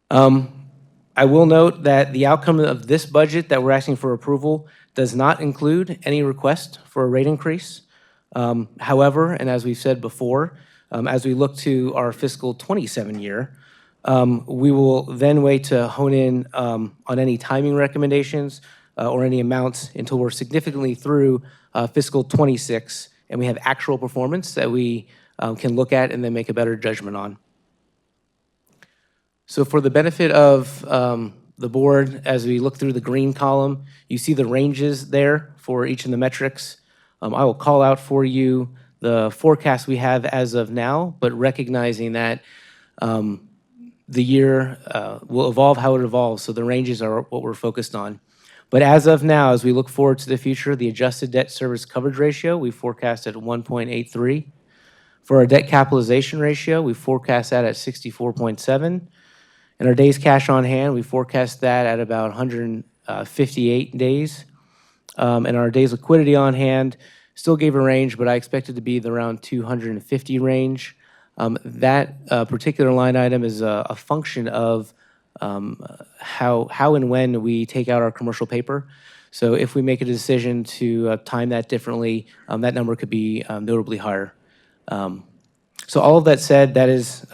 I will note that the outcome of this budget that we're asking for approval does not include any request for a rate increase. However, and as we've said before, as we look to our fiscal 27 year, we will then wait to hone in on any timing recommendations or any amounts until we're significantly through fiscal 26 and we have actual performance that we can look at and then make a better judgment on. So for the benefit of the board, as we look through the green column, you see the ranges there for each of the metrics. I will call out for you the forecast we have as of now, but recognizing that the year will evolve how it evolves, so the ranges are what we're focused on. But as of now, as we look forward to the future, the adjusted debt service coverage ratio, we forecast at 1.83. For our debt capitalization ratio, we forecast that at 64.7. And our days cash on hand, we forecast that at about 158 days. And our days liquidity on hand still gave a range, but I expect it to be around 250 range. That particular line item is a function of how and when we take out our commercial paper. So if we make a decision to time that differently, that number could be notably higher. So all of that said, that is,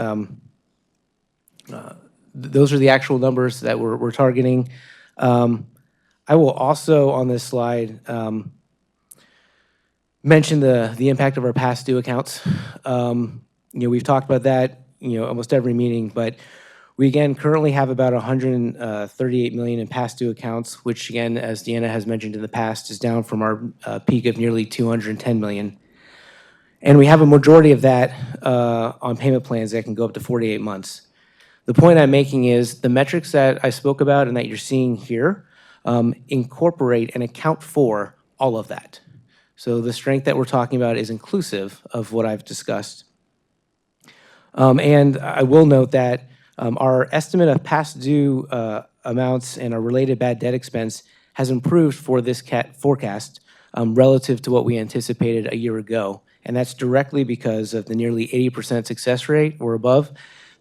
those are the actual numbers that we're targeting. I will also, on this slide, mention the impact of our past due accounts. We've talked about that, almost every meeting, but we again currently have about 138 million in past due accounts, which again, as Deanna has mentioned in the past, is down from our peak of nearly 210 million. And we have a majority of that on payment plans that can go up to 48 months. The point I'm making is the metrics that I spoke about and that you're seeing here incorporate and account for all of that. So the strength that we're talking about is inclusive of what I've discussed. And I will note that our estimate of past due amounts and our related bad debt expense has improved for this forecast relative to what we anticipated a year ago. And that's directly because of the nearly 80% success rate or above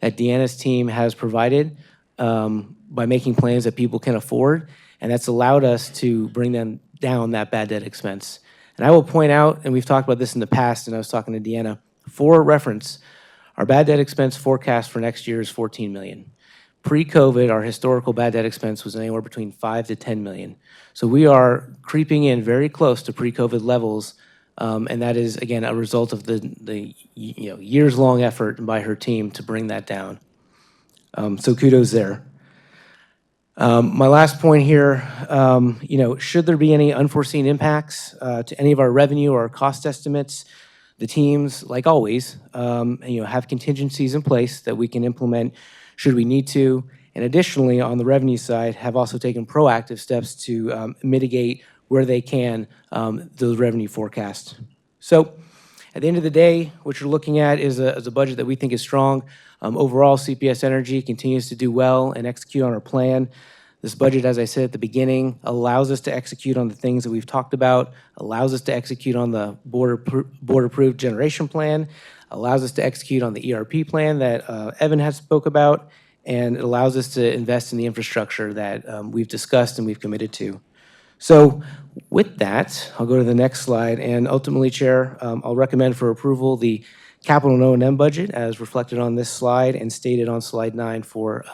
that Deanna's team has provided by making plans that people can afford. And that's allowed us to bring them down that bad debt expense. And I will point out, and we've talked about this in the past, and I was talking to Deanna, for reference, our bad debt expense forecast for next year is 14 million. Pre-COVID, our historical bad debt expense was anywhere between 5 to 10 million. So we are creeping in very close to pre-COVID levels, and that is, again, a result of the years-long effort by her team to bring that down. So kudos there. My last point here, should there be any unforeseen impacts to any of our revenue or cost estimates, the teams, like always, have contingencies in place that we can implement should we need to. And additionally, on the revenue side, have also taken proactive steps to mitigate where they can those revenue forecasts. So at the end of the day, what you're looking at is a budget that we think is strong. Overall, CPS Energy continues to do well and execute on our plan. This budget, as I said at the beginning, allows us to execute on the things that we've talked about, allows us to execute on the board-approved generation plan, allows us to execute on the ERP plan that Evan has spoke about, and it allows us to invest in the infrastructure that we've discussed and we've committed to. So with that, I'll go to the next slide, and ultimately, Chair, I'll recommend for approval the capital and O&M budget as reflected on this slide and stated on slide 9 for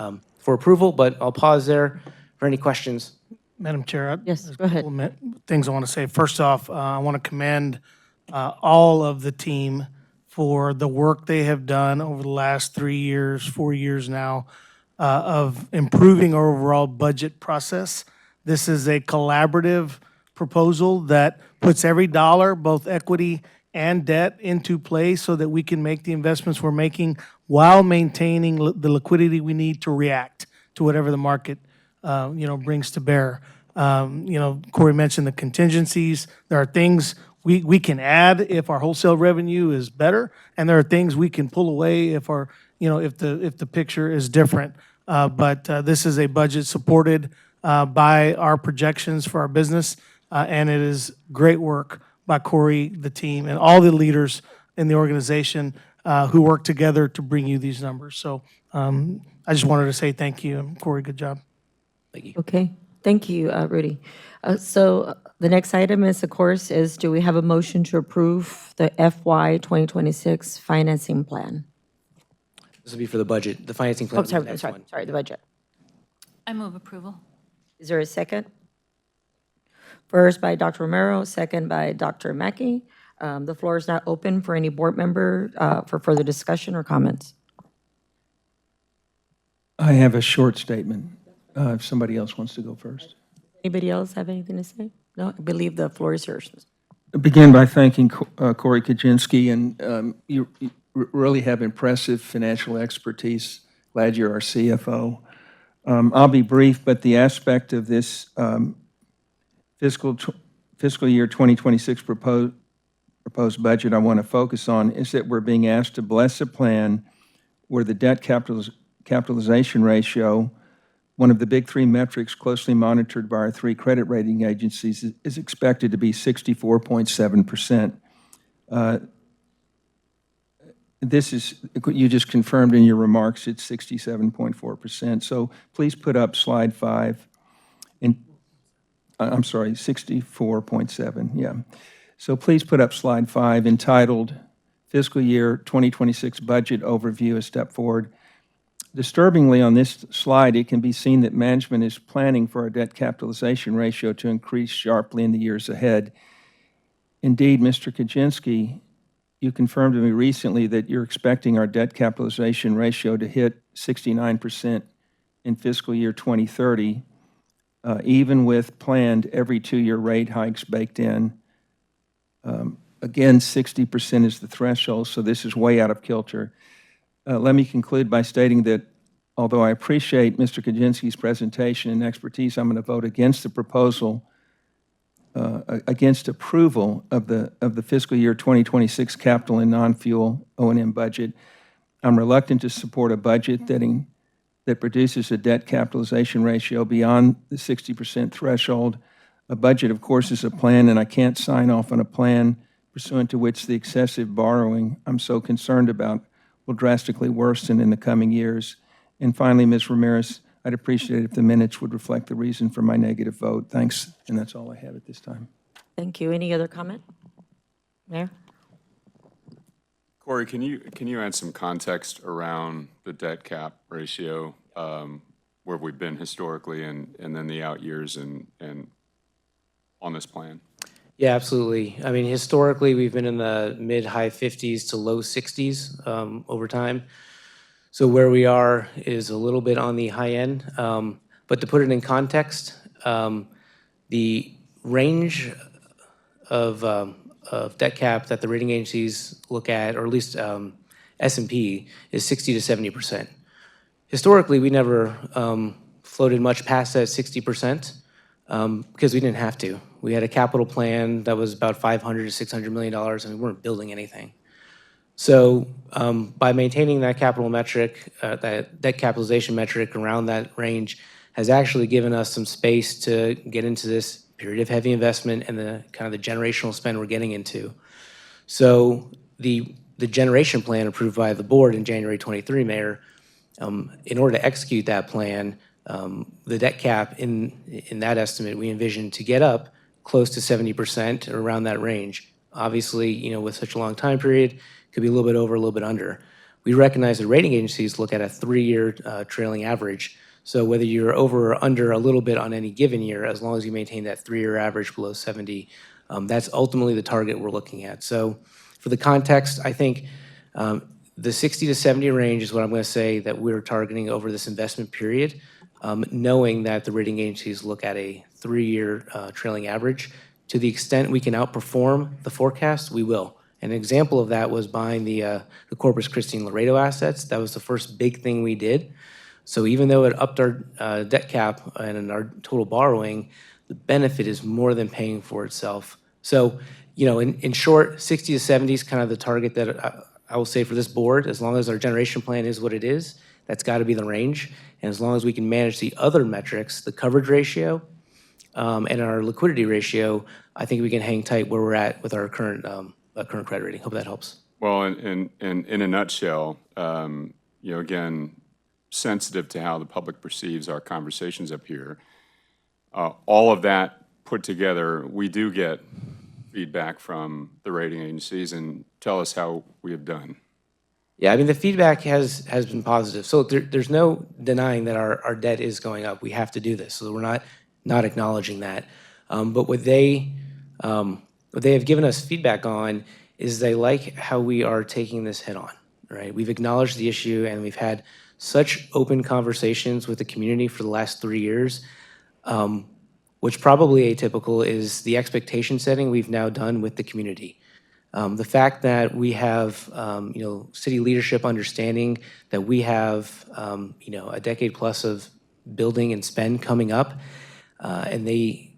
approval, but I'll pause there for any questions. Madam Chair, Yes, there's go a ahead. couple of things I want to say. First off, I want to commend all of the team for the work they have done over the last 3 years, 4 years now, of improving our overall budget process. This is a collaborative proposal that puts every dollar, both equity and debt, into play so that we can make the investments we're making while maintaining the liquidity we need to react to whatever the market brings to bear. Corey mentioned the contingencies. There are things we can add if our wholesale revenue is better, and there are things we can pull away if if the picture is different. But this is a budget supported by our projections for our business, and it is great work by Corey, the team, and all the leaders in the organization who work together to bring you these numbers. So I just wanted to say thank you, and Corey, good job. Okay, thank you, Rudy. So the next item is, of course, do we have a motion to approve the FY 2026 financing plan? This will be for the budget. The financing plan Oh, will be the sorry, next one. sorry, the budget. I move approval. Is there a second? First by Dr. Romero, second by Dr. Mackey. The floor is now open for any board member for further discussion or comments. I have a short statement, if somebody else wants to go first. Anybody else have anything to say? No, I believe the floor is yours. Begin by thanking Corey Kaczynski, and you really have impressive financial expertise. Glad you're our CFO. I'll be brief, but the aspect of this fiscal year 2026 proposed budget I want to focus on is that we're being asked to bless a plan where the debt capitalization ratio, one of the big three metrics closely monitored by our three credit rating agencies, is expected to be 64.7%. This is, you just confirmed in your remarks, it's 67.4%. So please put up slide 5. I'm sorry, 64.7, yeah. So please put up slide 5 entitled Fiscal Year 2026 Budget Overview, a Step Forward. Disturbingly, on this slide, it can be seen that management is planning for our debt capitalization ratio to increase sharply in the years ahead. Indeed, Mr. Kaczynski, you confirmed to me recently that you're expecting our debt capitalization ratio to hit 69% in fiscal year 2030, even with planned every 2-year rate hikes baked in. Again, 60% is the threshold, so this is way out of kilter. Let me conclude by stating that although I appreciate Mr. Kaczynski's presentation and expertise, I'm going to vote against the proposal, against approval of the fiscal year 2026 capital and non-fuel O&M budget. I'm reluctant to support a budget that produces a debt capitalization ratio beyond the 60% threshold. A budget, of course, is a plan, and I can't sign off on a plan pursuant to which the excessive borrowing I'm so concerned about will drastically worsen in the coming years. And finally, Ms. Ramirez, I'd appreciate it if the minutes would reflect the reason for my negative vote. Thanks, and that's all I have at this time. Thank you. Any other comment? Mayor? Corey, can you add some context around the debt cap ratio, where we've been historically and then the out years and on this plan? Yeah, absolutely. I mean, historically, we've been in the mid-high 50s to low 60s over time. So where we are is a little bit on the high end. But to put it in context, the range of debt cap that the rating agencies look at, or at least S&P, is 60 to 70%. Historically, we never floated much past that 60% because we didn't have to. We had a capital plan that was about $500 to $600 million, and we weren't building anything. So by maintaining that capital metric, that debt capitalization metric around that range has actually given us some space to get into this period of heavy investment and the kind of the generational spend we're getting into. So the generation plan approved by the board in January 23, Mayor, in order to execute that plan, the debt cap in that estimate, we envision to get up close to 70% or around that range. Obviously, with such a long time period, could be a little bit over, a little bit under. We recognize that rating agencies look at a 3-year trailing average. So whether you're over or under a little bit on any given year, as long as you maintain that 3-year average below 70, that's ultimately the target we're looking at. So for the context, I think the 60 to 70 range is what I'm going to say that we're targeting over this investment period, knowing that the rating agencies look at a 3-year trailing average. To the extent we can outperform the forecast, we will. An example of that was buying the Corpus Christi and Laredo assets. That was the first big thing we did. So even though it upped our debt cap and our total borrowing, the benefit is more than paying for itself. So, in short, 60 to 70 is kind of the target that I will say for this board. As long as our generation plan is what it is, that's got to be the range. And as long as we can manage the other metrics, the coverage ratio and our liquidity ratio, I think we can hang tight where we're at with our current credit rating. Hope that helps. Well, in a nutshell, again, sensitive to how the public perceives our conversations up here, all of that put together, we do get feedback from the rating agencies and tell us how we have done. Yeah, I mean, the feedback has been positive. So there's no denying that our debt is going up. We have to do this. So we're not acknowledging that. But what they have given us feedback on is they like how we are taking this head on, right? We've acknowledged the issue and we've had such open conversations with the community for the last 3 years. What's probably atypical is the expectation setting we've now done with the community. The fact that we have, city leadership understanding that we have, a decade plus of building and spend coming up, and they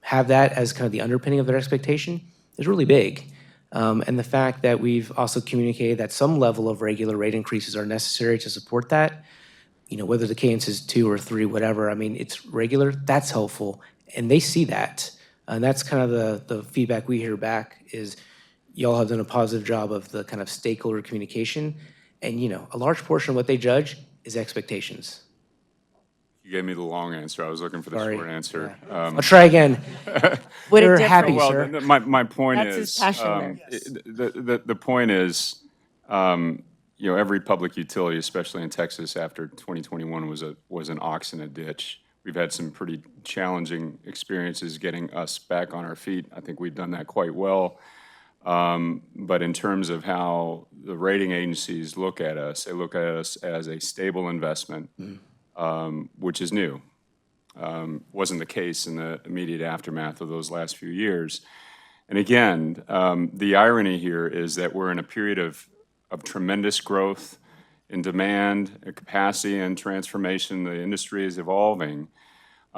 have that as kind of the underpinning of their expectation is really big. And the fact that we've also communicated that some level of regular rate increases are necessary to support that, whether the cadence is 2 or 3, whatever, I mean, it's regular, that's helpful. And they see that. And that's kind of the feedback we hear back is y'all have done a positive job of the kind of stakeholder communication. And, a large portion of what they judge is expectations. You gave me the long answer. I was looking for the short answer. Yeah. I'll try again. We're happy, well, sir. My point That's is, his passion there. the point is, every public utility, especially in Texas after 2021, was an ox in a ditch. We've had some pretty challenging experiences getting us back on our feet. I think we've done that quite well. But in terms of how the rating agencies look at us, they look at us as a stable investment, which is new. Wasn't the case in the immediate aftermath of those last few years. And again, the irony here is that we're in a period of tremendous growth in demand, capacity, and transformation. The industry is evolving.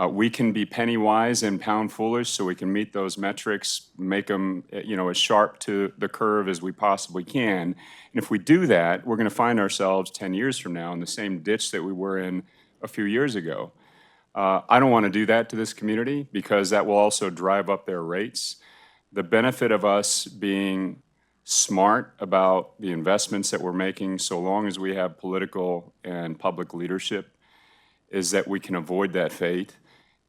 We can be penny wise and pound foolish, so we can meet those metrics, make them, as sharp to the curve as we possibly can. And if we do that, we're going to find ourselves 10 years from now in the same ditch that we were in a few years ago. I don't want to do that to this community because that will also drive up their rates. The benefit of us being smart about the investments that we're making, so long as we have political and public leadership, is that we can avoid that fate.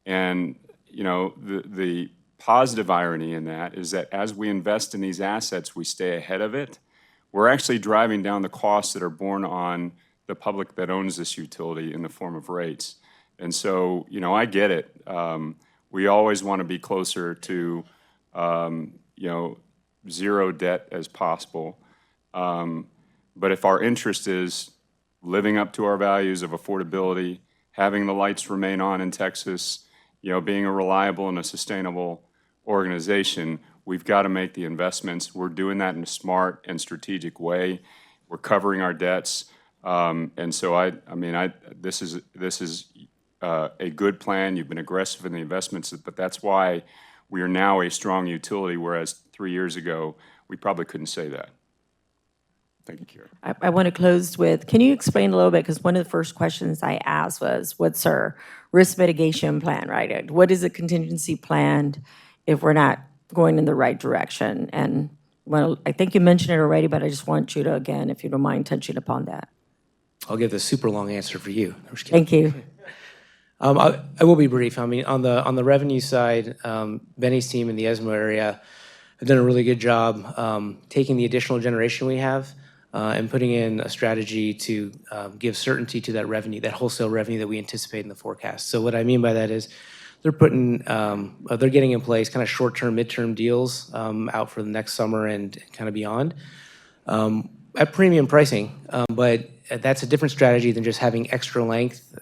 And, the positive irony in that is that as we invest in these assets, we stay ahead of it. We're actually driving down the costs that are borne on the public that owns this utility in the form of rates. And so, I get it. We always want to be closer to, zero debt as possible. But if our interest is living up to our values of affordability, having the lights remain on in Texas, being a reliable and a sustainable organization, we've got to make the investments. We're doing that in a smart and strategic way. We're covering our debts. And so this is a good plan. You've been aggressive in the investments, but that's why we are now a strong utility, whereas 3 years ago, we probably couldn't say that. Thank you, Kara. I want to close with, can you explain a little bit, because one of the first questions I asked was, what's our risk mitigation plan, right? What is a contingency plan if we're not going in the right direction? And, well, I think you mentioned it already, but I just want you to, again, if you don't mind touching upon that. I'll give the super long answer for you. Thank you. I will be brief. I mean, on the revenue side, Benny's team in the ESMO area have done a really good job taking the additional generation we have and putting in a strategy to give certainty to that revenue, that wholesale revenue that we anticipate in the forecast. So what I mean by that is they're getting in place kind of short-term, mid-term deals out for the next summer and kind of beyond at premium pricing. But that's a different strategy than just having extra length,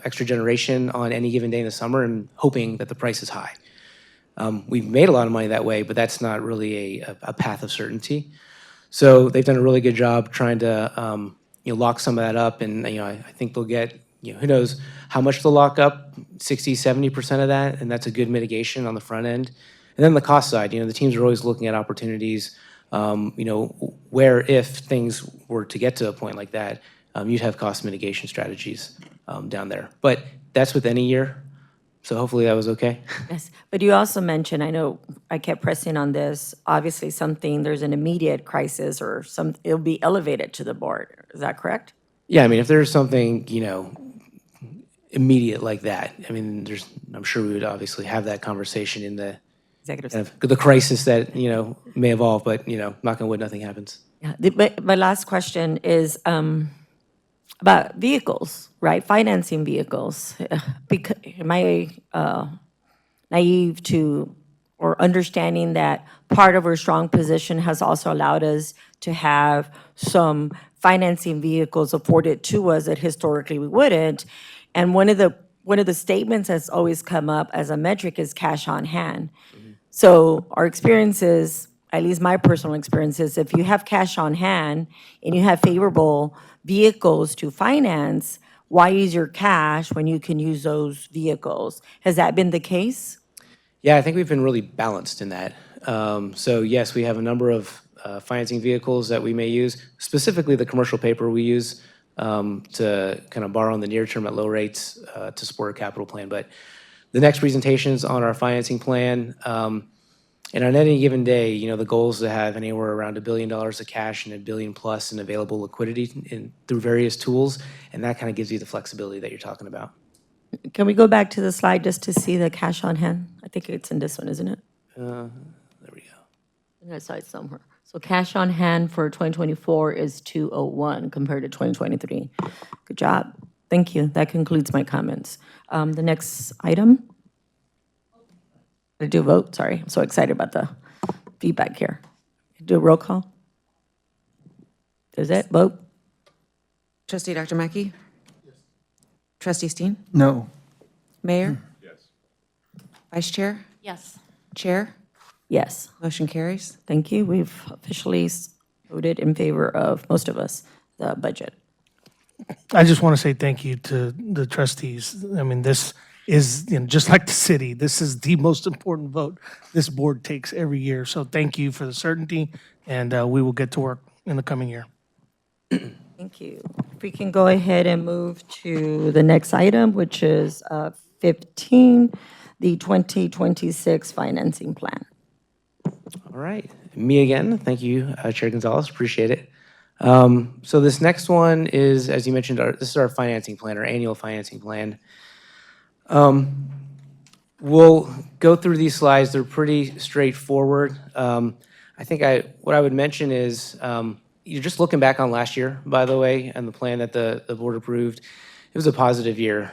extra generation on any given day in the summer and hoping that the price is high. We've made a lot of money that way, but that's not really a path of certainty. So they've done a really good job trying to lock some of that up, and I think they'll get who knows how much they'll lock up, 60, 70% of that, and that's a good mitigation on the front end. And then the cost side, the teams are always looking at opportunities, where if things were to get to a point like that, you'd have cost mitigation strategies down there. But that's with any year, so hopefully that was okay. Yes, but you also mentioned, I know I kept pressing on this, obviously there's an immediate crisis or it'll be elevated to the board. Is that correct? Yeah, I mean, if there's something, immediate like that, I mean, I'm sure we would obviously have that conversation in the Executive kind of the crisis that, may evolve, but, knock on wood, nothing happens. Yeah, but my last question is about vehicles, right? Financing vehicles. Because, am I naive to, or understanding that part of our strong position has also allowed us to have some financing vehicles afforded to us that historically we wouldn't? And one of the statements that's always come up as a metric is cash on hand. So our experiences, at least my personal experiences, if you have cash on hand and you have favorable vehicles to finance, why use your cash when you can use those vehicles? Has that been the case? Yeah, I think we've been really balanced in that. So yes, we have a number of financing vehicles that we may use, specifically the commercial paper we use to kind of borrow in the near term at low rates to support a capital plan. But the next presentation's on our financing plan. And on any given day, the goal is to have anywhere around $1 billion of cash and $1 billion plus in available liquidity through various tools. And that kind of gives you the flexibility that you're talking about. Can we go back to the slide just to see the cash on hand? I think it's in this one, isn't it? There we go. I saw it somewhere. So cash on hand for 2024 is 201 compared to 2023. Good job. Thank you. That concludes my comments. The next item. I do a vote, sorry. I'm so excited about the feedback here. Do a roll call. Is it? Vote. Trustee Dr. Mackey? Yes. Trustee Steen? No. Mayor? Yes. Vice Chair? Yes. Chair? Yes. Motion carries. Thank you. We've officially voted in favor of, most of us, the budget. I just want to say thank you to the trustees. I mean, this is, just like the city, this is the most important vote this board takes every year. So thank you for the certainty, and we will get to work in the coming year. Thank you. If we can go ahead and move to the next item, which is 15, the 2026 financing plan. All right. Me again. Thank you, Chair Gonzalez. Appreciate it. So this next one is, as you mentioned, this is our financing plan, our annual financing plan. We'll go through these slides. They're pretty straightforward. I think what I would mention is, you're just looking back on last year, by the way, and the plan that the board approved. It was a positive year.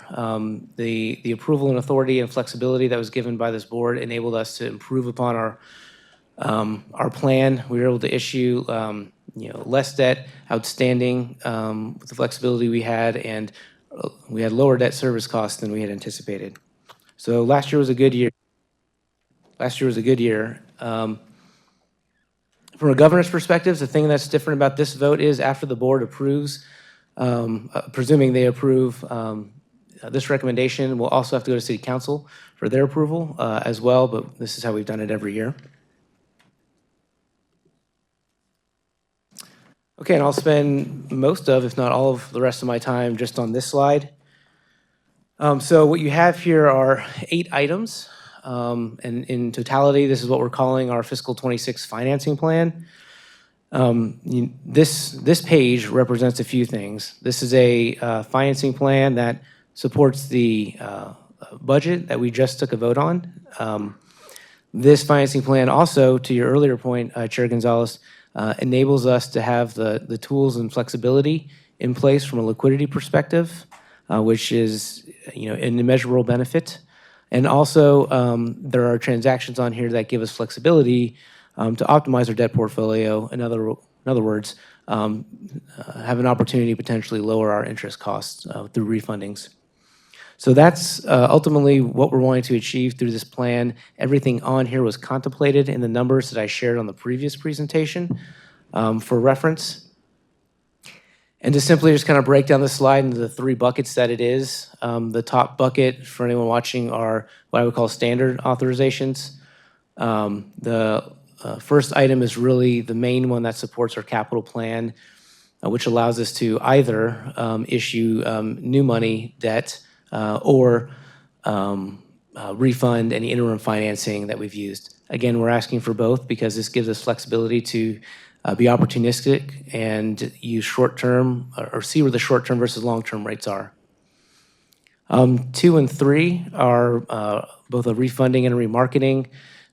The approval and authority and flexibility that was given by this board enabled us to improve upon our plan. We were able to issue less debt outstanding with the flexibility we had, and we had lower debt service costs than we had anticipated. So last year was a good year. From a governance perspective, the thing that's different about this vote is after the board approves, presuming they approve this recommendation, we'll also have to go to City Council for their approval as well, but this is how we've done it every year. Okay, and I'll spend most of, if not all of the rest of my time just on this slide. So what you have here are 8 items. And in totality, this is what we're calling our fiscal 26 financing plan. This page represents a few things. This is a financing plan that supports the budget that we just took a vote on. This financing plan also, to your earlier point, Chair Gonzalez, enables us to have the tools and flexibility in place from a liquidity perspective, which is an immeasurable benefit. And also, there are transactions on here that give us flexibility to optimize our debt portfolio. In other words, have an opportunity to potentially lower our interest costs through refundings. So that's ultimately what we're wanting to achieve through this plan. Everything on here was contemplated in the numbers that I shared on the previous presentation for reference. And to simply just kind of break down the slide into the three buckets that it is, the top bucket for anyone watching are what I would call standard authorizations. The first item is really the main one that supports our capital plan, which allows us to either issue new money debt or refund any interim financing that we've used. Again, we're asking for both because this gives us flexibility to be opportunistic and use short-term or see where the short-term versus long-term rates are. 2 and 3 are both a refunding and a remarketing.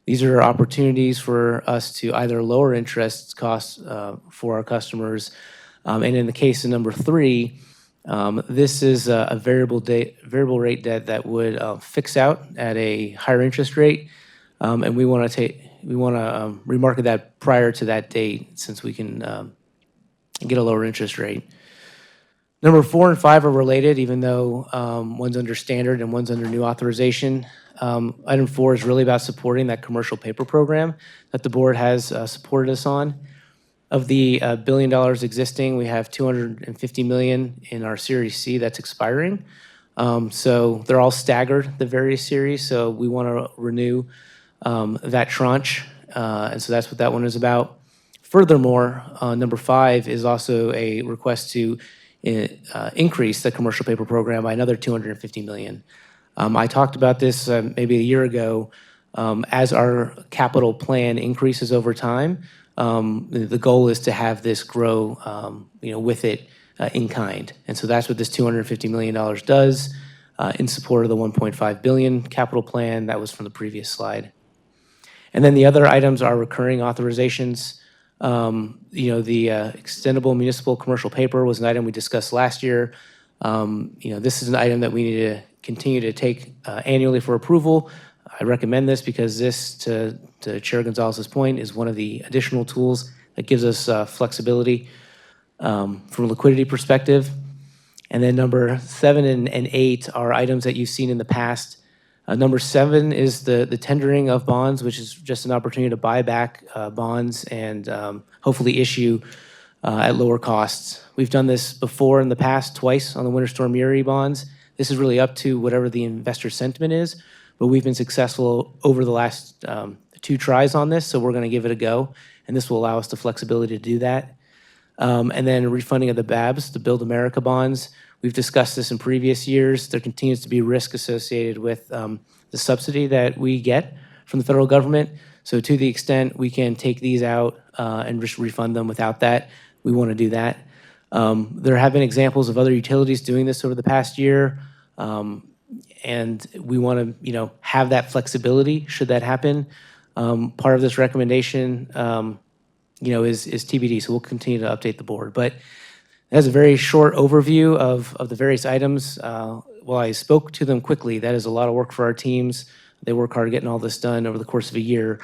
These are opportunities for us to either lower interest costs for our customers, and in the case of number 3, this is a variable rate debt that would fix out at a higher interest rate, and we want to remarket that prior to that date since we can get a lower interest rate. Number 4 and 5 are related, even though one's under standard and one's under new authorization. Item 4 is really about supporting that commercial paper program that the board has supported us on. Of the $1 billion existing, we have $250 million in our Series C that's expiring. So they're all staggered, the various series, so we want to renew that tranche, and so that's what that one is about. Furthermore, number 5 is also a request to increase the commercial paper program by another $250 million. I talked about this maybe a year ago. As our capital plan increases over time, the goal is to have this grow, with it in kind. And so that's what this $250 million does in support of the $1.5 billion capital plan that was from the previous slide. And then the other items are recurring authorizations. The extendable municipal commercial paper was an item we discussed last year. This is an item that we need to continue to take annually for approval. I recommend this because this, to Chair Gonzalez's point, is one of the additional tools that gives us flexibility from a liquidity perspective. And then number 7 and 8 are items that you've seen in the past. Number 7 is the tendering of bonds, which is just an opportunity to buy back bonds and hopefully issue at lower costs. We've done this before in the past, twice on the Winter Storm Uri bonds. This is really up to whatever the investor sentiment is, but we've been successful over the last 2 tries on this, so we're going to give it a go, and this will allow us the flexibility to do that. And then refunding of the BABs, the Build America bonds. We've discussed this in previous years. There continues to be risk associated with the subsidy that we get from the federal government. So to the extent we can take these out and just refund them without that, we want to do that. There have been examples of other utilities doing this over the past year, and we want to, have that flexibility should that happen. Part of this recommendation, is TBD, so we'll continue to update the board. But it has a very short overview of the various items. While I spoke to them quickly, that is a lot of work for our teams. They work hard getting all this done over the course of a year.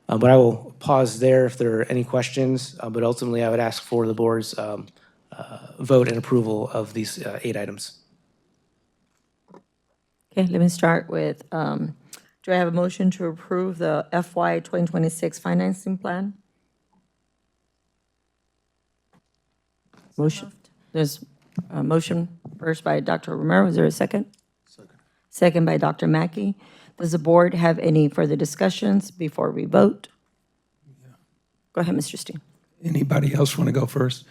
But I will pause there if there are any questions. But ultimately, I would ask for the board's vote and approval of these 8 items. Okay, let me start with, do I have a motion to approve the FY 2026 financing plan? Motion. There's a motion first by Dr. Romero. Is there a second? Second by Dr. Mackey. Does the board have any further discussions before we vote? Go ahead, Mr. Steen. Anybody else want to go first?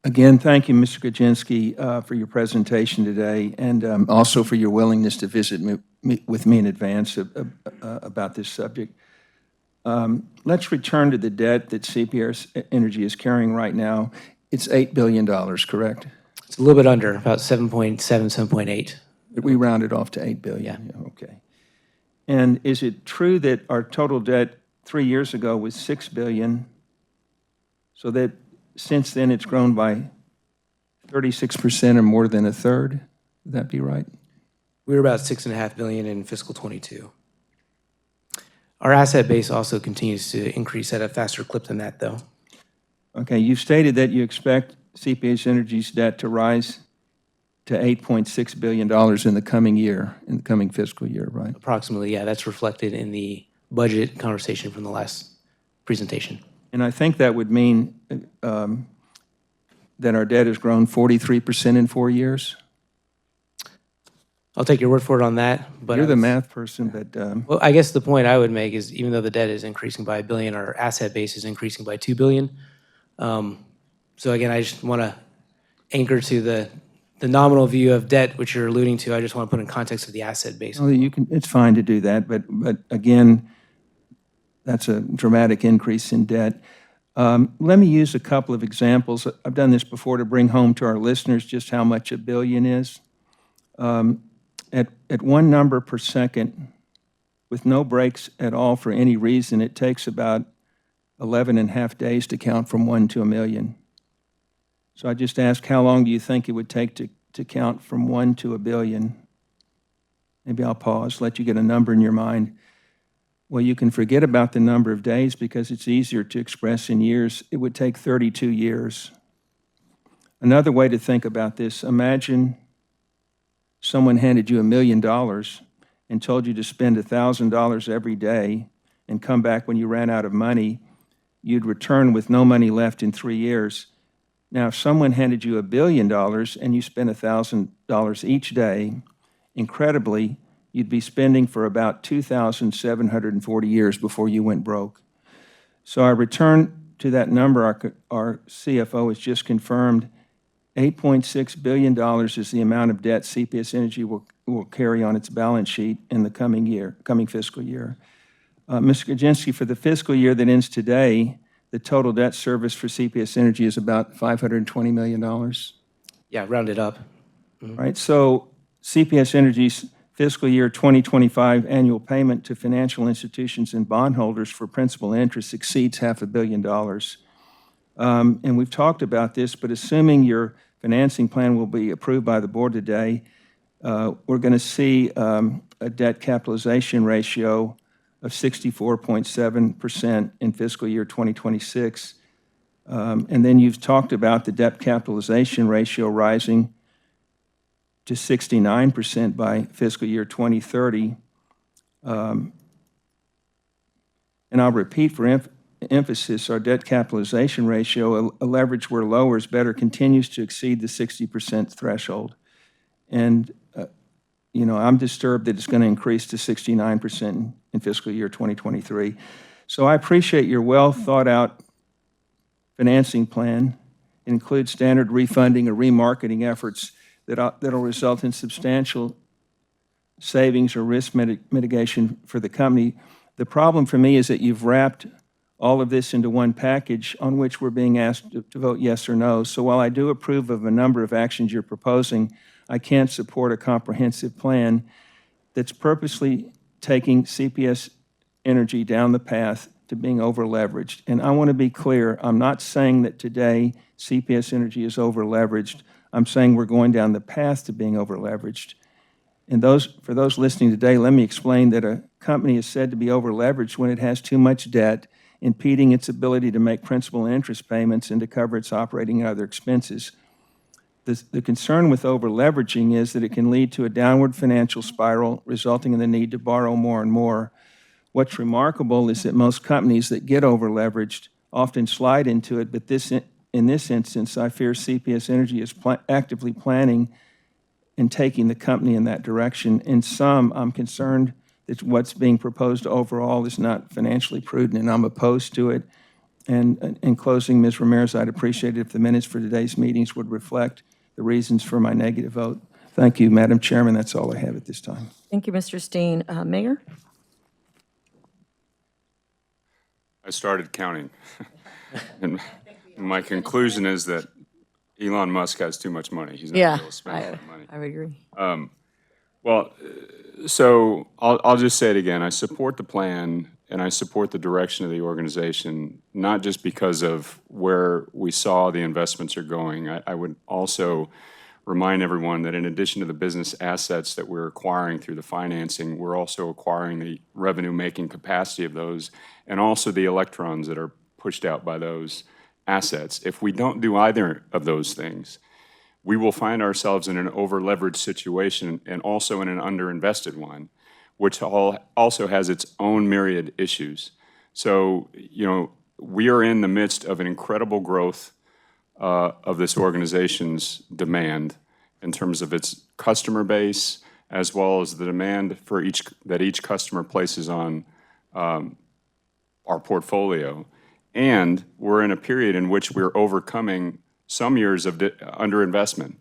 Again, thank you, Mr. Kaczynski, for your presentation today, and also for your willingness to visit with me in advance about this subject. Let's return to the debt that CPS Energy is carrying right now. It's $8 billion, correct? It's a little bit under, about 7.7, 7.8. We rounded off to $8 billion? Yeah. Okay. And is it true that our total debt 3 years ago was $6 billion, so that since then it's grown by 36% or more than a third? Would that be right? We were about $6.5 billion in fiscal '22. Our asset base also continues to increase at a faster clip than that, though. Okay, you've stated that you expect CPS Energy's debt to rise to $8.6 billion in the coming fiscal year, right? Approximately, yeah. That's reflected in the budget conversation from the last presentation. And I think that would mean that our debt has grown 43% in 4 years. I'll take your word for it on that, but You're I the was- math person, but Well, I guess the point I would make is even though the debt is increasing by $1 billion, our asset base is increasing by $2 billion. So again, I just want to anchor to the nominal view of debt, which you're alluding to. I just want to put in context of the asset base. well, you can, it's fine to do that, but again, that's a dramatic increase in debt. Let me use a couple of examples. I've done this before to bring home to our listeners just how much $1 billion is. At 1 number per second, with no breaks at all for any reason, it takes about 11 and a half days to count from 1 to 1 million. So I just ask, how long do you think it would take to count from 1 to 1 billion? Maybe I'll pause, let you get a number in your mind. Well, you can forget about the number of days because it's easier to express in years. It would take 32 years. Another way to think about this, imagine someone handed you $1 million and told you to spend $1,000 every day and come back when you ran out of money. You'd return with no money left in 3 years. Now, if someone handed you $1 billion and you spent $1,000 each day, incredibly, you'd be spending for about 2,740 years before you went broke. So I return to that number our CFO has just confirmed. $8.6 billion is the amount of debt CPS Energy will carry on its balance sheet in the coming fiscal year. Mr. Kaczynski, for the fiscal year that ends today, the total debt service for CPS Energy is about $520 million. Yeah, round it up. Right, so CPS Energy's fiscal year 2025 annual payment to financial institutions and bondholders for principal and interest exceeds $500 million. And we've talked about this, but assuming your financing plan will be approved by the board today, we're going to see a debt capitalization ratio of 64.7% in fiscal year 2026. And then you've talked about the debt capitalization ratio rising to 69% by fiscal year 2030. And I'll repeat for emphasis, our debt capitalization ratio, a leverage where lower is better, continues to exceed the 60% threshold. And, you know, I'm disturbed that it's going to increase to 69% in fiscal year 2023. So I appreciate your well-thought-out financing plan. It includes standard refunding or remarketing efforts that'll result in substantial savings or risk mitigation for the company. The problem for me is that you've wrapped all of this into one package on which we're being asked to vote yes or no. So while I do approve of a number of actions you're proposing, I can't support a comprehensive plan that's purposely taking CPS Energy down the path to being over-leveraged. And I want to be clear, I'm not saying that today CPS Energy is over-leveraged. I'm saying we're going down the path to being over-leveraged. And for those listening today, let me explain that a company is said to be over-leveraged when it has too much debt, impeding its ability to make principal and interest payments and to cover its operating and other expenses. The concern with over-leveraging is that it can lead to a downward financial spiral, resulting in the need to borrow more and more. What's remarkable is that most companies that get over-leveraged often slide into it, but in this instance, I fear CPS Energy is actively planning and taking the company in that direction. In some, I'm concerned that what's being proposed overall is not financially prudent, and I'm opposed to it. And in closing, Ms. Ramirez, I'd appreciate it if the minutes for today's meetings would reflect the reasons for my negative vote. Thank you, Madam Chairman. That's all I have at this time. Thank you, Mr. Steen. Mayor? I started counting. And my conclusion is that Elon Musk has too much money. He's not Yeah, able to spend a lot of money. I would agree. Well, so I'll just say it again. I support the plan and I support the direction of the organization, not just because of where we saw the investments are going. I would also remind everyone that in addition to the business assets that we're acquiring through the financing, we're also acquiring the revenue-making capacity of those and also the electrons that are pushed out by those assets. If we don't do either of those things, we will find ourselves in an over-leveraged situation and also in an underinvested one, which also has its own myriad issues. So, you know, we are in the midst of an incredible growth of this organization's demand in terms of its customer base, as well as the demand for each customer places on our portfolio. And we're in a period in which we're overcoming some years of underinvestment,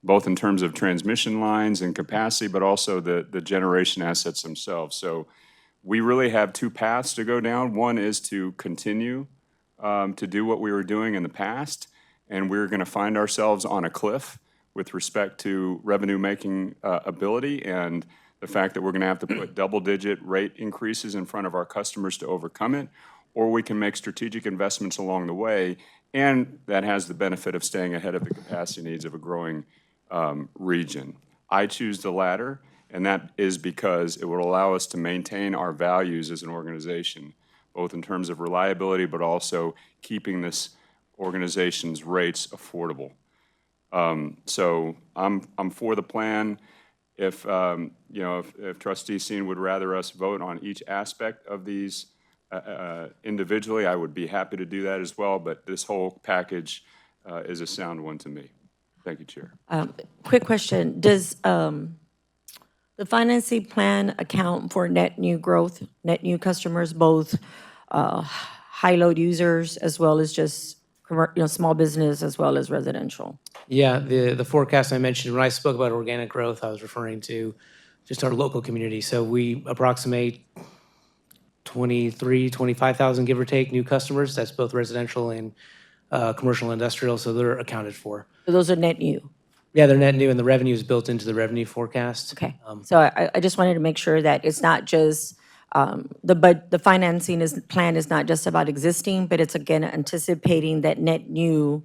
both in terms of transmission lines and capacity, but also the generation assets themselves. So we really have two paths to go down. One is to continue to do what we were doing in the past, and we're going to find ourselves on a cliff with respect to revenue-making ability and the fact that we're going to have to put double-digit rate increases in front of our customers to overcome it, or we can make strategic investments along the way, and that has the benefit of staying ahead of the capacity needs of a growing region. I choose the latter, and that is because it will allow us to maintain our values as an organization, both in terms of reliability, but also keeping this organization's rates affordable. So I'm for the plan. If if Trustee Steen would rather us vote on each aspect of these individually, I would be happy to do that as well. But this whole package is a sound one to me. Thank you, Chair. Quick question. Does the financing plan account for net new growth, net new customers, both high-load users as well as just small business as well as residential? Yeah, the forecast I mentioned, when I spoke about organic growth, I was referring to just our local community. So we approximate 25,000, give or take, new customers. That's both residential and commercial industrial, so they're accounted for. So those are net new? Yeah, they're net new, and the revenue is built into the revenue forecast. Okay. So I just wanted to make sure that it's not just, the financing plan is not just about existing, but it's again anticipating that net new,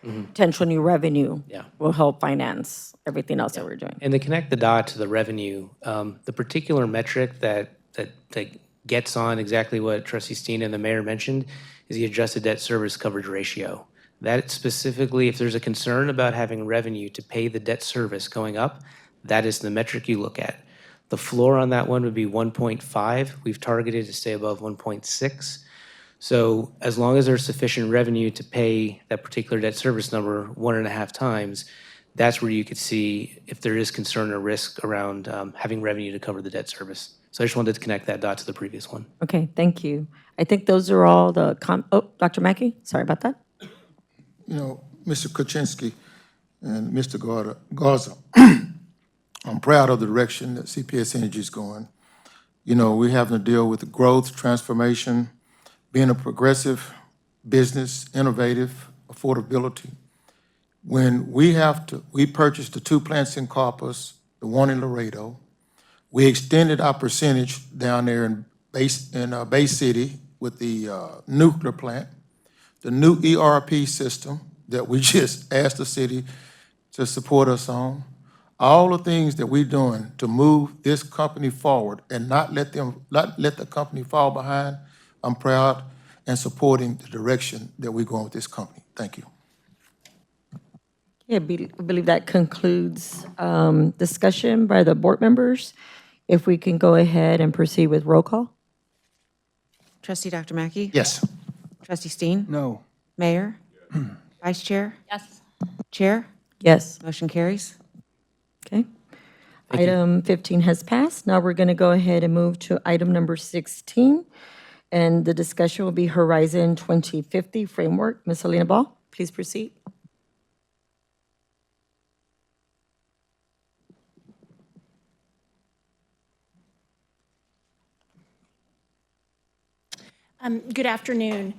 potential new revenue will help finance everything else that we're doing. And to connect the dot to the revenue, the particular metric that gets on exactly what Trustee Steen and the mayor mentioned is the adjusted debt service coverage ratio. That specifically, if there's a concern about having revenue to pay the debt service going up, that is the metric you look at. The floor on that one would be 1.5. We've targeted to stay above 1.6. So as long as there's sufficient revenue to pay that particular debt service number 1.5 times, that's where you could see if there is concern or risk around having revenue to cover the debt service. So I just wanted to connect that dot to the previous one. Okay, thank you. I think those are all the, Dr. Mackey, sorry about that. Mr. Kuczynski and Mr. Garza, I'm proud of the direction that CPS Energy is going. We're having to deal with the growth, transformation, being a progressive business, innovative, affordability. When we purchased the 2 plants in Corpus, the 1 in Laredo, we extended our percentage down there in Bay City with the nuclear plant, the new ERP system that we just asked the city to support us on, all the things that we're doing to move this company forward and not let the company fall behind. I'm proud and supporting the direction that we're going with this company. Thank you. Yeah, I believe that concludes discussion by the board members. If we can go ahead and proceed with roll call. Trustee Dr. Mackey? Yes. Trustee Steen? No. Mayor? Vice Chair? Yes. Chair? Yes. Motion carries. Okay. Item 15 has passed. Now we're going to go ahead and move to item number 16. And the discussion will be Horizon 2050 Framework. Ms. Helena Ball, please proceed. Good afternoon.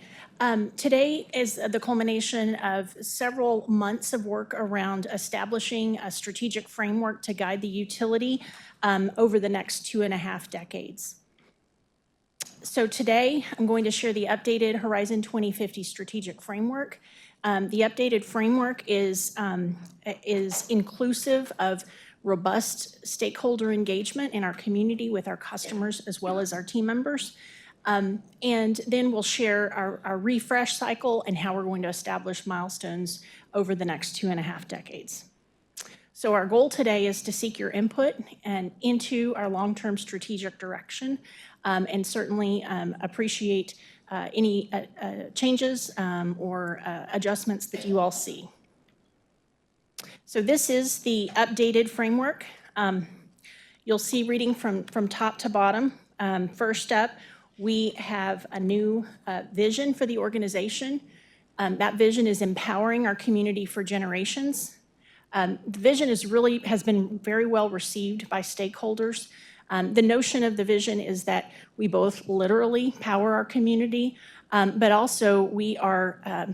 Today is the culmination of several months of work around establishing a strategic framework to guide the utility over the next 2.5 decades. So today, I'm going to share the updated Horizon 2050 strategic framework. The updated framework is inclusive of robust stakeholder engagement in our community with our customers as well as our team members. And then we'll share our refresh cycle and how we're going to establish milestones over the next 2.5 decades. So our goal today is to seek your input and into our long-term strategic direction, and certainly appreciate any changes or adjustments that you all see. So this is the updated framework. You'll see reading from top to bottom. First up, we have a new vision for the organization. That vision is empowering our community for generations. The vision has been very well received by stakeholders. The notion of the vision is that we both literally power our community, but also we are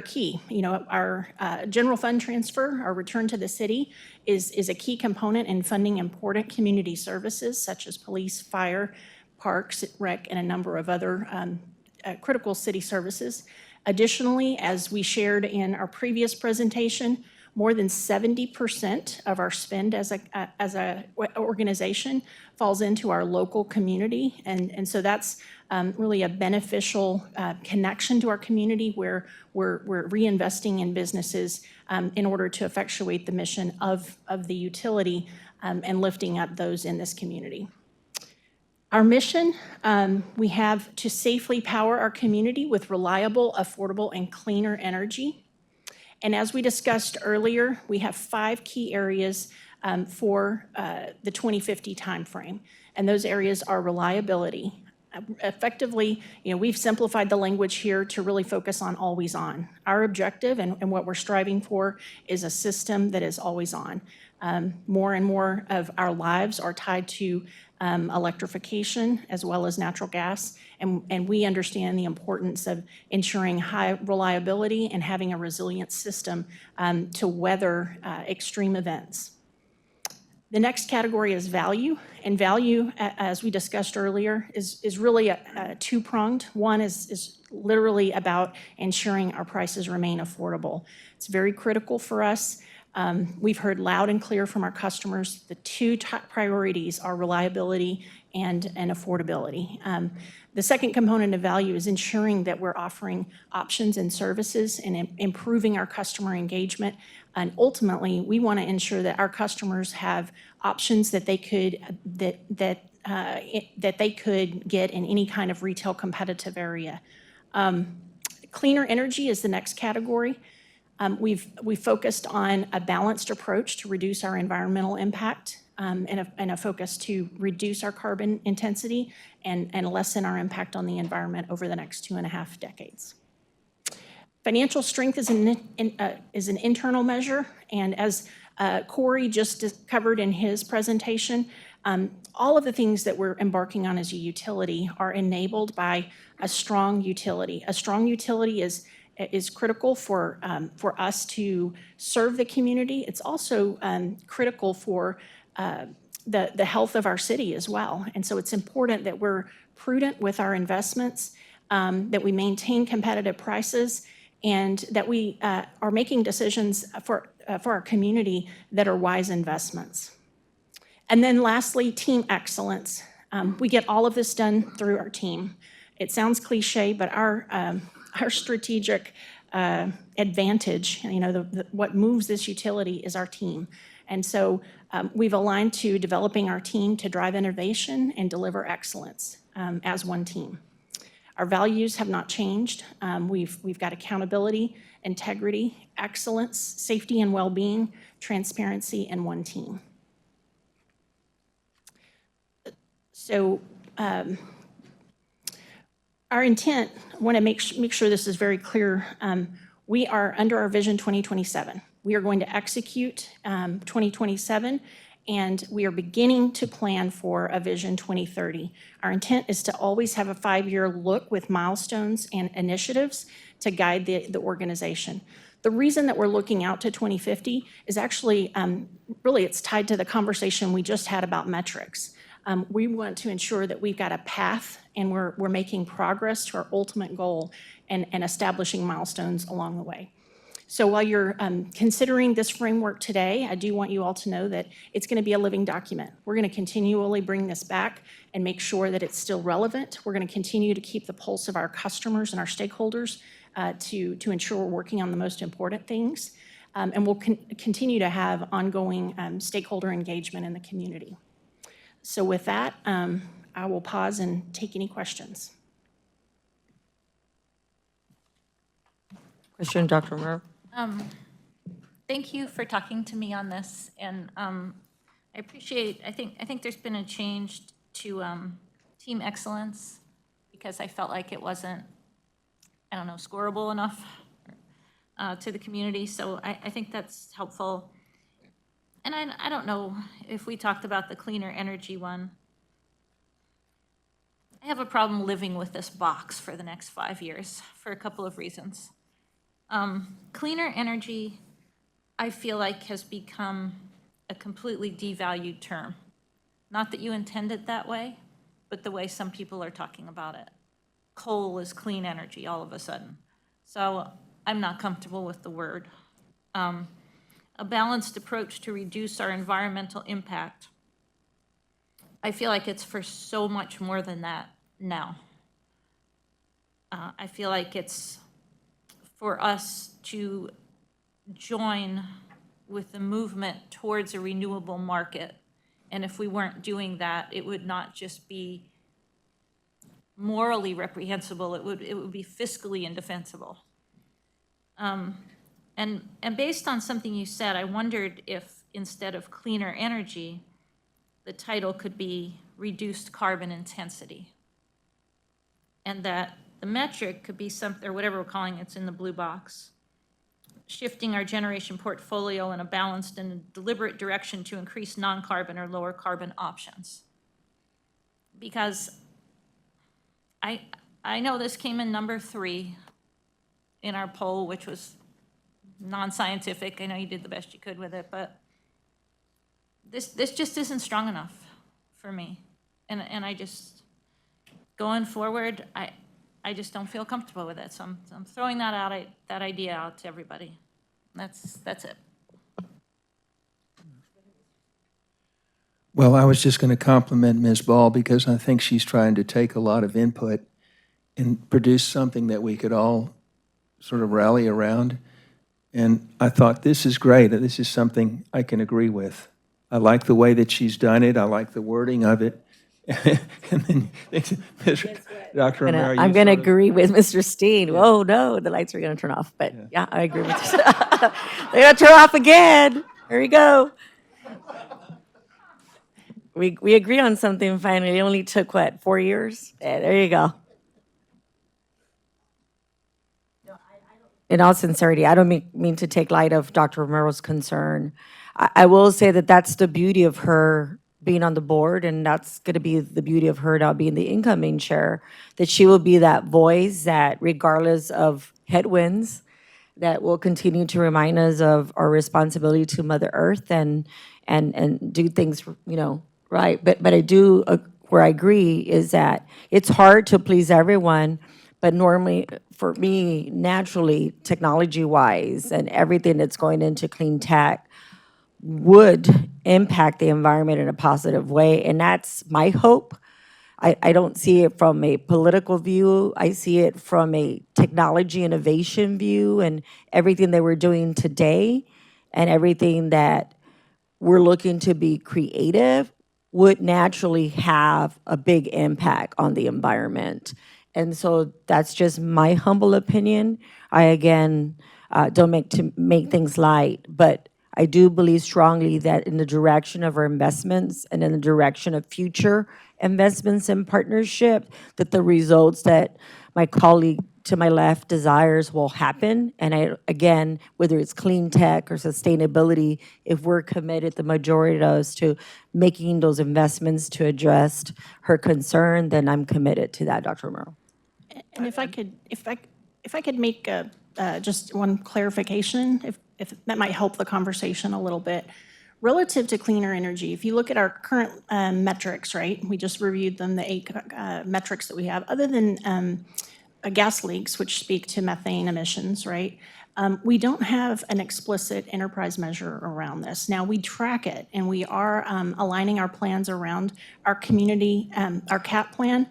key. You know, our general fund transfer, our return to the city, is a key component in funding important community services such as police, fire, parks, rec, and a number of other critical city services. Additionally, as we shared in our previous presentation, more than 70% of our spend as a organization falls into our local community. And so that's really a beneficial connection to our community where we're reinvesting in businesses in order to effectuate the mission of the utility and lifting up those in this community. Our mission, we have to safely power our community with reliable, affordable, and cleaner energy. And as we discussed earlier, we have 5 key areas for the 2050 timeframe. And those areas are reliability. Effectively, you know, we've simplified the language here to really focus on always on. Our objective and what we're striving for is a system that is always on. More and more of our lives are tied to electrification as well as natural gas, and we understand the importance of ensuring high reliability and having a resilient system to weather extreme events. The next category is value, and value, as we discussed earlier, is really a two-pronged. One is literally about ensuring our prices remain affordable. It's very critical for us. We've heard loud and clear from our customers, the 2 top priorities are reliability and affordability. The second component of value is ensuring that we're offering options and services and improving our customer engagement. And ultimately, we want to ensure that our customers have options that they could that they could get in any kind of retail competitive area. Cleaner energy is the next category. We've focused on a balanced approach to reduce our environmental impact and a focus to reduce our carbon intensity and lessen our impact on the environment over the next 2.5 decades. Financial strength is an internal measure, and as Corey just covered in his presentation, all of the things that we're embarking on as a utility are enabled by a strong utility. A strong utility is critical for us to serve the community. It's also critical for the health of our city as well. And so it's important that we're prudent with our investments, that we maintain competitive prices, and that we are making decisions for our community that are wise investments. And then lastly, team excellence. We get all of this done through our team. It sounds cliche, but our strategic advantage, you know, what moves this utility is our team. And so we've aligned to developing our team to drive innovation and deliver excellence as one team. Our values have not changed. We've got accountability, integrity, excellence, safety and well-being, transparency, and one team. So our intent, I want to make sure this is very clear. We are under our Vision 2027. We are going to execute 2027, and we are beginning to plan for a Vision 2030. Our intent is to always have a 5-year look with milestones and initiatives to guide the organization. The reason that we're looking out to 2050 is actually, really it's tied to the conversation we just had about metrics. We want to ensure that we've got a path and we're making progress to our ultimate goal and establishing milestones along the way. So while you're considering this framework today, I do want you all to know that it's going to be a living document. We're going to continually bring this back and make sure that it's still relevant. We're going to continue to keep the pulse of our customers and our stakeholders to ensure we're working on the most important things. And we'll continue to have ongoing stakeholder engagement in the community. So with that, I will pause and take any questions. Question, Dr. Romero? Thank you for talking to me on this, and I appreciate, I think there's been a change to team excellence, because I felt like it wasn't, I don't know, scoreable enough to the community, so I think that's helpful. And I don't know if we talked about the cleaner energy one. I have a problem living with this box for the next 5 years for a couple of reasons. Cleaner energy, I feel like, has become a completely devalued term. Not that you intend it that way, but the way some people are talking about it. Coal is clean energy all of a sudden. So I'm not comfortable with the word. A balanced approach to reduce our environmental impact. I feel like it's for so much more than that now. I feel like it's for us to join with the movement towards a renewable market. And if we weren't doing that, it would not just be morally reprehensible, it would be fiscally indefensible. And based on something you said, I wondered if instead of cleaner energy, the title could be reduced carbon intensity. And that the metric could be something, or whatever we're calling it's in the blue box, shifting our generation portfolio in a balanced and deliberate direction to increase non-carbon or lower carbon options. Because I know this came in number 3 in our poll, which was non-scientific. I know you did the best you could with it, but this just isn't strong enough for me. And I just, going forward, I just don't feel comfortable with it. So I'm throwing that out, that idea out to everybody. That's it. Well, I was just going to compliment Ms. Ball because I think she's trying to take a lot of input and produce something that we could all sort of rally around. And I thought, this is great. This is something I can agree with. I like the way that she's done it. I like the wording of it. And then, Dr. Romero, I'm going to agree with Mr. Steen. Yeah. Whoa, no, the lights are going to turn off. But yeah, I agree with you. They're going to turn off again. Here we go. We agree on something finally. It only took, what, 4 years? Yeah, there you go. In all sincerity, I don't mean to take light of Dr. Romero's concern. I will say that that's the beauty of her being on the board, and that's going to be the beauty of her now being the incoming chair, that she will be that voice that, regardless of headwinds, that will continue to remind us of our responsibility to Mother Earth and do things, right. But I do, where I agree is that it's hard to please everyone, but normally, for me, naturally, technology-wise, and everything that's going into clean tech would impact the environment in a positive way, and that's my hope. I don't see it from a political view. I see it from a technology innovation view, and everything that we're doing today and everything that we're looking to be creative would naturally have a big impact on the environment. And so that's just my humble opinion. I, again, don't make things light, but I do believe strongly that in the direction of our investments and in the direction of future investments and partnership, that the results that my colleague to my left desires will happen. And again, whether it's clean tech or sustainability, if we're committed, the majority of us, to making those investments to address her concern, then I'm committed to that, Dr. Romero. And if I could make just one clarification, if that might help the conversation a little bit. Relative to cleaner energy, if you look at our current metrics, right? We just reviewed them, the 8 metrics that we have, other than gas leaks, which speak to methane emissions, right? We don't have an explicit enterprise measure around this. Now, we track it, and we are aligning our plans around our community, our CAP plan.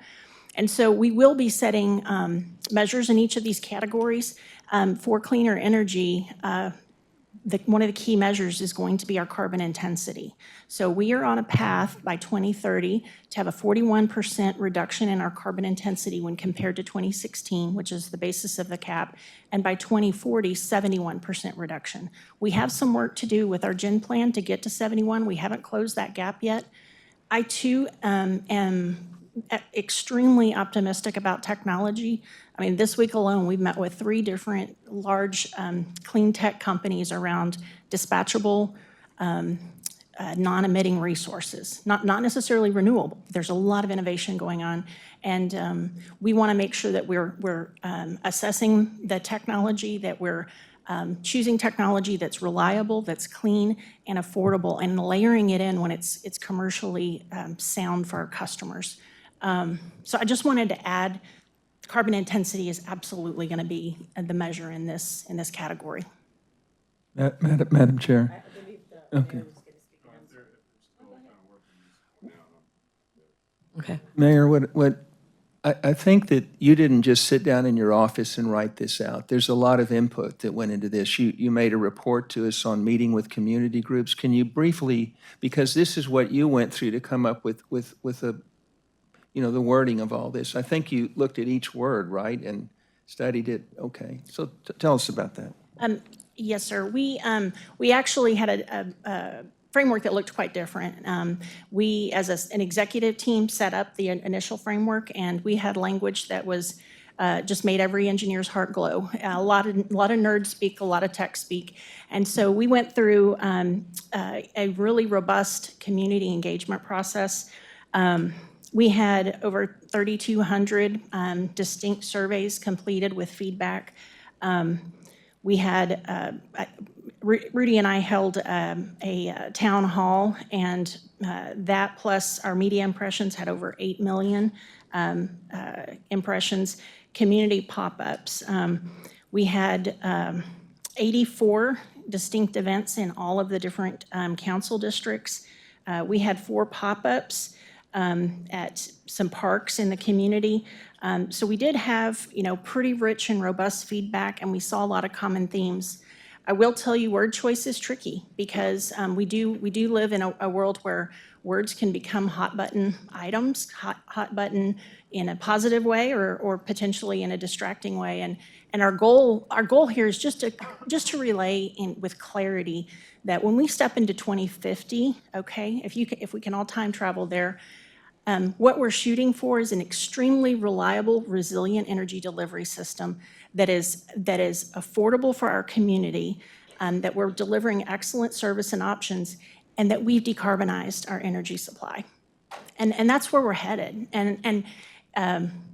And so we will be setting measures in each of these categories for cleaner energy one of the key measures is going to be our carbon intensity. So we are on a path by 2030 to have a 41% reduction in our carbon intensity when compared to 2016, which is the basis of the cap, and by 2040, 71% reduction. We have some work to do with our gen plan to get to 71. We haven't closed that gap yet. I too am extremely optimistic about technology. I mean, this week alone, we've met with 3 different large clean tech companies around dispatchable, non-emitting resources, not necessarily renewable. There's a lot of innovation going on, and we want to make sure that we're assessing the technology, that we're choosing technology that's reliable, that's clean and affordable, and layering it in when it's commercially sound for our customers. So I just wanted to add, carbon intensity is absolutely going to be the measure in this category. Madam Chair. Okay. Okay. Mayor, I think that you didn't just sit down in your office and write this out. There's a lot of input that went into this. You made a report to us on meeting with community groups. Can you briefly, because this is what you went through to come up with a, the wording of all this. I think you looked at each word, right, and studied it. Okay, so tell us about that. Yes, sir. We actually had a framework that looked quite different. We, as an executive team, set up the initial framework, and we had language that was just made every engineer's heart glow. A lot of nerds speak, a lot of tech speak, and so we went through a really robust community engagement process. We had over 3,200 distinct surveys completed with feedback. We had, Rudy and I held a town hall, and that plus our media impressions had over 8 million impressions. Community pop-ups. We had 84 distinct events in all of the different council districts. We had 4 pop-ups at some parks in the community. So we did have, pretty rich and robust feedback, and we saw a lot of common themes. I will tell you, word choice is tricky because we do live in a world where words can become hot button items, hot button in a positive way or potentially in a distracting way. And our goal here is just to relay with clarity that when we step into 2050, okay, if we can all time travel there, what we're shooting for is an extremely reliable, resilient energy delivery system that is affordable for our community, that we're delivering excellent service and options, and that we've decarbonized our energy supply. And that's where we're headed. And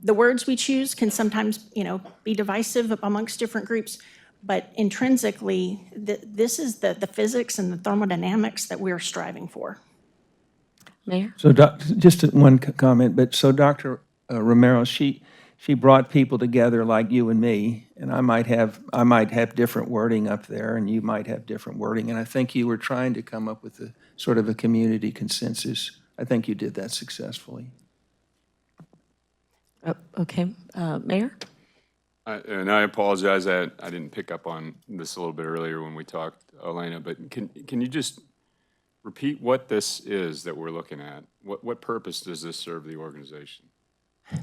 the words we choose can sometimes, be divisive amongst different groups, but intrinsically, this is the physics and the thermodynamics that we're striving for. Mayor? So just one comment, but so Dr. Romero, she brought people together like you and me, and I might have different wording up there, and you might have different wording, and I think you were trying to come up with a sort of a community consensus. I think you did that successfully. Okay, Mayor? And I apologize that I didn't pick up on this a little bit earlier when we talked, Elena, but can you just repeat what this is that we're looking at? What purpose does this serve the organization?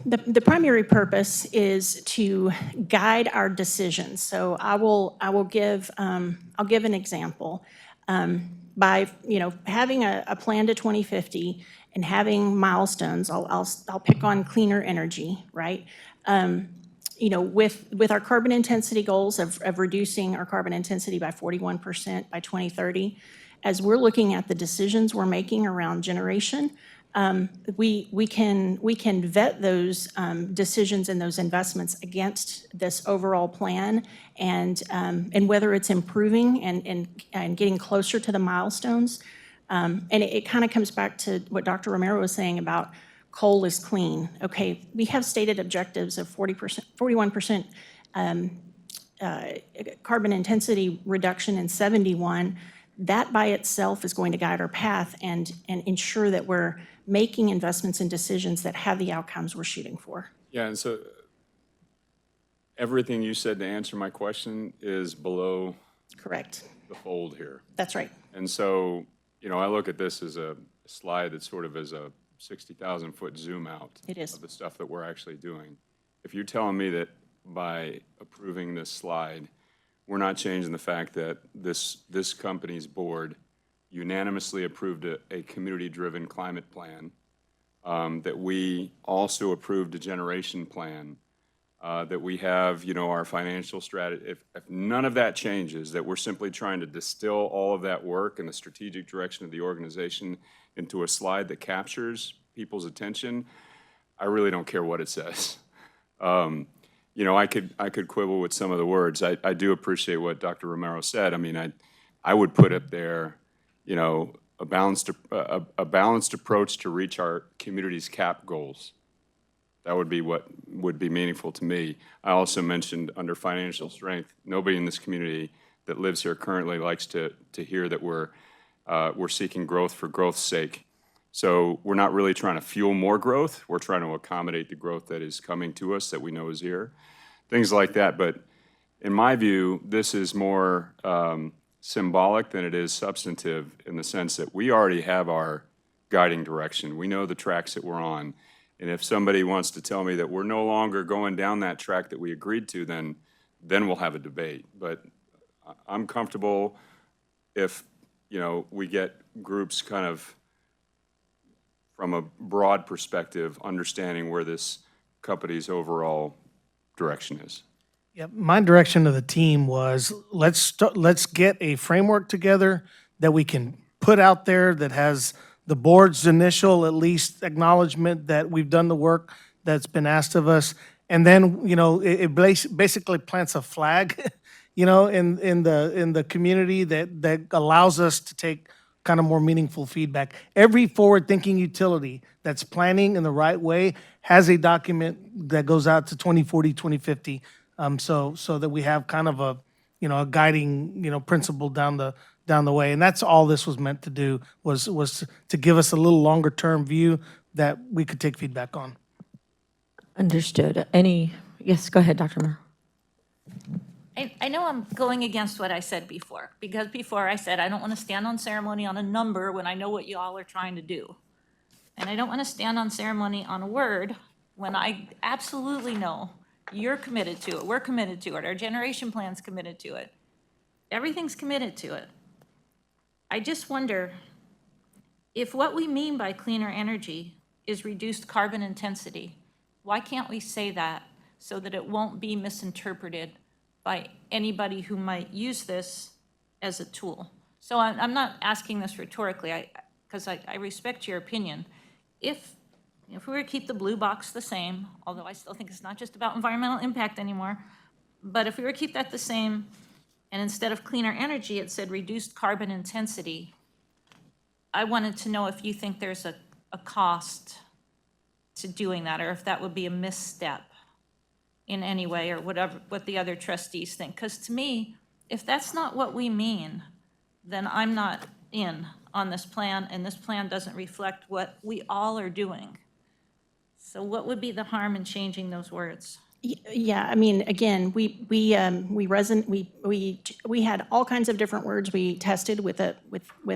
The primary purpose is to guide our decisions. So I'll give an example. By having a plan to 2050 and having milestones, I'll pick on cleaner energy, right? With our carbon intensity goals of reducing our carbon intensity by 41% by 2030, as we're looking at the decisions we're making around generation, we can vet those decisions and those investments against this overall plan, and whether it's improving and getting closer to the milestones. And it kind of comes back to what Dr. Romero was saying about coal is clean. Okay, we have stated objectives of 41% carbon intensity reduction in 71. That by itself is going to guide our path and ensure that we're making investments and decisions that have the outcomes we're shooting for. Yeah, and so everything you said to answer my question is below. Correct. the fold here. That's right. And so, I look at this as a slide that sort of is a 60,000-foot zoom out. It is. Of the stuff that we're actually doing. If you're telling me that by approving this slide, we're not changing the fact that this company's board unanimously approved a community-driven climate plan, that we also approved a generation plan, that we have, our financial strategy. If none of that changes, that we're simply trying to distill all of that work and the strategic direction of the organization into a slide that captures people's attention, I really don't care what it says. I could quibble with some of the words. I do appreciate what Dr. Romero said. I mean, I would put up there, a balanced approach to reach our community's CAP goals. That would be what would be meaningful to me. I also mentioned under financial strength, nobody in this community that lives here currently likes to hear that we're seeking growth for growth's sake. So we're not really trying to fuel more growth. We're trying to accommodate the growth that is coming to us that we know is here. Things like that. But in my view, this is more symbolic than it is substantive in the sense that we already have our guiding direction. We know the tracks that we're on. And if somebody wants to tell me that we're no longer going down that track that we agreed to, then we'll have a debate. But I'm comfortable if, we get groups kind of from a broad perspective, understanding where this company's overall direction is. Yeah, my direction to the team was, let's get a framework together that we can put out there that has the board's initial, at least, acknowledgement that we've done the work that's been asked of us. And then, it basically plants a flag, in the community that allows us to take kind of more meaningful feedback. Every forward-thinking utility that's planning in the right way has a document that goes out to 2040, 2050, so that we have kind of a guiding, principle down the way. And that's all this was meant to do, was to give us a little longer-term view that we could take feedback on. Understood. Yes, go ahead, Dr. Moore. I know I'm going against what I said before, because before I said I don't want to stand on ceremony on a number when I know what you all are trying to do. And I don't want to stand on ceremony on a word when I absolutely know you're committed to it, we're committed to it, our generation plan's committed to it. Everything's committed to it. I just wonder if what we mean by cleaner energy is reduced carbon intensity, why can't we say that so that it won't be misinterpreted by anybody who might use this as a tool? So I'm not asking this rhetorically, because I respect your opinion. If we were to keep the blue box the same, although I still think it's not just about environmental impact anymore, but if we were to keep that the same, and instead of cleaner energy, it said reduced carbon intensity, I wanted to know if you think there's a cost to doing that, or if that would be a misstep in any way, or what the other trustees think. Because to me, if that's not what we mean, then I'm not in on this plan, and this plan doesn't reflect what we all are doing. So what would be the harm in changing those words? Yeah, I mean, again, we had all kinds of different words we tested with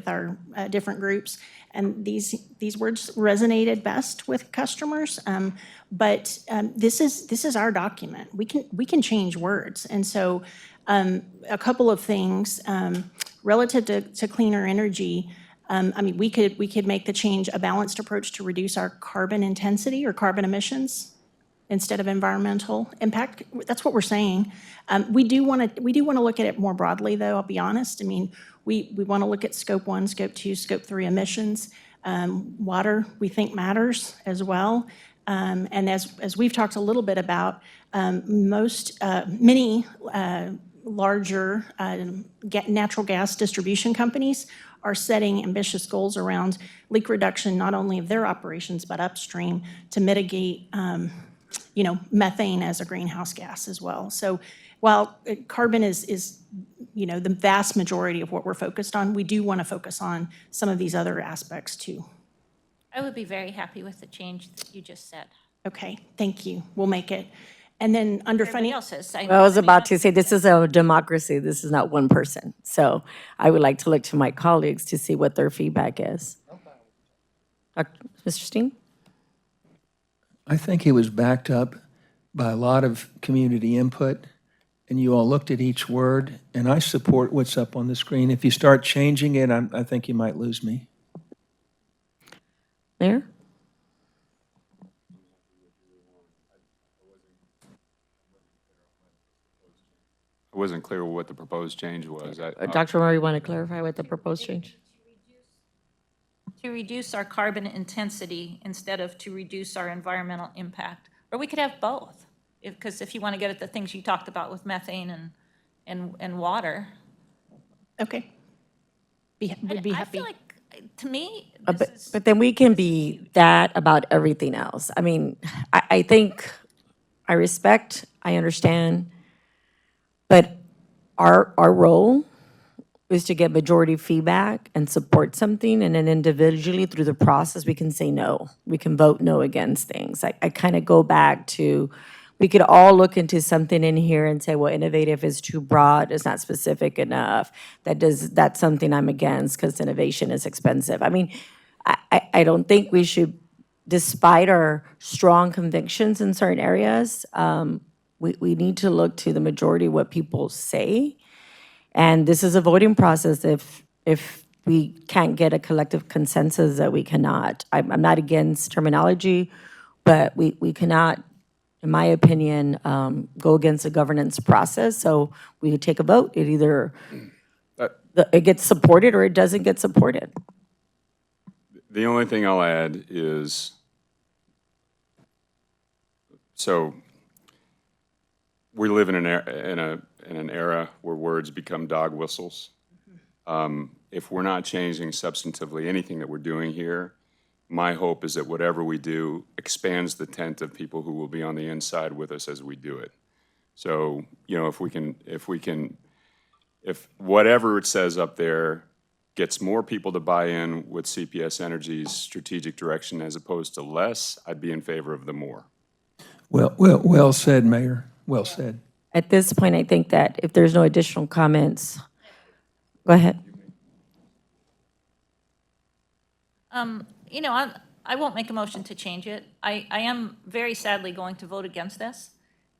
our different groups, and these words resonated best with customers. But this is our document. We can change words, and so a couple of things relative to cleaner energy. I mean, we could make the change a balanced approach to reduce our carbon intensity or carbon emissions instead of environmental impact. That's what we're saying. We do want to look at it more broadly, though. I'll be honest. I mean, we want to look at Scope 1, Scope 2, Scope 3 emissions. Water, we think, matters as well. And as we've talked a little bit about, many larger natural gas distribution companies are setting ambitious goals around leak reduction, not only of their operations, but upstream, to mitigate methane as a greenhouse gas as well. So while carbon is the vast majority of what we're focused on, we do want to focus on some of these other aspects too. I would be very happy with the change that you just said. Okay, thank you. We'll make it. And then under Everybody financial, else is. I was about to say, this is a democracy. This is not one person. So I would like to look to my colleagues to see what their feedback is. Mr. Steen? I think it was backed up by a lot of community input, and you all looked at each word, and I support what's up on the screen. If you start changing it, I think you might lose me. Mayor? I wasn't clear what the proposed change was. Dr. Murray, you want to clarify what the proposed change? To reduce our carbon intensity instead of to reduce our environmental impact. Or we could have both, because if you want to get at the things you talked about with methane and water. okay. Would be I happy. feel like, to me, But then we can be that about everything else. I mean, I think I respect, I understand, but our role is to get majority feedback and support something, and then individually through the process, we can say no. We can vote no against things. I kind of go back to, we could all look into something in here and say, well, innovative is too broad, it's not specific enough. That's something I'm against because innovation is expensive. I mean, I don't think we should, despite our strong convictions in certain areas, we need to look to the majority of what people say. And this is a voting process. If we can't get a collective consensus that we cannot, I'm not against terminology, but we cannot, in my opinion, go against the governance process. So we take a vote. It either it gets supported or it doesn't get supported. The only thing I'll add is, so we live in an era where words become dog whistles. If we're not changing substantively anything that we're doing here, my hope is that whatever we do expands the tent of people who will be on the inside with us as we do it. So, you know, if whatever it says up there gets more people to buy in with CPS Energy's strategic direction as opposed to less, I'd be in favor of the more. Well said, Mayor. Well said. At this point, I think that if there's no additional comments, go ahead. You know, I won't make a motion to change it. I am very sadly going to vote against this.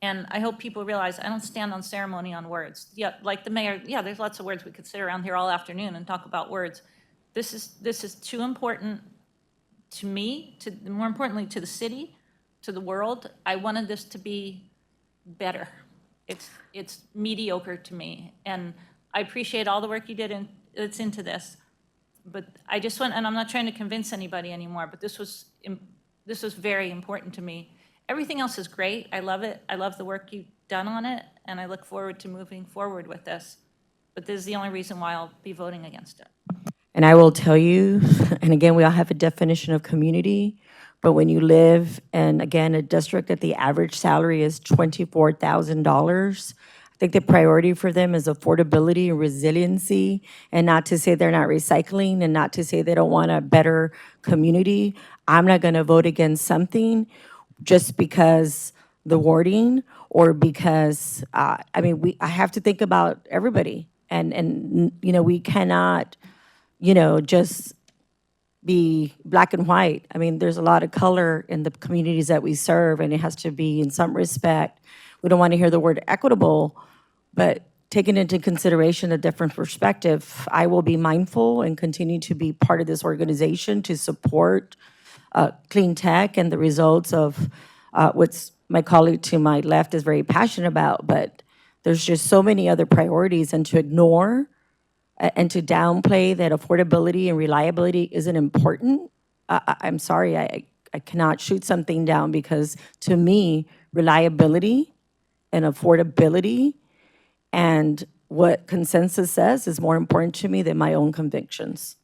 And I hope people realize I don't stand on ceremony on words. Yeah, like the mayor, yeah, there's lots of words. We could sit around here all afternoon and talk about words. This is too important to me, more importantly to the city, to the world. I wanted this to be better. It's mediocre to me. And I appreciate all the work you did that's into this. But I just want, and I'm not trying to convince anybody anymore, but this was very important to me. Everything else is great. I love it. I love the work you've done on it, and I look forward to moving forward with this. But this is the only reason why I'll be voting against it. And I will tell you, and again, we all have a definition of community, but when you live in, again, a district that the average salary is $24,000, I think the priority for them is affordability and resiliency, and not to say they're not recycling and not to say they don't want a better community. I'm not going to vote against something just because the wording or because, I mean, I have to think about everybody. And you know, we cannot, you know, just be black and white. I mean, there's a lot of color in the communities that we serve, and it has to be in some respect. We don't want to hear the word equitable, but taking into consideration a different perspective, I will be mindful and continue to be part of this organization to support clean tech and the results of what's my colleague to my left is very passionate about, but there's just so many other priorities, and to ignore and to downplay that affordability and reliability isn't important. I'm sorry, I cannot shoot something down because to me, reliability and affordability and what consensus says is more important to me than my own convictions.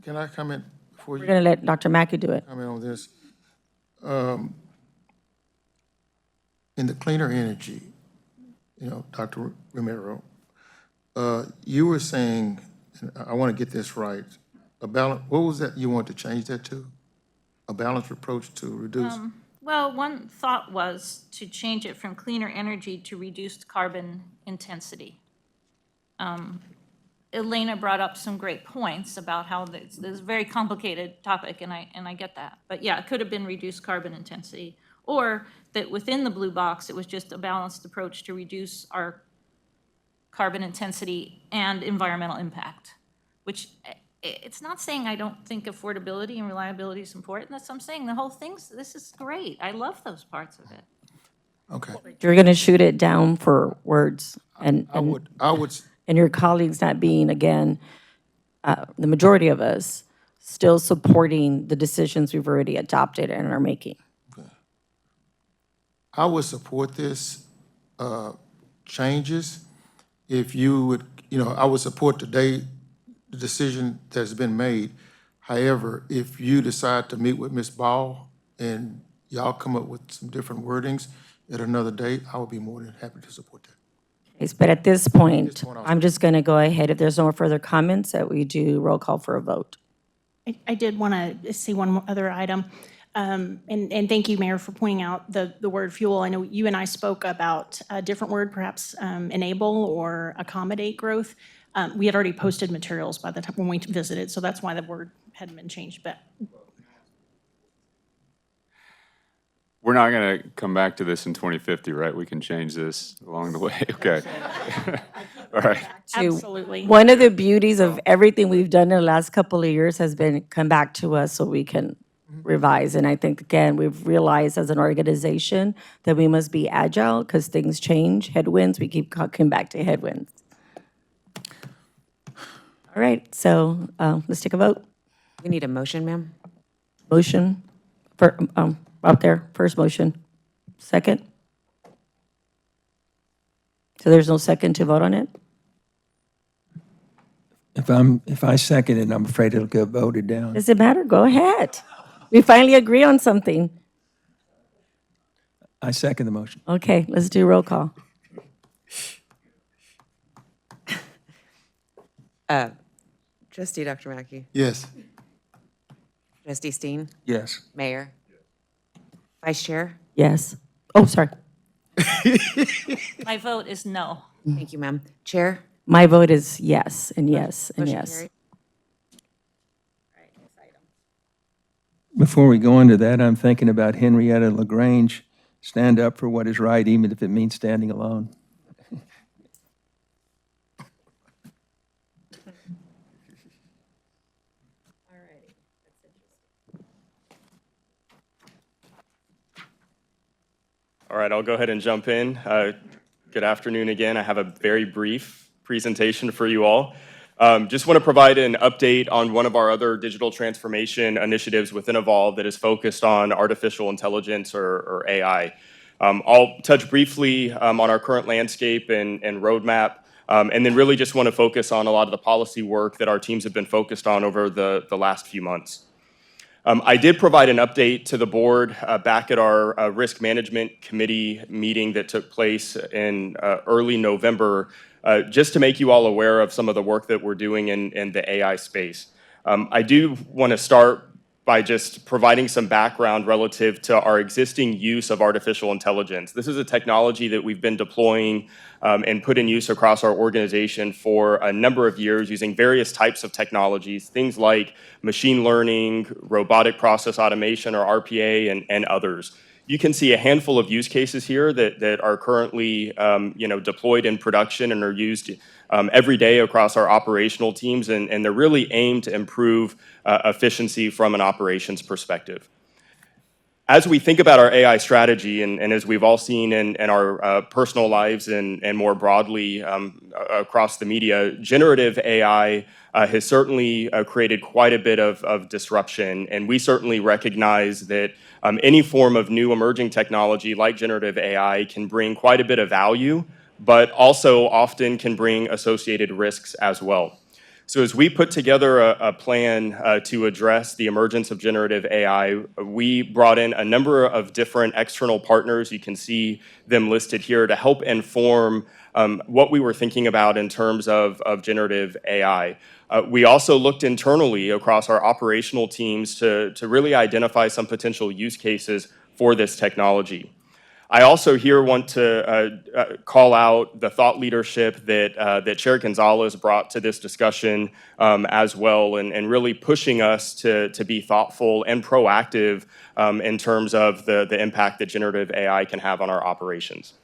Can I comment before you? We're gonna let Dr. Mackey do it. Comment on this. In the cleaner energy, you know, Dr. Romero, you were saying, and I want to get this right, a balance, what was that you want to change that to? A balanced approach to reduce? Well, one thought was to change it from cleaner energy to reduced carbon intensity. Elena brought up some great points about how this is a very complicated topic, and I get that. But yeah, it could have been reduced carbon intensity, or that within the blue box, it was just a balanced approach to reduce our carbon intensity and environmental impact, which it's not saying I don't think affordability and reliability is important. That's what I'm saying. The whole this is great. I love those parts of it. Okay. You're going to shoot it down for words and I would, and your colleagues not being, again, the majority of us, still supporting the decisions we've already adopted and are making. I would support this changes if you would, I would support today the decision that's been made. However, if you decide to meet with Ms. Ball and y'all come up with some different wordings at another date, I would be more than happy to support that. But at this point, I'm just going to go ahead, if there's no further comments, that we do roll call for a vote. I did want to see one other item. And thank you, Mayor, for pointing out the word fuel. I know you and I spoke about a different word, perhaps enable or accommodate growth. We had already posted materials by the time when we visited, so that's why the word hadn't been changed. But We're not going to come back to this in 2050, right? We can change this along the way. Okay. All right. absolutely. One of the beauties of everything we've done in the last couple of years has been come back to us so we can revise. And I think, again, we've realized as an organization that we must be agile because things change. Headwinds, we keep coming back to headwinds. All right, so let's take a vote. We need a motion, ma'am. Motion for, out there, first motion. Second? So there's no second to vote on it? If I second it, I'm afraid it'll get voted down. Does it matter? Go ahead. We finally agree on something. I second the motion. Okay, let's do roll call. Trustee Dr. Mackey, Yes. Trustee Steen, Yes. Mayor, Vice Chair. Yes. Oh, sorry. My vote is no. Thank you, ma'am. Chair. My vote is yes, and yes, and Motion yes. carried. Before we go into that, I'm thinking about Henrietta LaGrange, stand up for what is right, even if it means standing alone. All right, I'll go ahead and jump in. Good afternoon again. I have a very brief presentation for you all. Just want to provide an update on one of our other digital transformation initiatives within Evolve that is focused on artificial intelligence or AI. I'll touch briefly on our current landscape and roadmap, and then really just want to focus on a lot of the policy work that our teams have been focused on over the last few months. I did provide an update to the board back at our risk management committee meeting that took place in early November, just to make you all aware of some of the work that we're doing in the AI space. I do want to start by just providing some background relative to our existing use of artificial intelligence. This is a technology that we've been deploying and put in use across our organization for a number of years using various types of technologies, things like machine learning, robotic process automation or RPA, and others. You can see a handful of use cases here that are currently deployed in production and are used every day across our operational teams, and they're really aimed to improve efficiency from an operations perspective. As we think about our AI strategy, and as we've all seen in our personal lives and more broadly across the media, generative AI has certainly created quite a bit of disruption, and we certainly recognize that any form of new emerging technology like generative AI can bring quite a bit of value, but also often can bring associated risks as well. So as we put together a plan to address the emergence of generative AI, we brought in a number of different external partners. You can see them listed here to help inform what we were thinking about in terms of generative AI. We also looked internally across our operational teams to really identify some potential use cases for this technology. I also here want to call out the thought leadership that Chair Gonzalez brought to this discussion as well, and really pushing us to be thoughtful and proactive in terms of the impact that generative AI can have on our operations.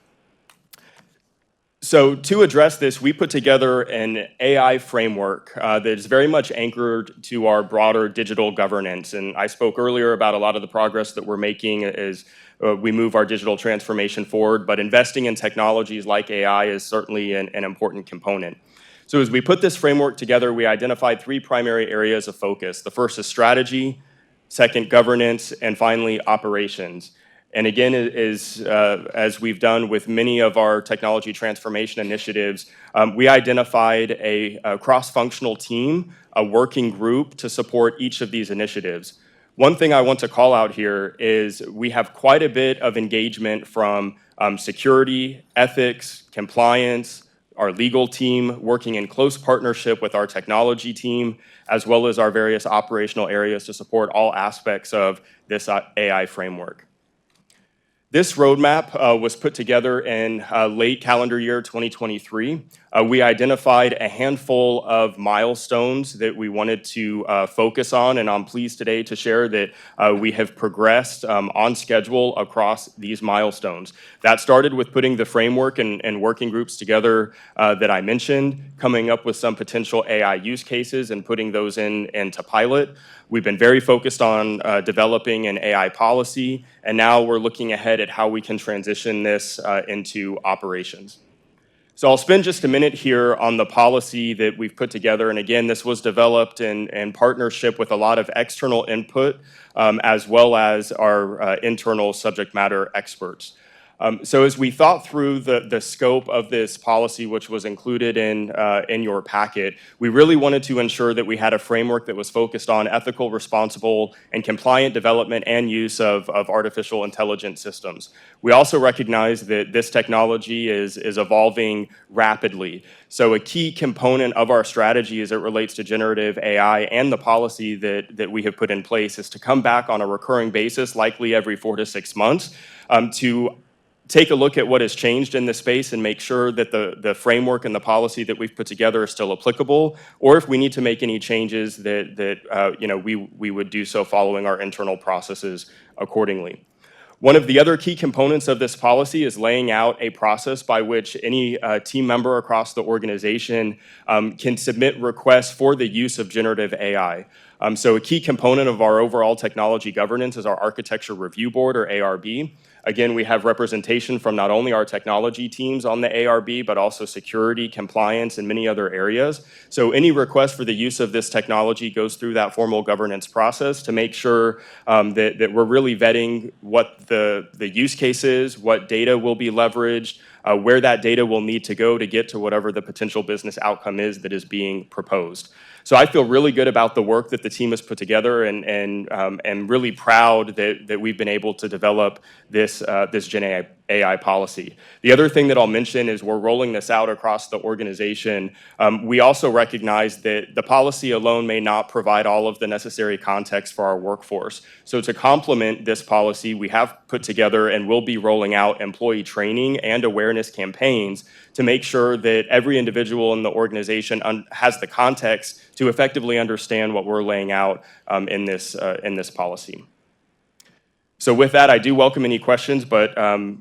So to address this, we put together an AI framework that is very much anchored to our broader digital governance. And I spoke earlier about a lot of the progress that we're making as we move our digital transformation forward, but investing in technologies like AI is certainly an important component. So as we put this framework together, we identified 3 primary areas of focus. The first is strategy, second, governance, and finally, operations. And again, as we've done with many of our technology transformation initiatives, we identified a cross-functional team, a working group to support each of these initiatives. One thing I want to call out here is we have quite a bit of engagement from security, ethics, compliance, our legal team working in close partnership with our technology team, as well as our various operational areas to support all aspects of this AI framework. This roadmap was put together in late calendar year 2023. We identified a handful of milestones that we wanted to focus on, and I'm pleased today to share that we have progressed on schedule across these milestones. That started with putting the framework and working groups together that I mentioned, coming up with some potential AI use cases and putting those into pilot. We've been very focused on developing an AI policy, and now we're looking ahead at how we can transition this into operations. So I'll spend just a minute here on the policy that we've put together. And again, this was developed in partnership with a lot of external input, as well as our internal subject matter experts. So as we thought through the scope of this policy, which was included in your packet, we really wanted to ensure that we had a framework that was focused on ethical, responsible, and compliant development and use of artificial intelligence systems. We also recognize that this technology is evolving rapidly. So a key component of our strategy as it relates to generative AI and the policy that we have put in place is to come back on a recurring basis, likely every 4 to 6 months, to take a look at what has changed in this space and make sure that the framework and the policy that we've put together is still applicable, or if we need to make any changes that we would do so following our internal processes accordingly. One of the other key components of this policy is laying out a process by which any team member across the organization can submit requests for the use of generative AI. So a key component of our overall technology governance is our Architecture Review Board, or ARB. Again, we have representation from not only our technology teams on the ARB, but also security, compliance, and many other areas. So any request for the use of this technology goes through that formal governance process to make sure that we're really vetting what the use case is, what data will be leveraged, where that data will need to go to get to whatever the potential business outcome is that is being proposed. So I feel really good about the work that the team has put together, and really proud that we've been able to develop this Gen AI policy. The other thing that I'll mention is we're rolling this out across the organization. We also recognize that the policy alone may not provide all of the necessary context for our workforce. So to complement this policy, we have put together and will be rolling out employee training and awareness campaigns to make sure that every individual in the organization has the context to effectively understand what we're laying out in this policy. So with that, I do welcome any questions, but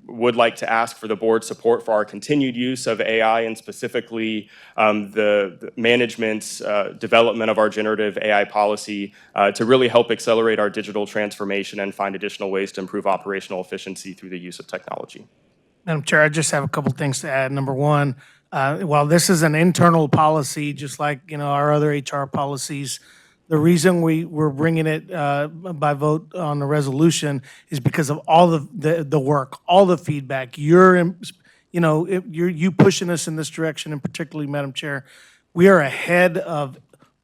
would like to ask for the board's support for our continued use of AI, and specifically the management's development of our generative AI policy to really help accelerate our digital transformation and find additional ways to improve operational efficiency through the use of technology. Madam Chair, I just have a couple things to add. Number one, while this is an internal policy, just like our other HR policies, the reason we're bringing it by vote on the resolution is because of all the work, all the feedback. You pushing us in this direction, and particularly, Madam Chair, we are ahead of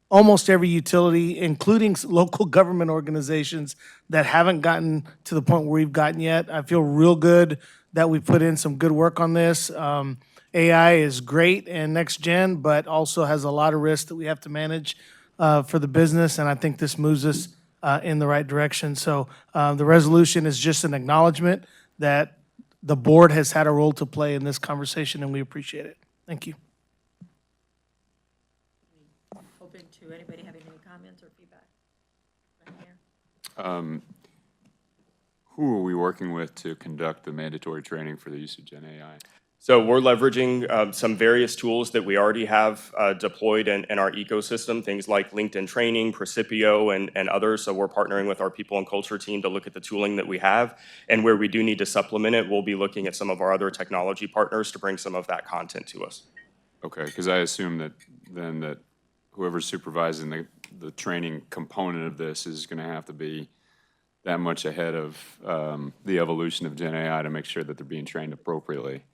almost every utility, including local government organizations that haven't gotten to the point where we've gotten yet. I feel real good that we put in some good work on this. AI is great and next gen, but also has a lot of risks that we have to manage for the business, and I think this moves us in the right direction. So the resolution is just an acknowledgement that the board has had a role to play in this conversation, and we appreciate it. Thank you. Open to anybody having any comments or feedback? Who are we working with to conduct the mandatory training for the use of Gen AI? So we're leveraging some various tools that we already have deployed in our ecosystem, things like LinkedIn Training, Precipio, and others. So we're partnering with our people and culture team to look at the tooling that we have. And where we do need to supplement it, we'll be looking at some of our other technology partners to bring some of that content to us. Okay, because I assume that then that whoever's supervising the training component of this is going to have to be that much ahead of the evolution of Gen AI to make sure that they're being trained appropriately.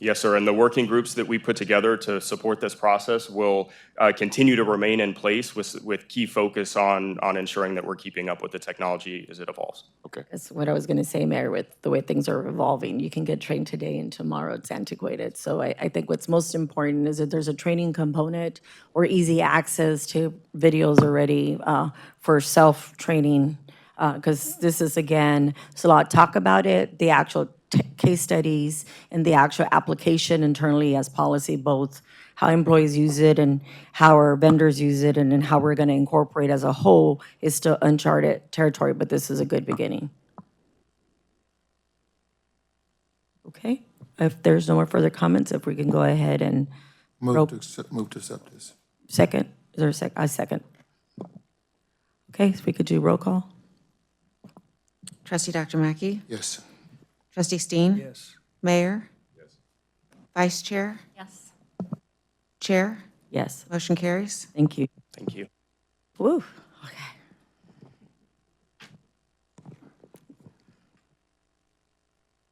Yes, sir. And the working groups that we put together to support this process will continue to remain in place with key focus on ensuring that we're keeping up with the technology as it evolves. Okay. That's what I was going to say, Mayor, with the way things are evolving. You can get trained today and tomorrow it's antiquated. So I think what's most important is that there's a training component or easy access to videos already for self-training. Because this is, again, there's a lot of talk about it, the actual case studies and the actual application internally as policy, both how employees use it and how our vendors use it and then how we're going to incorporate as a whole is still uncharted territory, but this is a good beginning. Okay, if there's no more further comments, if we can go ahead and Move to accept this. second, is there a second? I second. Okay, so we could do roll call. Trustee Dr. Mackey? Yes. Trustee Steen? Yes. Mayor? Yes. Vice Chair? Yes. Chair? Yes, Motion carries. thank you. Thank you. Woo, okay.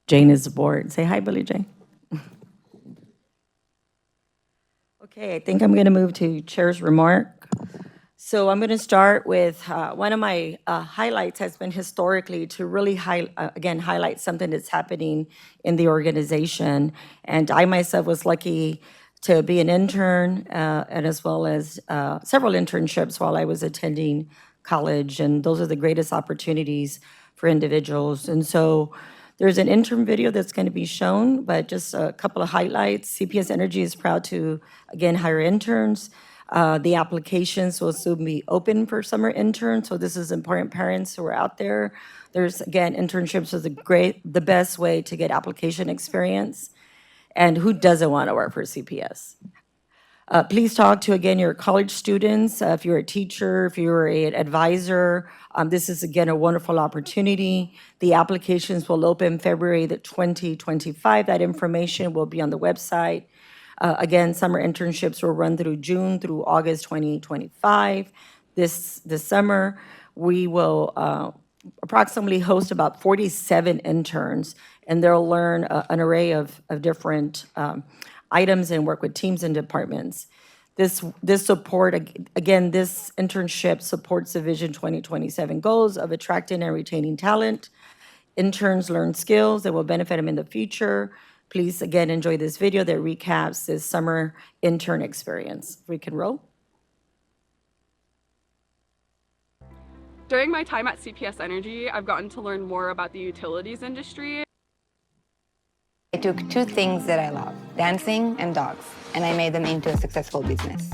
Jane is aboard. Say hi, Billy Jane. Okay, I think I'm going to move to Chair's remark. So I'm going to start with one of my highlights has been historically to really highlight something that's happening in the organization. And I myself was lucky to be an intern and as well as several internships while I was attending college. And those are the greatest opportunities for individuals. And so there's an intern video that's going to be shown, but just a couple of highlights. CPS Energy is proud to, again, hire interns. The applications will soon be open for summer interns, so this is important, parents who are out there. There's, again, internships is the best way to get application experience. And who doesn't want to work for CPS? Please talk to, again, your college students. If you're a teacher, if you're an advisor, this is, again, a wonderful opportunity. The applications will open February the 2025. That information will be on the website. Again, summer internships will run through June through August 2025. This summer, we will approximately host about 47 interns, and they'll learn an array of different items and work with teams and departments. This support, again, this internship supports the Vision 2027 goals of attracting and retaining talent. Interns learn skills that will benefit them in the future. Please, again, enjoy this video that recaps this summer intern experience. We can roll. During my time at CPS Energy, I've gotten to learn more about the utilities industry. I took two things that I love, dancing and dogs, and I made them into a successful business.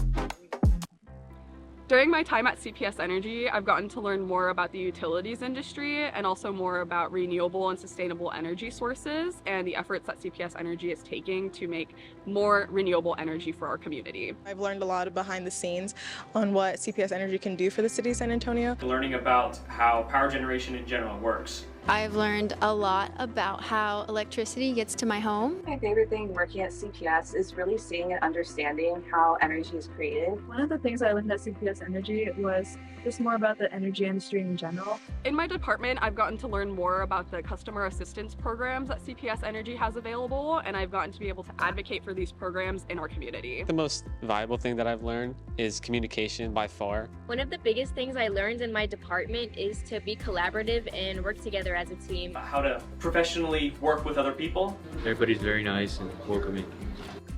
During my time at CPS Energy, I've gotten to learn more about the utilities industry and also more about renewable and sustainable energy sources and the efforts that CPS Energy is taking to make more renewable energy for our community. I've learned a lot behind the scenes on what CPS Energy can do for the city of San Antonio. Learning about how power generation in general works. I've learned a lot about how electricity gets to my home. My favorite thing working at CPS is really seeing and understanding how energy is created. One of the things I learned at CPS Energy was just more about the energy industry in general. In my department, I've gotten to learn more about the customer assistance programs that CPS Energy has available, and I've gotten to be able to advocate for these programs in our community. The most valuable thing that I've learned is communication by far. One of the biggest things I learned in my department is to be collaborative and work together as a team. How to professionally work with other people. Everybody's very nice and welcoming.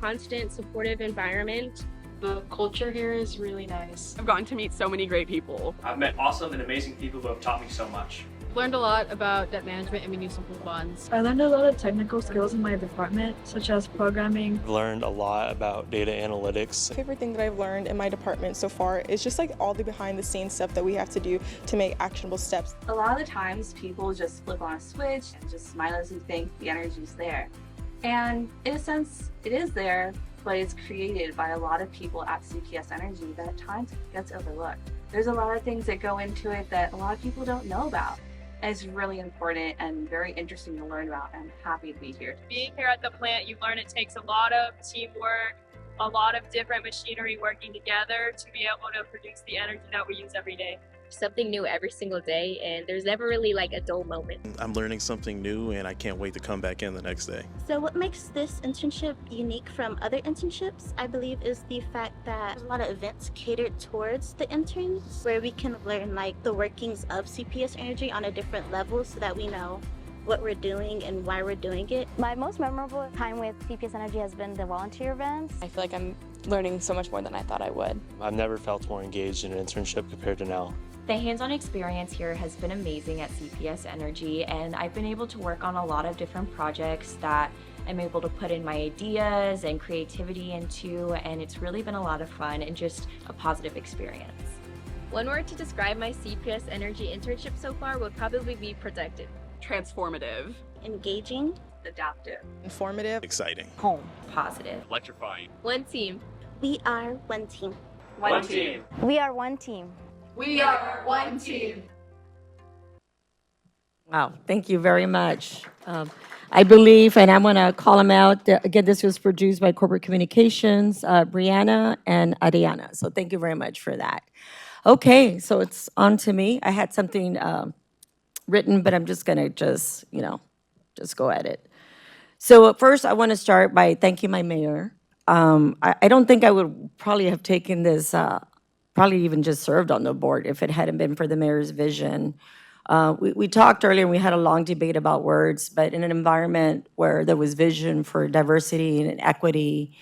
Constant supportive environment. The culture here is really nice. I've gotten to meet so many great people. I've met awesome and amazing people who have taught me so much. Learned a lot about debt management and municipal bonds. I learned a lot of technical skills in my department, such as programming. I've learned a lot about data analytics. My favorite thing that I've learned in my department so far is just like all the behind the scenes stuff that we have to do to make actionable steps. A lot of the times people just flip on a switch and just mindlessly think the energy's there. And in a sense, it is there, but it's created by a lot of people at CPS Energy that at times gets overlooked. There's a lot of things that go into it that a lot of people don't know about. And it's really important and very interesting to learn about. I'm happy to be here. Being here at the plant, you learn it takes a lot of teamwork, a lot of different machinery working together to be able to produce the energy that we use every day. Something new every single day, and there's never really like a dull moment. I'm learning something new, and I can't wait to come back in the next day. So what makes this internship unique from other internships, I believe, is the fact that there's a lot of events catered towards the interns, where we can learn like the workings of CPS Energy on a different level so that we know what we're doing and why we're doing it. My most memorable time with CPS Energy has been the volunteer events. I feel like I'm learning so much more than I thought I would. I've never felt more engaged in an internship compared to now. The hands-on experience here has been amazing at CPS Energy, and I've been able to work on a lot of different projects that I'm able to put in my ideas and creativity into, and it's really been a lot of fun and just a positive experience. One word to describe my CPS Energy internship so far would probably be productive. Transformative. Engaging. Adaptive. Informative. Exciting. Home. Positive. Electrifying. One team. We are one team. One team. We are one team. We are one team. Wow, thank you very much. I believe, and I want to call them out, again, this was produced by Corporate Communications, Brianna and Ariana. So thank you very much for that. Okay, so it's on to me. I had something written, but I'm just going to just go at it. So first, I want to start by thanking my mayor. I don't think I would probably have taken this, probably even just served on the board if it hadn't been for the mayor's vision. We talked earlier and we had a long debate about words, but in an environment where there was vision for diversity and equity,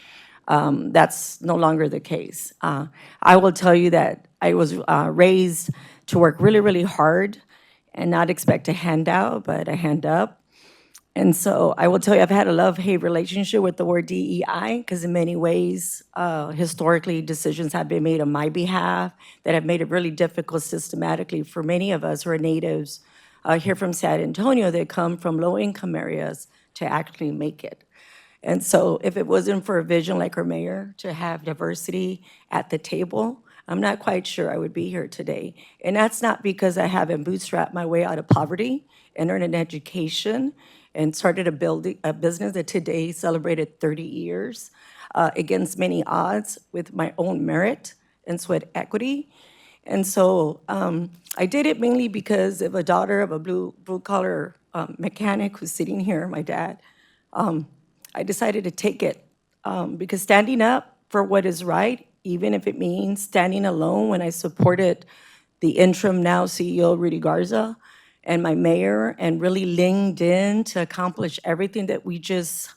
that's no longer the case. I will tell you that I was raised to work really, really hard and not expect a handout, but a hand up. And so I will tell you, I've had a love-hate relationship with the word DEI, because in many ways, historically, decisions have been made on my behalf that have made it really difficult systematically for many of us who are natives here from San Antonio that come from low-income areas to actually make it. And so if it wasn't for a vision like our mayor to have diversity at the table, I'm not quite sure I would be here today. And that's not because I haven't bootstrapped my way out of poverty and earned an education and started a business that today celebrated 30 years against many odds with my own merit and sweat equity. And so I did it mainly because of a daughter of a blue-collar mechanic who's sitting here, my dad. I decided to take it because standing up for what is right, even if it means standing alone when I supported the interim now CEO, Rudy Garza, and my mayor, and really leaned in to accomplish everything that we just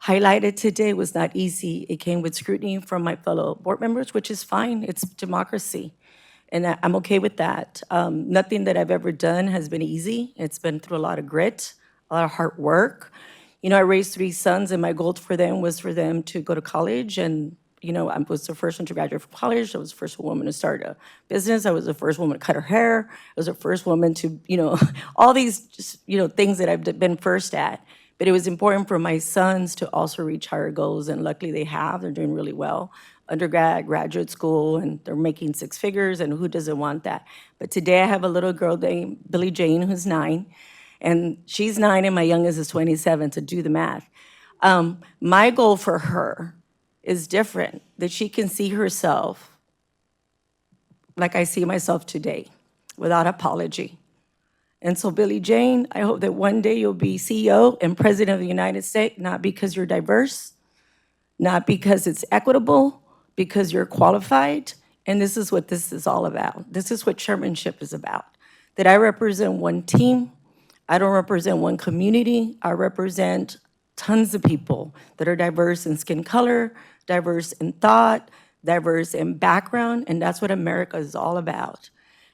highlighted today was not easy. It came with scrutiny from my fellow board members, which is fine. It's democracy. And I'm okay with that. Nothing that I've ever done has been easy. It's been through a lot of grit, a lot of hard work. I raised 3 sons, and my goal for them was for them to go to college. And, I was the first one to graduate from college. I was the first woman to start a business. I was the first woman to cut her hair. I was the first woman to, all these, just, things that I've been first at. But it was important for my sons to also reach higher goals, and luckily they have. They're doing really well. Undergrad, graduate school, and they're making 6 figures, and who doesn't want that? But today I have a little girl named Billie Jane who's 9, and she's 9 and my youngest is 27, so do the math. My goal for her is different, that she can see herself like I see myself today, without apology. And so Billie Jane, I hope that one day you'll be CEO and President of the United States, not because you're diverse, not because it's equitable, because you're qualified, and this is what this is all about. This is what chairmanship is about, that I represent one team. I don't represent one community. I represent tons of people that are diverse in skin color, diverse in thought, diverse in background, and that's what America is all about.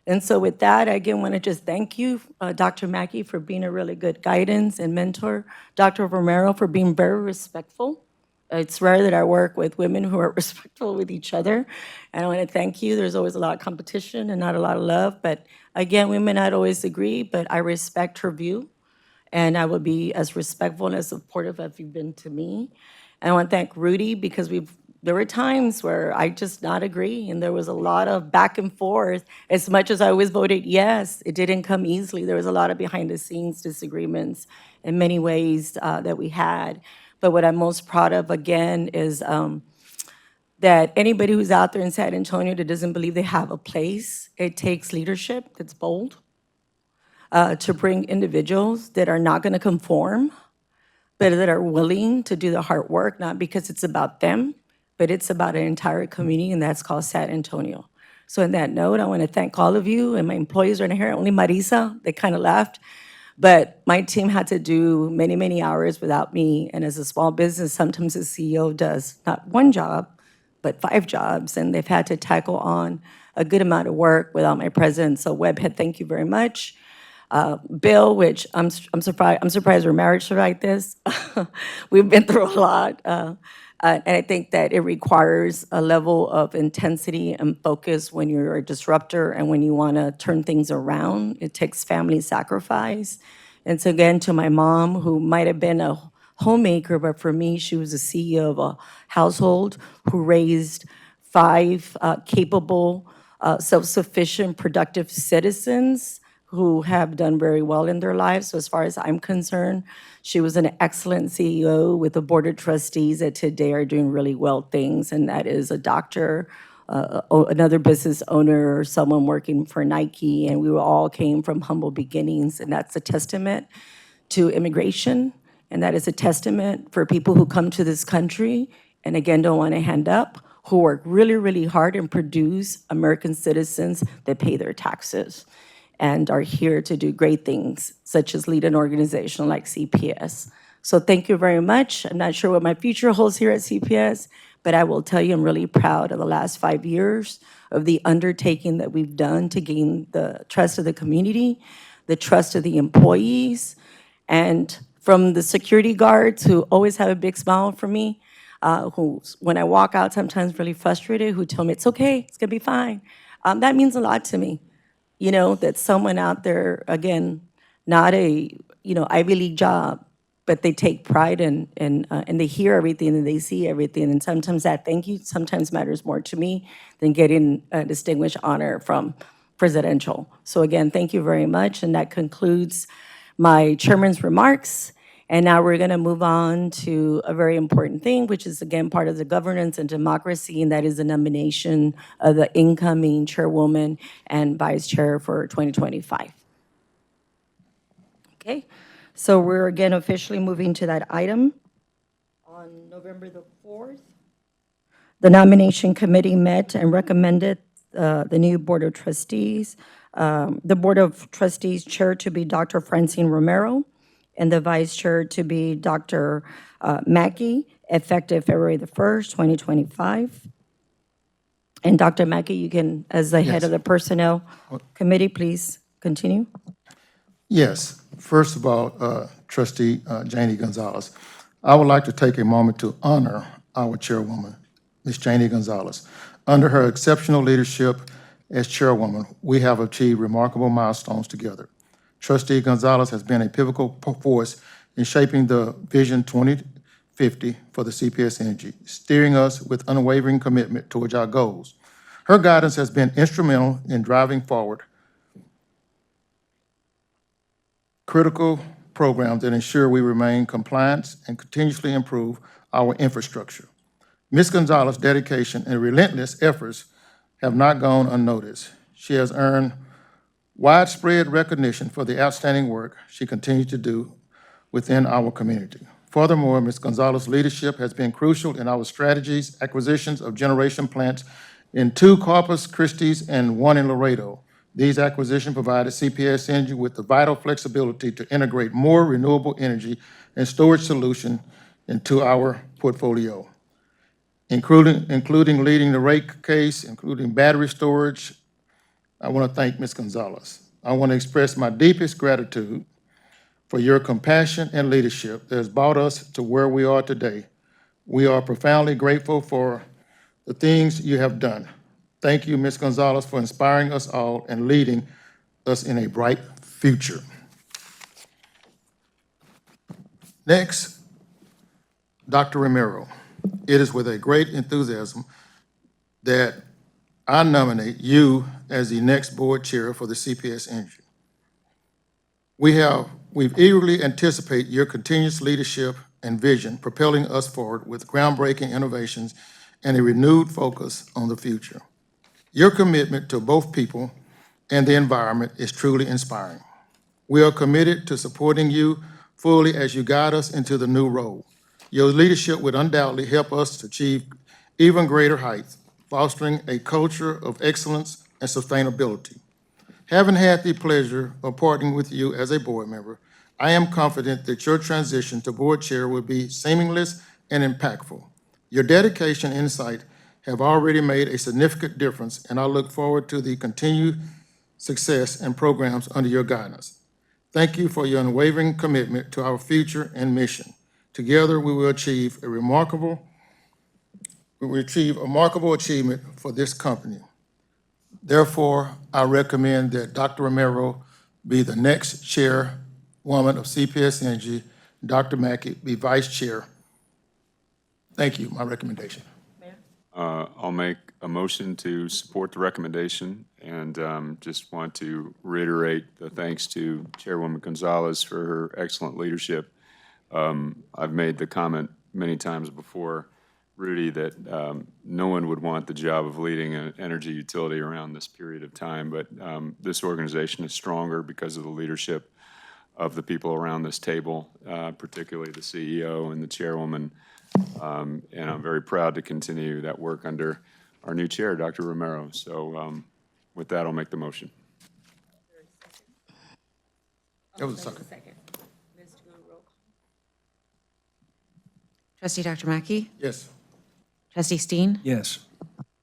And so with that, I again want to just thank you, Dr. Mackey, for being a really good guidance and mentor, Dr. Romero for being very respectful. It's rare that I work with women who are respectful with each other. And I want to thank you. There's always a lot of competition and not a lot of love. But again, we may not always agree, but I respect her view. And I will be as respectful and as supportive as you've been to me. And I want to thank Rudy because there were times where I just not agree, and there was a lot of back and forth. As much as I always voted yes, it didn't come easily. There was a lot of behind-the-scenes disagreements in many ways that we had. But what I'm most proud of, again, is that anybody who's out there in San Antonio that doesn't believe they have a place, it takes leadership that's bold to bring individuals that are not going to conform, but that are willing to do the hard work, not because it's about them, but it's about an entire community, and that's called San Antonio. So in that note, I want to thank all of you, and my employees are in here, only Marisa, they kind of left. But my team had to do many, many hours without me, and as a small business, sometimes the CEO does not one job, but 5 jobs, and they've had to tackle on a good amount of work without my presence. So Webhead, thank you very much. Bill, which I'm surprised we're married to like this. We've been through a lot. And I think that it requires a level of intensity and focus when you're a disruptor and when you want to turn things around. It takes family sacrifice. And so again, to my mom, who might have been a homemaker, but for me, she was the CEO of a household who raised 5 capable, self-sufficient, productive citizens who have done very well in their lives. So as far as I'm concerned, she was an excellent CEO with a board of trustees that today are doing really well things, and that is a doctor, another business owner, or someone working for Nike, and we all came from humble beginnings, and that's a testament to immigration, and that is a testament for people who come to this country and again don't want to hand up, who work really, really hard and produce American citizens that pay their taxes and are here to do great things, such as lead an organization like CPS. So thank you very much. I'm not sure what my future holds here at CPS, but I will tell you I'm really proud of the last 5 years of the undertaking that we've done to gain the trust of the community, the trust of the employees, and from the security guards who always have a big smile for me, who, when I walk out, sometimes really frustrated, who tell me, it's okay, it's gonna be fine. That means a lot to me. You know, that someone out there, again, not a, Ivy League job, but they take pride and they hear everything and they see everything. And sometimes that thank you sometimes matters more to me than getting a distinguished honor from presidential. So again, thank you very much. And that concludes my chairman's remarks. And now we're going to move on to a very important thing, which is, again, part of the governance and democracy, and that is the nomination of the incoming chairwoman and vice chair for 2025. Okay, so we're again officially moving to that item. On November the 4th, the nomination committee met and recommended the new Board of Trustees. The Board of Trustees chair to be Dr. Francine Romero, and the vice chair to be Dr. Mackey, effective February the 1st, 2025. And Dr. Mackey, you can, as the head of the Personnel Committee, please continue. Yes. First of all, Trustee Janie Gonzalez, I would like to take a moment to honor our chairwoman, Ms. Janie Gonzalez. Under her exceptional leadership as chairwoman, we have achieved remarkable milestones together. Trustee Gonzalez has been a pivotal force in shaping the Vision 2050 for the CPS Energy, steering us with unwavering commitment towards our goals. Her guidance has been instrumental in driving forward critical programs that ensure we remain compliant and continuously improve our infrastructure. Ms. Gonzalez's dedication and relentless efforts have not gone unnoticed. She has earned widespread recognition for the outstanding work she continues to do within our community. Furthermore, Ms. Gonzalez's leadership has been crucial in our strategies, acquisitions of generation plants in 2 Corpus Christi and 1 in Laredo. These acquisitions provided CPS Energy with the vital flexibility to integrate more renewable energy and storage solutions into our portfolio. including leading the rate case, including battery storage. I want to thank Ms. Gonzalez. I want to express my deepest gratitude for your compassion and leadership that has brought us to where we are today. We are profoundly grateful for the things you have done. Thank you, Ms. Gonzalez, for inspiring us all and leading us in a bright future. Next, Dr. Romero. It is with a great enthusiasm that I nominate you as the next board chair for the CPS Energy. We've eagerly anticipate your continuous leadership and vision, propelling us forward with groundbreaking innovations and a renewed focus on the future. Your commitment to both people and the environment is truly inspiring. We are committed to supporting you fully as you guide us into the new role. Your leadership would undoubtedly help us to achieve even greater heights, fostering a culture of excellence and sustainability. Having had the pleasure of partnering with you as a board member, I am confident that your transition to board chair will be seamless and impactful. Your dedication and insight have already made a significant difference, and I look forward to the continued success and programs under your guidance. Thank you for your unwavering commitment to our future and mission. Together, we will achieve a remarkable achievement for this company. Therefore, I recommend that Dr. Romero be the next chairwoman of CPS Energy, Dr. Mackey be vice chair. Thank you, my recommendation. I'll make a motion to support the recommendation and just want to reiterate the thanks to Chairwoman Gonzalez for her excellent leadership. I've made the comment many times before, Rudy, that no one would want the job of leading an energy utility around this period of time, but this organization is stronger because of the leadership of the people around this table, particularly the CEO and the chairwoman. And I'm very proud to continue that work under our new chair, Dr. Romero. So with that, I'll make the motion. That was a second. Trustee Dr. Mackey? Yes. Trustee Steen? Yes.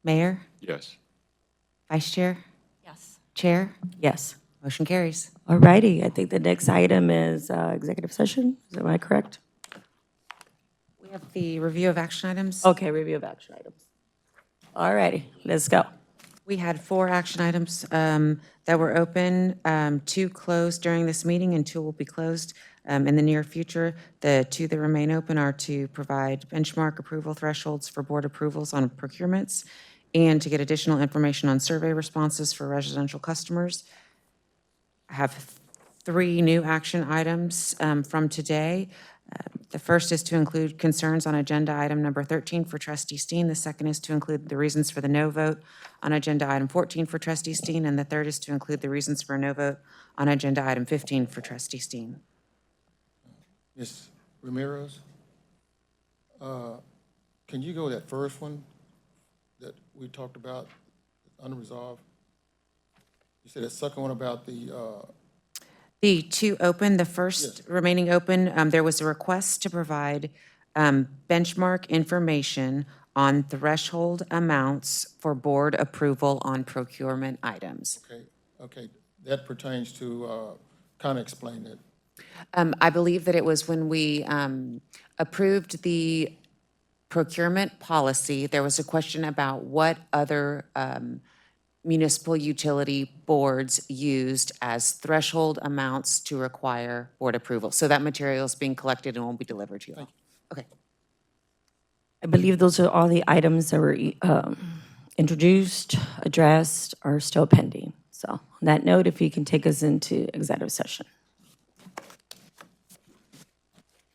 Mayor? Yes. Vice Chair? Yes. Chair? Yes. Motion carries. All righty, I think the next item is executive session. Am I correct? We have the review of action items. Okay, review of action items. All righty, let's go. We had 4 action items that were open, 2 closed during this meeting, and 2 will be closed in the near future. The 2 that remain open are to provide benchmark approval thresholds for board approvals on procurements and to get additional information on survey responses for residential customers. I have 3 new action items from today. The first is to include concerns on agenda item number 13 for Trustee Steen. The second is to include the reasons for the no vote on agenda item 14 for Trustee Steen. And the third is to include the reasons for a no vote on agenda item 15 for Trustee Steen. Ms. Ramirez, can you go that first one that we talked about, unresolved? You said that second one about The 2 open, the first remaining open, there was a request to provide benchmark information on threshold amounts for board approval on procurement items. Okay, that pertains to, kind of explain it. I believe that it was when we approved the procurement policy, there was a question about what other municipal utility boards used as threshold amounts to require board approval. So that material is being collected and will be delivered to you all. Okay. I believe those are all the items that were introduced, addressed, are still pending. So on that note, if you can take us into executive session.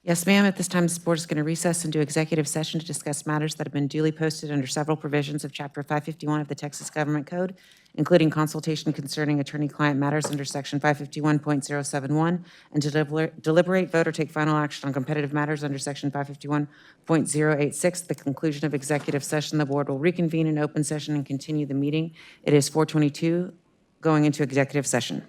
Yes, ma'am. At this time, this board is going to recess into executive session to discuss matters that have been duly posted under several provisions of Chapter 551 of the Texas Government Code, including consultation concerning attorney-client matters under Section 551.071, and to deliberate, vote, or take final action on competitive matters under Section 551.086. At the conclusion of executive session, the board will reconvene in open session and continue the meeting. It is 4:22, going into executive session.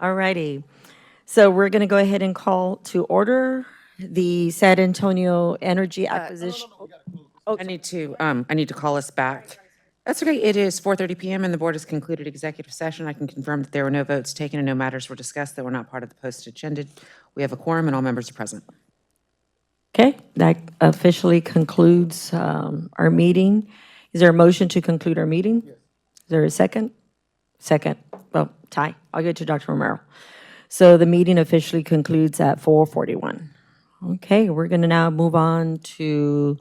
All righty. So we're going to go ahead and call to order the San Antonio Energy Acquisition. I need to call us back. That's okay. It is 4:30 PM and the board has concluded executive session. I can confirm that there were no votes taken and no matters were discussed that were not part of the posted agenda. We have a quorum and all members are present. Okay, that officially concludes our meeting. Is there a motion to conclude our meeting? Is there a second? Second. Well, Ty, I'll get to Dr. Romero. So the meeting officially concludes at 4:41. Okay, we're going to now move on to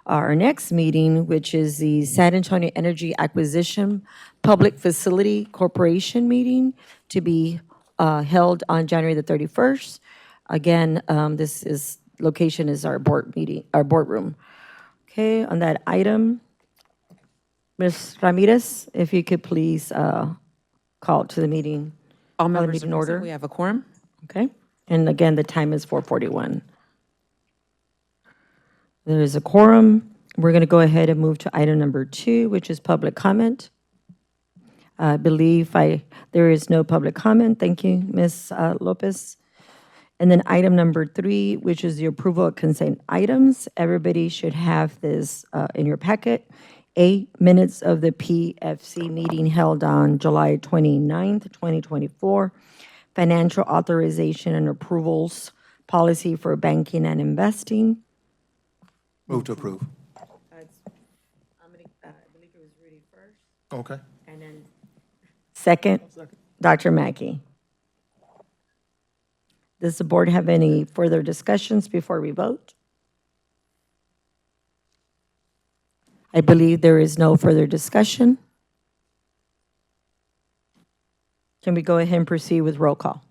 our next meeting, which is the San Antonio Energy Acquisition Public Facility Corporation meeting to be held on January the 31st. Again, location is our boardroom. Okay, on that item, Ms. Ramirez, if you could please call to the meeting. All Call the members are meeting present. order. We have a quorum. Okay, and again, the time is 4:41. There is a quorum. We're going to go ahead and move to item number 2, which is public comment. I believe there is no public comment. Thank you, Ms. Lopez. And then item number 3, which is the approval of consent items. Everybody should have this in your packet. 8 minutes of the PFC meeting held on July 29th, 2024. Financial authorization and approvals policy for banking and investing. Move to approve. I believe it was Rudy first. Okay. And then second, Dr. Mackey. Does the board have any further discussions before we vote? I believe there is no further discussion. Can we go ahead and proceed with roll call?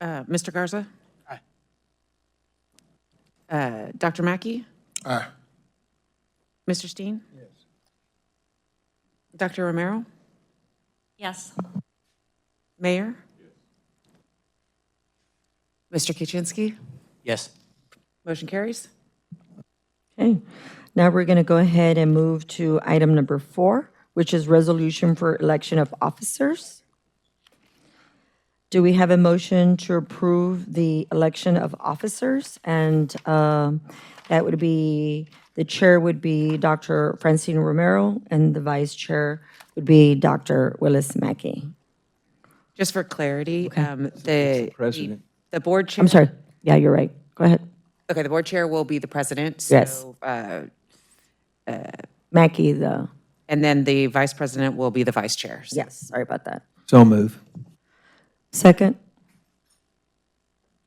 Mr. Garza? Aye. Dr. Mackey? Aye. Mr. Steen? Yes. Dr. Romero? Yes. Mayor? Mr. Kaczynski? Yes. Motion carries. Okay, now we're going to go ahead and move to item number 4, which is resolution for election of officers. Do we have a motion to approve the election of officers? And that would be, the chair would be Dr. Francine Romero, and the vice chair would be Dr. Willis Mackey. Just for clarity, President. the board chair. I'm sorry. Yeah, you're right. Go ahead. Okay, the board chair will be the president. Yes. So, Mackey, the, and then the vice president will be the vice chair. So yes, sorry about that. So move. Second.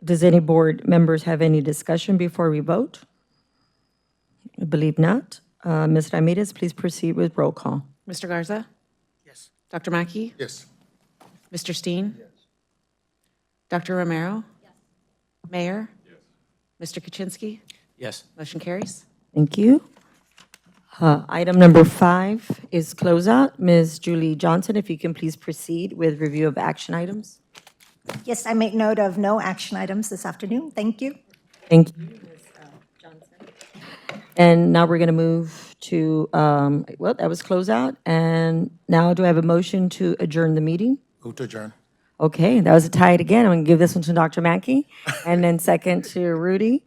Does any board members have any discussion before we vote? I believe not. Ms. Ramirez, please proceed with roll call. Mr. Garza? Yes. Dr. Mackey? Yes. Mr. Steen? Yes. Dr. Romero? Yes. Mayor? Yes. Mr. Kaczynski? Yes. Motion carries. Thank you. Item number 5 is closeout. Ms. Julie Johnson, if you can please proceed with review of action items. Yes, I make note of no action items this afternoon. Thank you. Thank you, Ms. Johnson. And now we're going to move to, well, that was closeout. And now do I have a motion to adjourn the meeting? Move to adjourn. Okay, that was a tie again. I'm going to give this one to Dr. Mackey, and then second to Rudy.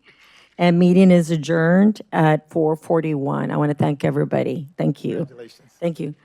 And meeting is adjourned at 4:41. I want to thank everybody. Thank you. Congratulations. Thank you.